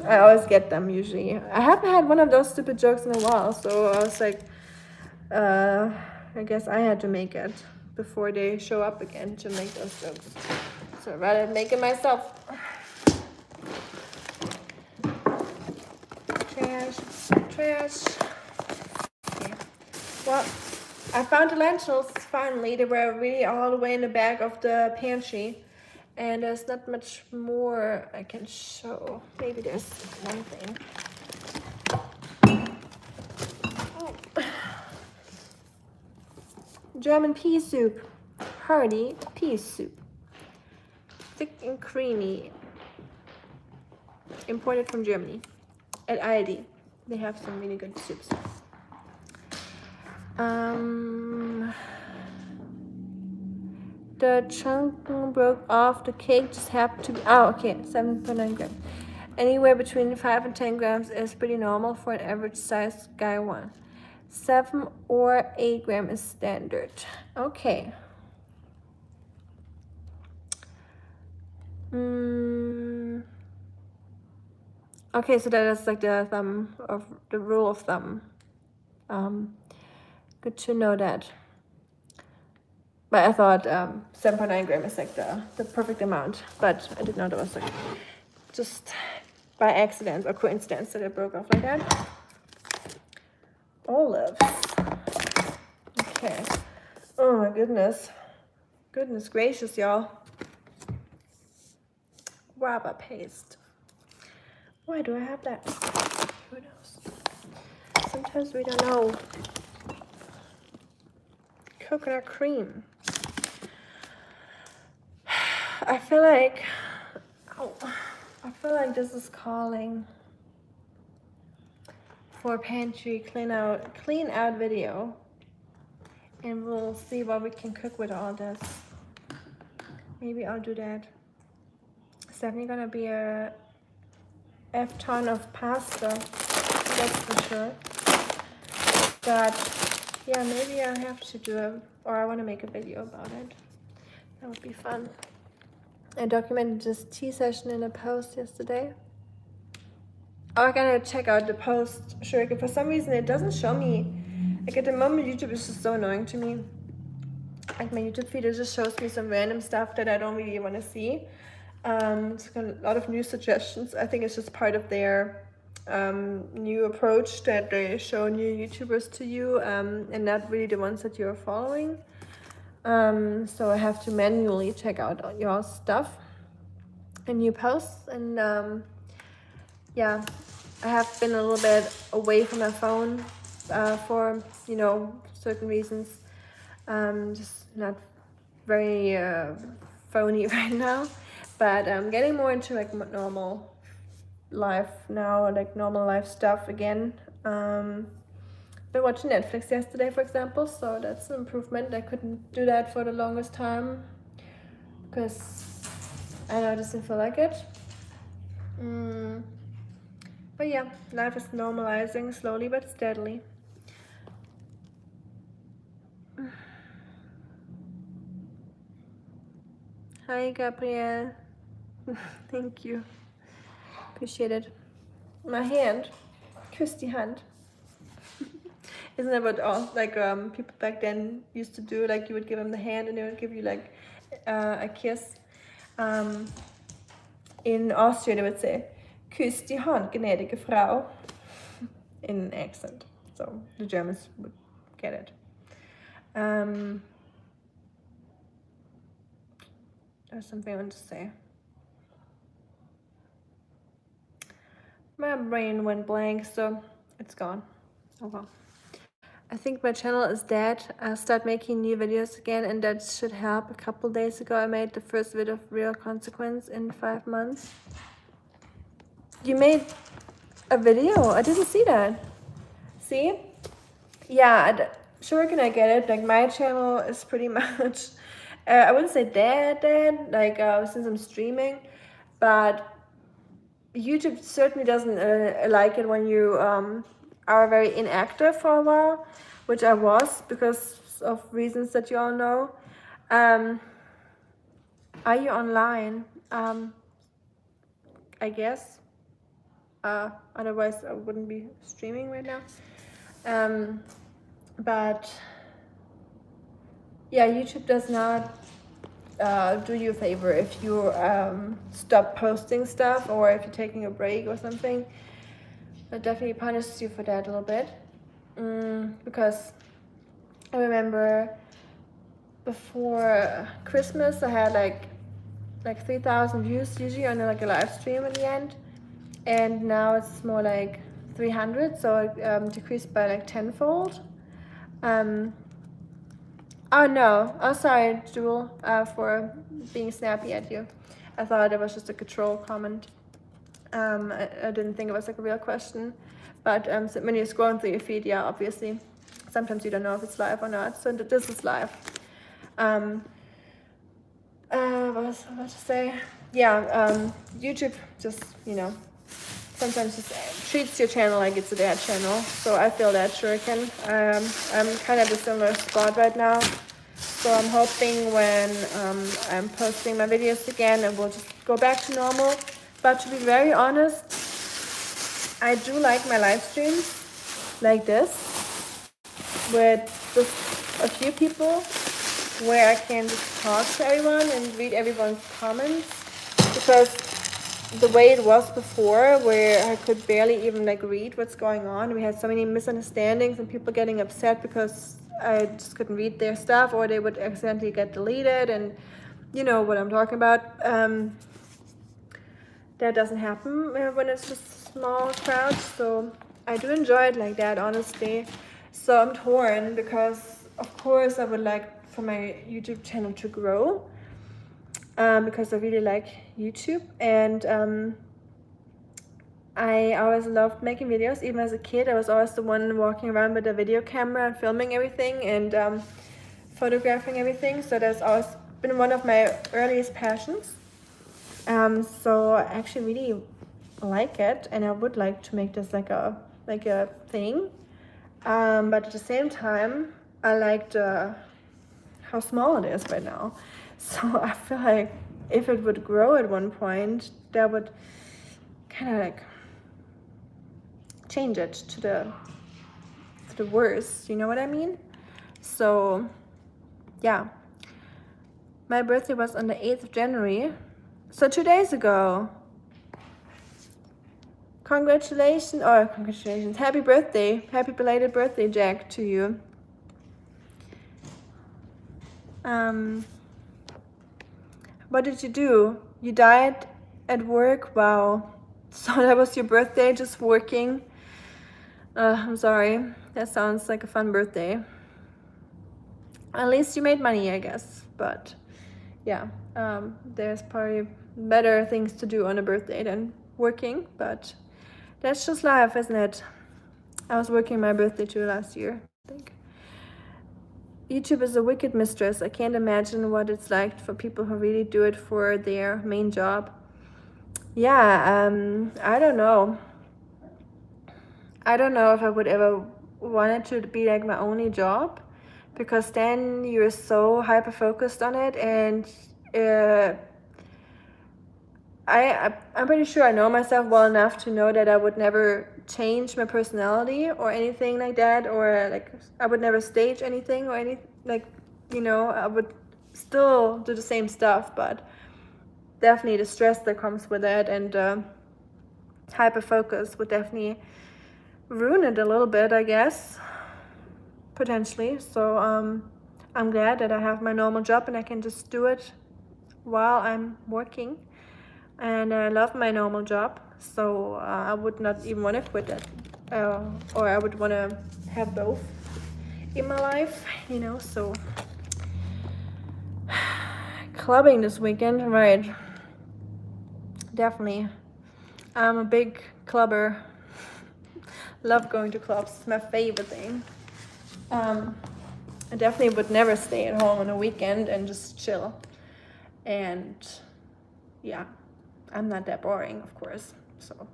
I always get them usually. I haven't had one of those stupid jokes in a while, so I was like, I guess I had to make it before they show up again to make those jokes. So I'd rather make it myself. Trash, trash. Okay. Well, I found the lentils finally. They were really all the way in the back of the pantry. And there's not much more I can show. Maybe there's one thing. Oh. German pea soup. Hearty pea soup. Thick and creamy. Imported from Germany. At Aldi. They have some really good soups. The chunk broke off. The cake just happened to be, oh, okay, 7.9 grams. Anywhere between 5 and 10 grams is pretty normal for an average size guy one. 7 or 8 grams is standard. Okay. Okay, so that is like the rule of thumb. Good to know that. But I thought 7.9 grams is like the perfect amount. But I didn't know that was like just by accident or coincidence that it broke off like that. Olives. Okay. Oh my goodness. Goodness gracious, y'all. Guava paste. Why do I have that? Who knows? Sometimes we don't know. Coconut cream. I feel like this is calling for Pantry clean out video, and we'll see what we can cook with all this. Maybe I'll do that. It's definitely gonna be a F-ton of pasta, that's for sure. But yeah, maybe I have to do it, or I want to make a video about it. That would be fun. I documented this tea session in a post yesterday. Oh, I gotta check out the post. Sure, for some reason it doesn't show me. Like at the moment, YouTube is just so annoying to me. Like my YouTube feed, it just shows me some random stuff that I don't really want to see. It's got a lot of new suggestions. I think it's just part of their new approach that they show new YouTubers to you, and not really the ones that you're following. So I have to manually check out your stuff and new posts, and yeah, I have been a little bit away from my phone for certain reasons. Just not very phony right now, but I'm getting more into like normal life now, like normal life stuff again. been watching Netflix yesterday, for example, so that's an improvement. I couldn't do that for the longest time because I know I just didn't feel like it. But yeah, life is normalizing slowly but steadily. Hi, Gabrielle. Thank you. Appreciate it. My hand. Küss die Hand. Isn't that what all like people back then used to do? Like you would give them the hand and they would give you like a kiss. In Austria they would say "Küss die Hand, gnädige Frau," in an accent, so the Germans would get it. There's something I want to say. My brain went blank, so it's gone. Oh well. I think my channel is dead. I'll start making new videos again, and that should help. A couple days ago I made the first video of Real Consequence in 5 months. You made a video? I didn't see that. See? Yeah, sure can I get it. Like my channel is pretty much, I wouldn't say dead, like since I'm streaming, but YouTube certainly doesn't like it when you are very inactive for a while, which I was because of reasons that you all know. Are you online? I guess. Otherwise I wouldn't be streaming right now. But yeah, YouTube does not do you a favor if you stop posting stuff or if you're taking a break or something. It definitely punishes you for that a little bit. Because I remember before Christmas I had like 3,000 views usually on like a live stream at the end, and now it's more like 300, so it decreased by like tenfold. Oh no, I'm sorry, Jewel, for being snappy at you. I thought it was just like a troll comment. I didn't think it was like a real question. But so when you're scrolling through your feed, yeah, obviously, sometimes you don't know if it's live or not. So this is live. What was I about to say? Yeah, YouTube just, you know, sometimes just treats your channel like it's a dead channel. So I feel that shuriken. I'm kind of a similar spot right now. So I'm hoping when I'm posting my videos again, it will just go back to normal. But to be very honest, I do like my live streams like this, with just a few people, where I can just talk to everyone and read everyone's comments, because the way it was before, where I could barely even like read what's going on, we had so many misunderstandings and people getting upset because I just couldn't read their stuff, or they would accidentally get deleted, and you know what I'm talking about. That doesn't happen when it's just a small crowd, so I do enjoy it like that, honestly. So I'm torn, because of course I would like for my YouTube channel to grow, because I really like YouTube, and I always loved making videos. Even as a kid, I was always the one walking around with a video camera and filming everything and photographing everything. So that's always been one of my earliest passions. So I actually really like it, and I would like to make this like a thing. But at the same time, I liked how small it is right now. So I feel like if it would grow at one point, that would kind of like change it to the worse, you know what I mean? So yeah, my birthday was on the 8th of January, so 2 days ago. Congratulations, happy birthday, happy belated birthday, Jack, to you. What did you do? You died at work? Wow. So that was your birthday, just working? I'm sorry. That sounds like a fun birthday. At least you made money, I guess. But yeah, there's probably better things to do on a birthday than working. But that's just life, isn't it? I was working my birthday too last year, I think. YouTube is a wicked mistress. I can't imagine what it's like for people who really do it for their main job. Yeah, I don't know. I don't know if I would ever want it to be like my only job, because then you're so hyper focused on it, and I'm pretty sure I know myself well enough to know that I would never change my personality or anything like that, or like I would never stage anything or any, like, you know, I would still do the same stuff, but definitely the stress that comes with it and hyper focus would definitely ruin it a little bit, I guess, potentially. So I'm glad that I have my normal job and I can just do it while I'm working, and I love my normal job, so I would not even want to quit it, or I would want to have both in my life, you know. So clubbing this weekend, right? Definitely. I'm a big clubber. Love going to clubs. It's my favorite thing. I definitely would never stay at home on a weekend and just chill. And yeah, I'm not that boring, of course. So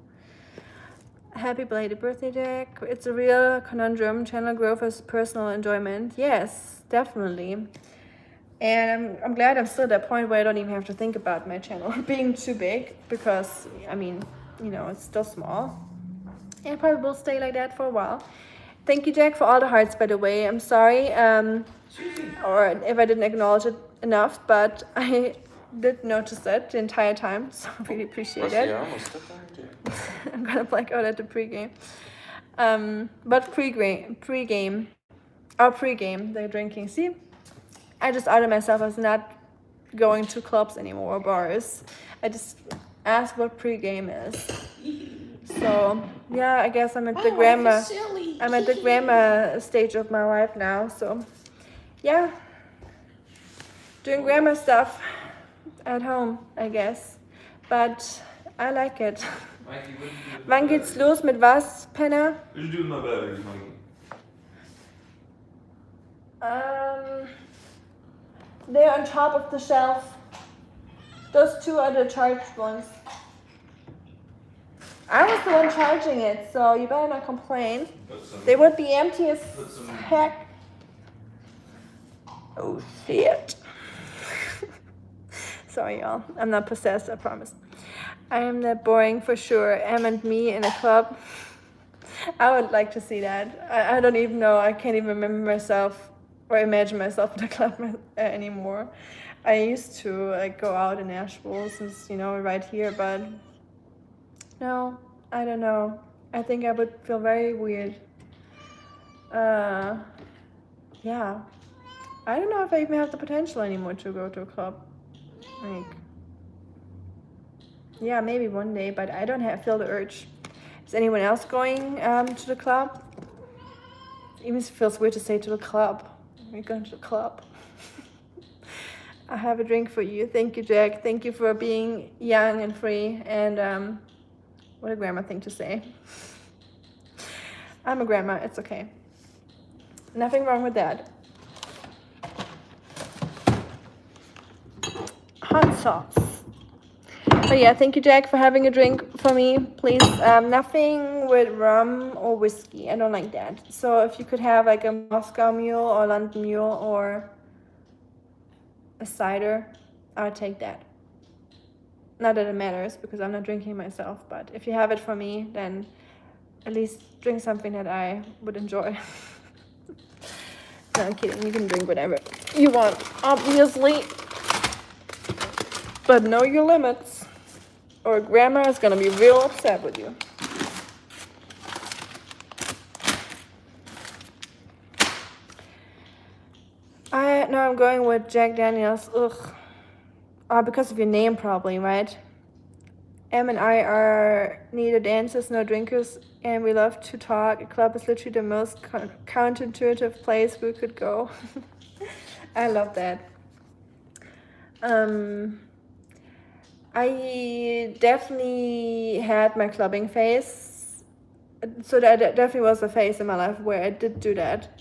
happy belated birthday, Jack. It's a real conundrum. Channel growth is personal enjoyment. Yes, definitely. And I'm glad I'm still at that point where I don't even have to think about my channel being too big, because I mean, you know, it's still small. And it probably will stay like that for a while. Thank you, Jack, for all the hearts, by the way. I'm sorry, or if I didn't acknowledge it enough, but I did notice it the entire time, so I really appreciate it. Yeah, I almost stepped on your tail. I'm gonna black out at the pregame. But pregame, they're drinking. See, I just outed myself as not going to clubs anymore, or bars. I just asked what pregame is. So yeah, I guess I'm at the grandma stage of my life now. So yeah, doing grandma stuff at home, I guess. But I like it. Mikey, what did you do? Wann geht's los mit was, Penner? What did you do with my batteries, Mikey? They're on top of the shelf. Those two are the charged ones. I was the one charging it, so you better not complain. They would be empty as heck. Oh shit. Sorry, y'all. I'm not possessed, I promise. I am that boring for sure. Em and me in a club. I would like to see that. I don't even know. I can't even remember myself or imagine myself in a club anymore. I used to like go out in Asheville, since, you know, right here, but no, I don't know. I think I would feel very weird. Yeah. I don't know if I even have the potential anymore to go to a club. Like, yeah, maybe one day, but I don't feel the urge. Is anyone else going to the club? It even feels weird to say to the club. We're going to the club. I have a drink for you. Thank you, Jack. Thank you for being young and free. And what a grandma thing to say. I'm a grandma. It's okay. Nothing wrong with that. Hot sauce. But yeah, thank you, Jack, for having a drink for me. Please, nothing with rum or whiskey. I don't like that. So if you could have like a Moscow Mule or London Mule or a cider, I would take that. Not that it matters, because I'm not drinking myself, but if you have it for me, then at least drink something that I would enjoy. No, I'm kidding. You can drink whatever you want, obviously. But know your limits, or grandma is gonna be real upset with you. I'm going with Jack Daniels. Ugh. Because of your name, probably, right? Em and I are neither dancers nor drinkers, and we love to talk. A club is literally the most counterintuitive place we could go. I love that. I definitely had my clubbing phase so that definitely was a phase in my life where I did do that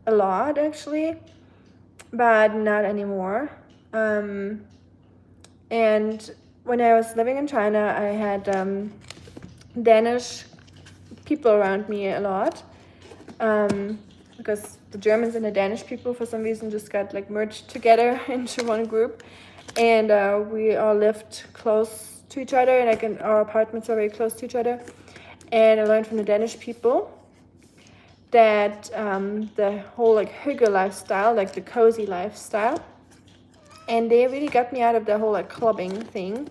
a lot, actually, but not anymore. And when I was living in China, I had Danish people around me a lot, because the Germans and the Danish people for some reason just got like merged together into one group, and we all lived close to each other, and like our apartments are very close to each other. And I learned from the Danish people that the whole like hygge lifestyle, like the cozy lifestyle, and they really got me out of the whole like clubbing thing.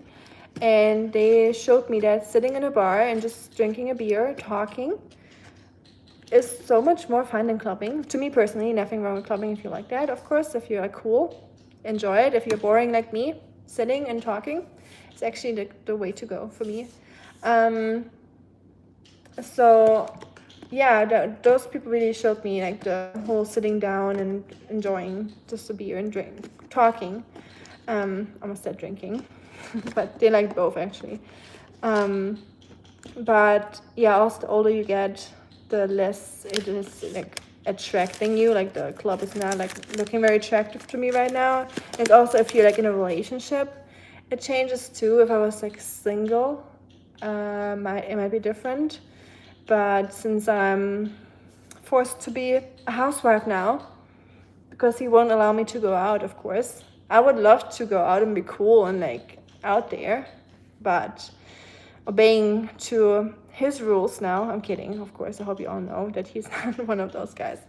And they showed me that sitting in a bar and just drinking a beer, talking, is so much more fun than clubbing. To me personally, nothing wrong with clubbing if you like that, of course. If you're like cool, enjoy it. If you're boring like me, sitting and talking, it's actually the way to go for me. So yeah, those people really showed me like the whole sitting down and enjoying just a beer and talking. Almost said drinking, but they like both actually. But yeah, also the older you get, the less it is like attracting you. Like the club is not like looking very attractive to me right now. And also if you're like in a relationship, it changes too. If I was like single, it might be different. But since I'm forced to be a housewife now, because he won't allow me to go out, of course. I would love to go out and be cool and like out there, but obeying to his rules now. I'm kidding, of course. I hope you all know that he's not one of those guys.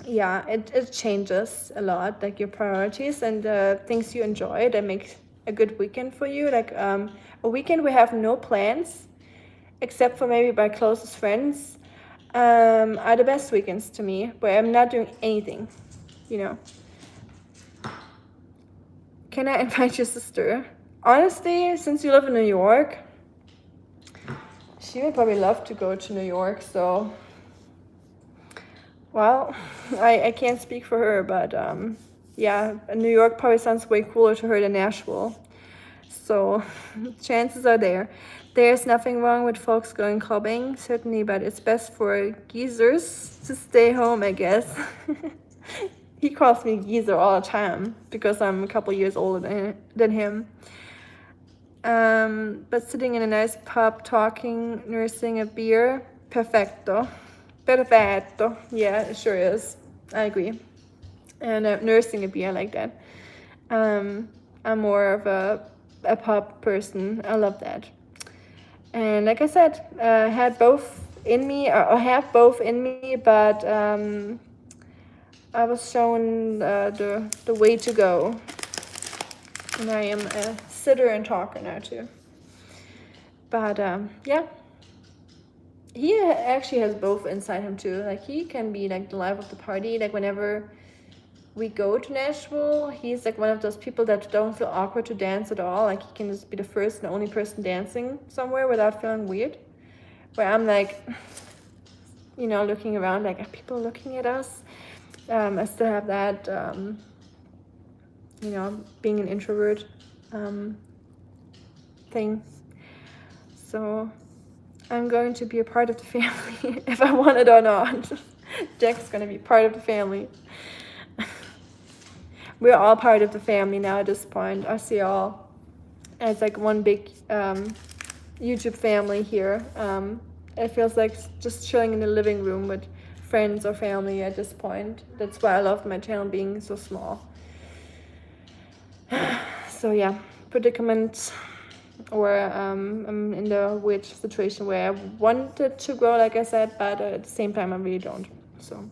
Yeah, it changes a lot, like your priorities and things you enjoy that make a good weekend for you. Like a weekend we have no plans, except for maybe my closest friends, are the best weekends to me, where I'm not doing anything, you know. Can I invite your sister? Honestly, since you live in New York, she would probably love to go to New York, so, well, I can't speak for her, but yeah, New York probably sounds way cooler to her than Nashville. So chances are there. There's nothing wrong with folks going clubbing, certainly, but it's best for geezers to stay home, I guess. He calls me geezer all the time because I'm a couple years older than him. But sitting in a nice pub, talking, nursing a beer, perfecto. Perfetto. Yeah, it sure is. I agree. And nursing a beer like that. I'm more of a pub person. I love that. And like I said, I had both in me, or have both in me, but I was shown the way to go. And I am a sitter and talker now too. But yeah, he actually has both inside him too. Like he can be like the life of the party. Like whenever we go to Nashville, he's like one of those people that don't feel awkward to dance at all. Like he can just be the first and only person dancing somewhere without feeling weird. Where I'm like, you know, looking around, like, are people looking at us? I still have that, you know, being an introvert thing. So I'm going to be a part of the family if I want it or not. Jack's going to be part of the family. We're all part of the family now at this point. I see all as like one big YouTube family here. It feels like just chilling in the living room with friends or family at this point. That's why I love my channel being so small. So yeah, predicament, or I'm in the weird situation where I wanted to grow, like I said, but at the same time I really don't. So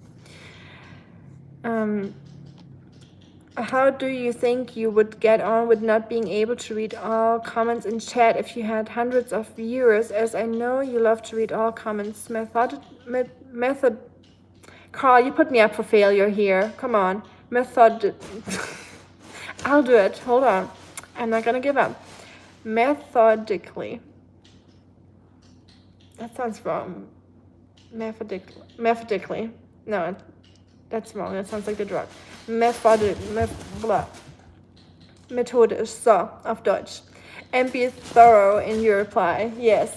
how do you think you would get on with not being able to read all comments in chat if you had hundreds of viewers, as I know you love to read all comments? Method Carl, you put me up for failure here. Come on. I'll do it. Hold on. I'm not gonna give up. Methodically. That sounds wrong. Methodically. No, that's wrong. That sounds like the drug. Methodisch, so, auf Deutsch. And be thorough in your reply. Yes.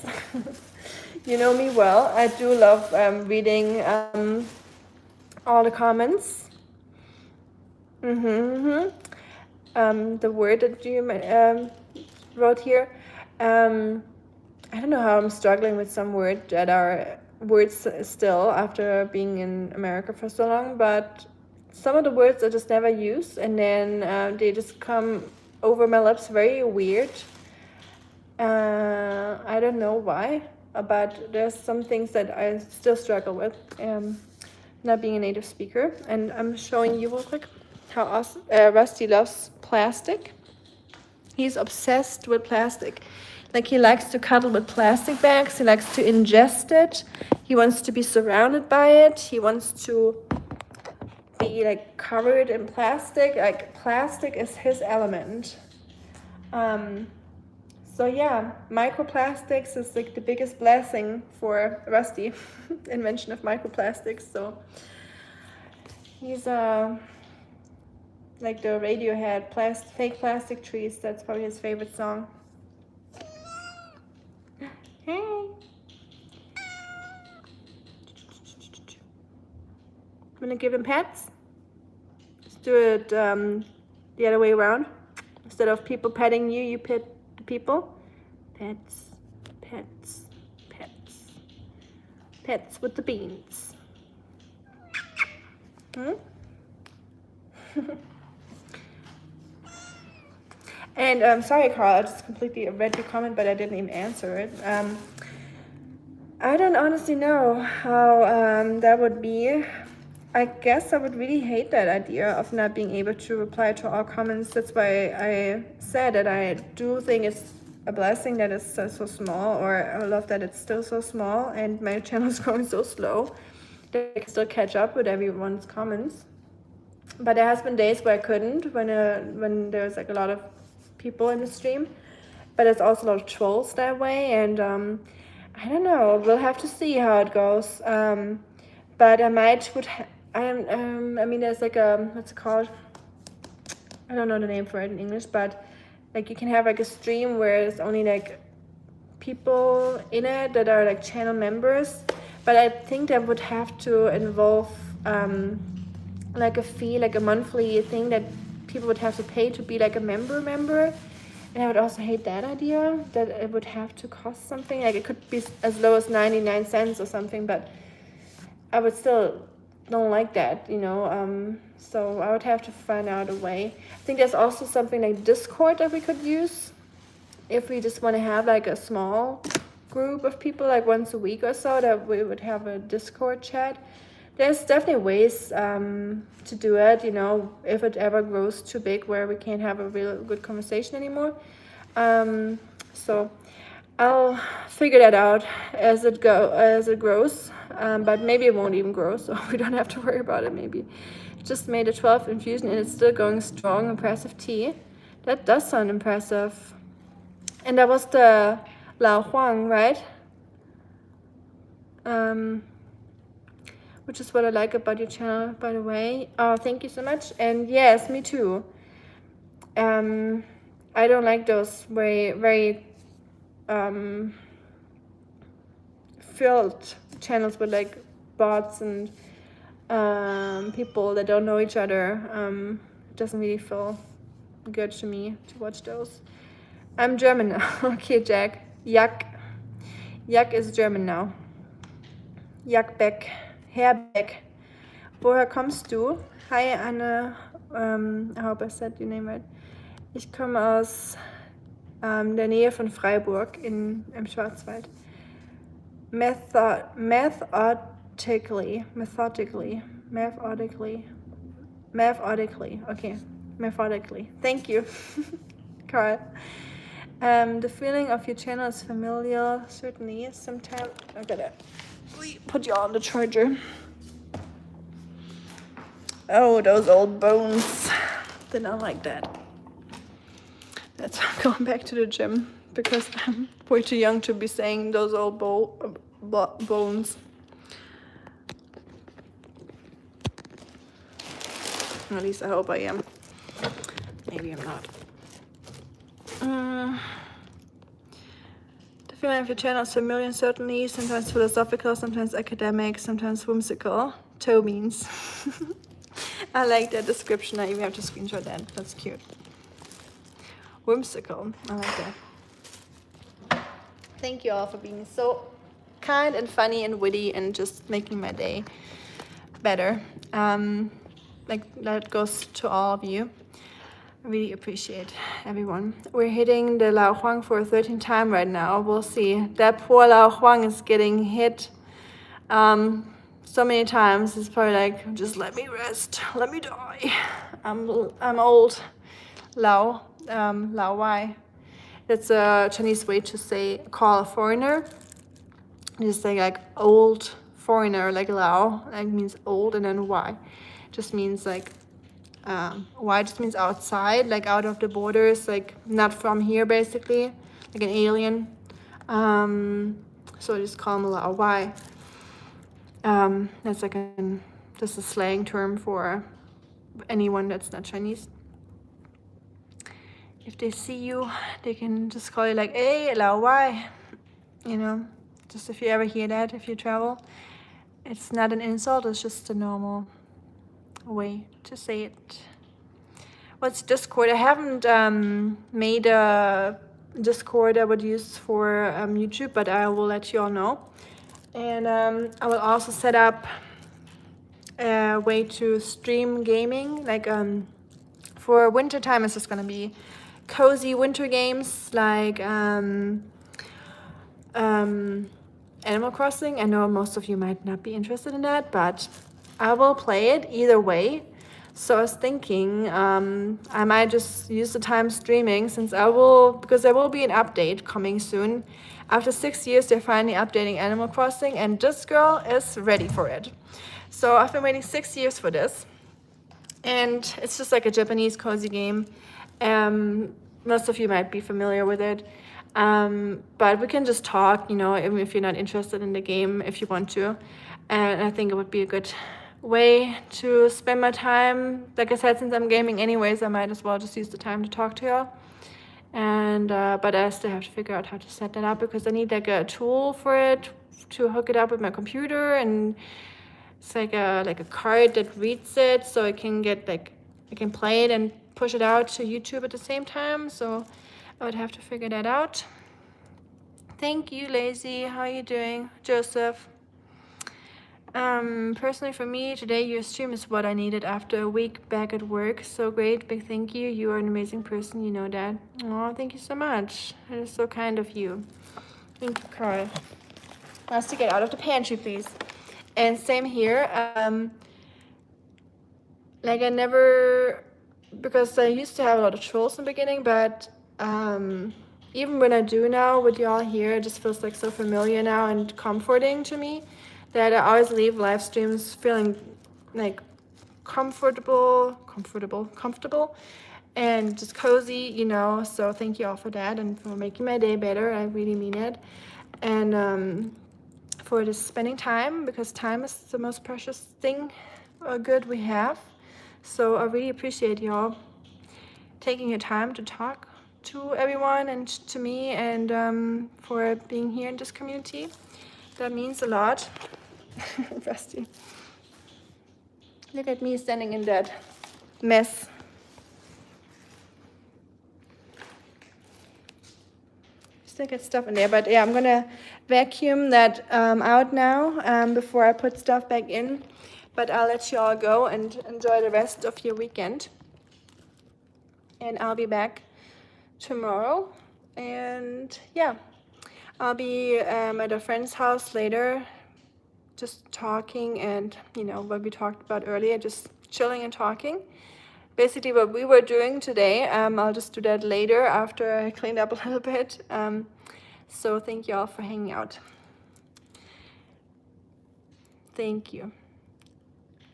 You know me well. I do love reading all the comments. The word that you wrote here. I don't know how I'm struggling with some words that are words still after being in America for so long, but some of the words I just never use, and then they just come over my lips very weird. I don't know why, but there's some things that I still struggle with, not being a native speaker. And I'm showing you real quick how Rusty loves plastic. He's obsessed with plastic. Like, he likes to cuddle with plastic bags. He likes to ingest it. He wants to be surrounded by it. He wants to be like covered in plastic. Like, plastic is his element. So yeah, microplastics is like the biggest blessing for Rusty. Invention of microplastics. So he's like the Radiohead fake plastic trees. That's probably his favorite song. Hey. Wanna give him pets? Let's do it the other way around. Instead of people petting you, you pet the people. Pets, pets, pets. Pets with the beans. And sorry, Carl, I just completely read your comment, but I didn't even answer it. I don't honestly know how that would be. I guess I would really hate that idea of not being able to reply to all comments. That's why I said that I do think it's a blessing that it's so small, or I love that it's still so small and my channel is growing so slow that I can still catch up with everyone's comments. But there has been days where I couldn't, when there's like a lot of people in the stream, but there's also a lot of trolls that way, and I don't know, we'll have to see how it goes. But I might I mean, there's like what's it called? I don't know the name for it in English, but like you can have like a stream where there's only like people in it that are like channel members, but I think that would have to involve like a fee, like a monthly thing that people would have to pay to be like a member, and I would also hate that idea, that it would have to cost something. Like, it could be as low as 99 cents or something, but I would still don't like that, you know. So I would have to find out a way. I think there's also something like Discord that we could use if we just want to have like a small group of people, like once a week or so, that we would have a Discord chat. There's definitely ways to do it, you know, if it ever grows too big where we can't have a real good conversation anymore. So I'll figure that out as it grows, but maybe it won't even grow, so we don't have to worry about it. Maybe just made a 12 infusion and it's still going strong. Impressive tea. That does sound impressive. And that was the Lao Huang, right? Which is what I like about your channel, by the way. Oh, thank you so much. And yes, me too. I don't like those very filled channels with like bots and people that don't know each other. It doesn't really feel good to me to watch those. I'm German now. Okay, Jack. Jack is German now. Jack Beck. Herr Beck. Woher kommst du? Hi, Anne. I hope I said your name right. Ich komme aus der Nähe von Freiburg im Schwarzwald. Methodically. Okay, methodically. Thank you, Carl. The feeling of your channel is familiar. Certainly, sometimes I gotta put you on the charger. Oh, those old bones. They don't like that. That's why I'm going back to the gym, because I'm way too young to be saying those old bones. At least I hope I am. Maybe I'm not. Feeling of your channel is familiar, certainly. Sometimes philosophical, sometimes academic, sometimes whimsical. Toe beans. I like that description. I even have to screenshot that. That's cute. Whimsical. I like that. Thank you all for being so kind and funny and witty and just making my day better. Like that goes to all of you. I really appreciate everyone. We're hitting the Lao Huang for a 13th time right now. We'll see. That poor Lao Huang is getting hit so many times. It's probably like, just let me rest, let me die. I'm old. Lao, Lao Wai. It's a Chinese way to say call a foreigner. Just say like old foreigner, like Lao, like means old, and then Wai just means like why just means outside, like out of the borders, like not from here, basically, like an alien. So I just call him a why. That's like just a slang term for anyone that's not Chinese. If they see you, they can just call you like, hey, lao wai. You know, just if you ever hear that, if you travel, it's not an insult, it's just a normal way to say it. What's Discord? I haven't made a Discord I would use for YouTube, but I will let you all know. And I will also set up a way to stream gaming. Like for winter time, it's just gonna be cozy winter games like Animal Crossing. I know most of you might not be interested in that, but I will play it either way. So I was thinking I might just use the time streaming because there will be an update coming soon. After 6 years, they're finally updating Animal Crossing, and this girl is ready for it. So I've been waiting 6 years for this, and it's just like a Japanese cozy game. Most of you might be familiar with it, but we can just talk, you know, even if you're not interested in the game, if you want to. And I think it would be a good way to spend my time. Like I said, since I'm gaming anyways, I might as well just use the time to talk to y'all. And but I still have to figure out how to set that up, because I need like a tool for it to hook it up with my computer, and it's like a card that reads it, so I can get like I can play it and push it out to YouTube at the same time. So I would have to figure that out. Thank you, Lazy. How are you doing, Joseph? Personally for me, today your stream is what I needed after a week back at work. So great, big thank you. You are an amazing person, you know that. Oh, thank you so much. That is so kind of you. Thank you, Carl. Nice to get out of the pantry, please. And same here. Like I never, because I used to have a lot of trolls in the beginning, but even when I do now with y'all here, it just feels like so familiar now and comforting to me, that I always leave live streams feeling like comfortable, and just cozy, you know. So thank you all for that and for making my day better. I really mean it. And for just spending time, because time is the most precious thing or good we have. So I really appreciate y'all taking your time to talk to everyone and to me, and for being here in this community. That means a lot. Rusty. Look at me standing in that mess. Still get stuff in there, but yeah, I'm gonna vacuum that out now before I put stuff back in. But I'll let you all go and enjoy the rest of your weekend. And I'll be back tomorrow. And yeah, I'll be at a friend's house later, just talking, and you know what we talked about earlier, just chilling and talking. Basically what we were doing today. I'll just do that later after I cleaned up a little bit. So thank you all for hanging out. Thank you.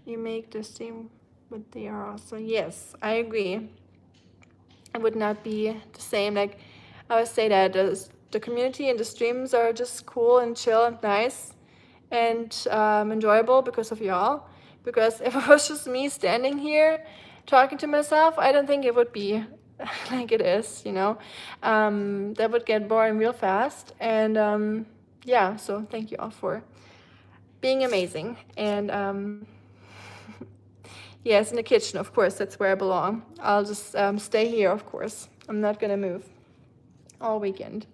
You make the same, but they are also, yes, I agree. It would not be the same. Like I always say that the community and the streams are just cool and chill and nice and enjoyable because of y'all. Because if it was just me standing here talking to myself, I don't think it would be like it is, you know. That would get boring real fast. And yeah, so thank you all for being amazing. And yes, in the kitchen, of course, that's where I belong. I'll just stay here, of course. I'm not gonna move all weekend.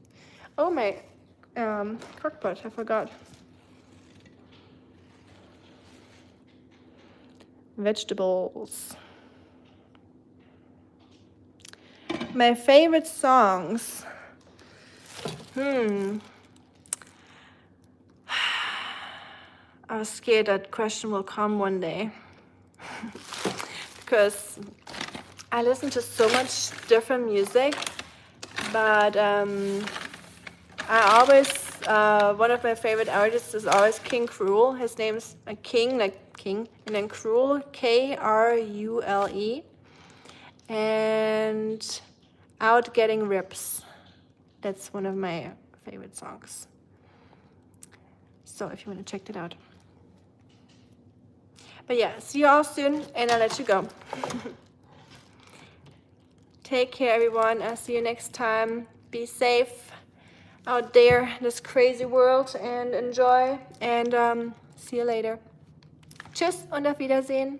Oh, my crockpot, I forgot. Vegetables. My favorite songs. I was scared that question will come one day. Because I listen to so much different music, but I always, one of my favorite artists is always King Cruel. His name's King, like King, and then Cruel, Krule. And Out Getting Rips. That's one of my favorite songs. So if you want to check that out. But yeah, see you all soon, and I'll let you go. Take care, everyone. I'll see you next time. Be safe out there in this crazy world and enjoy. And see you later. Tschüss und auf Wiedersehen.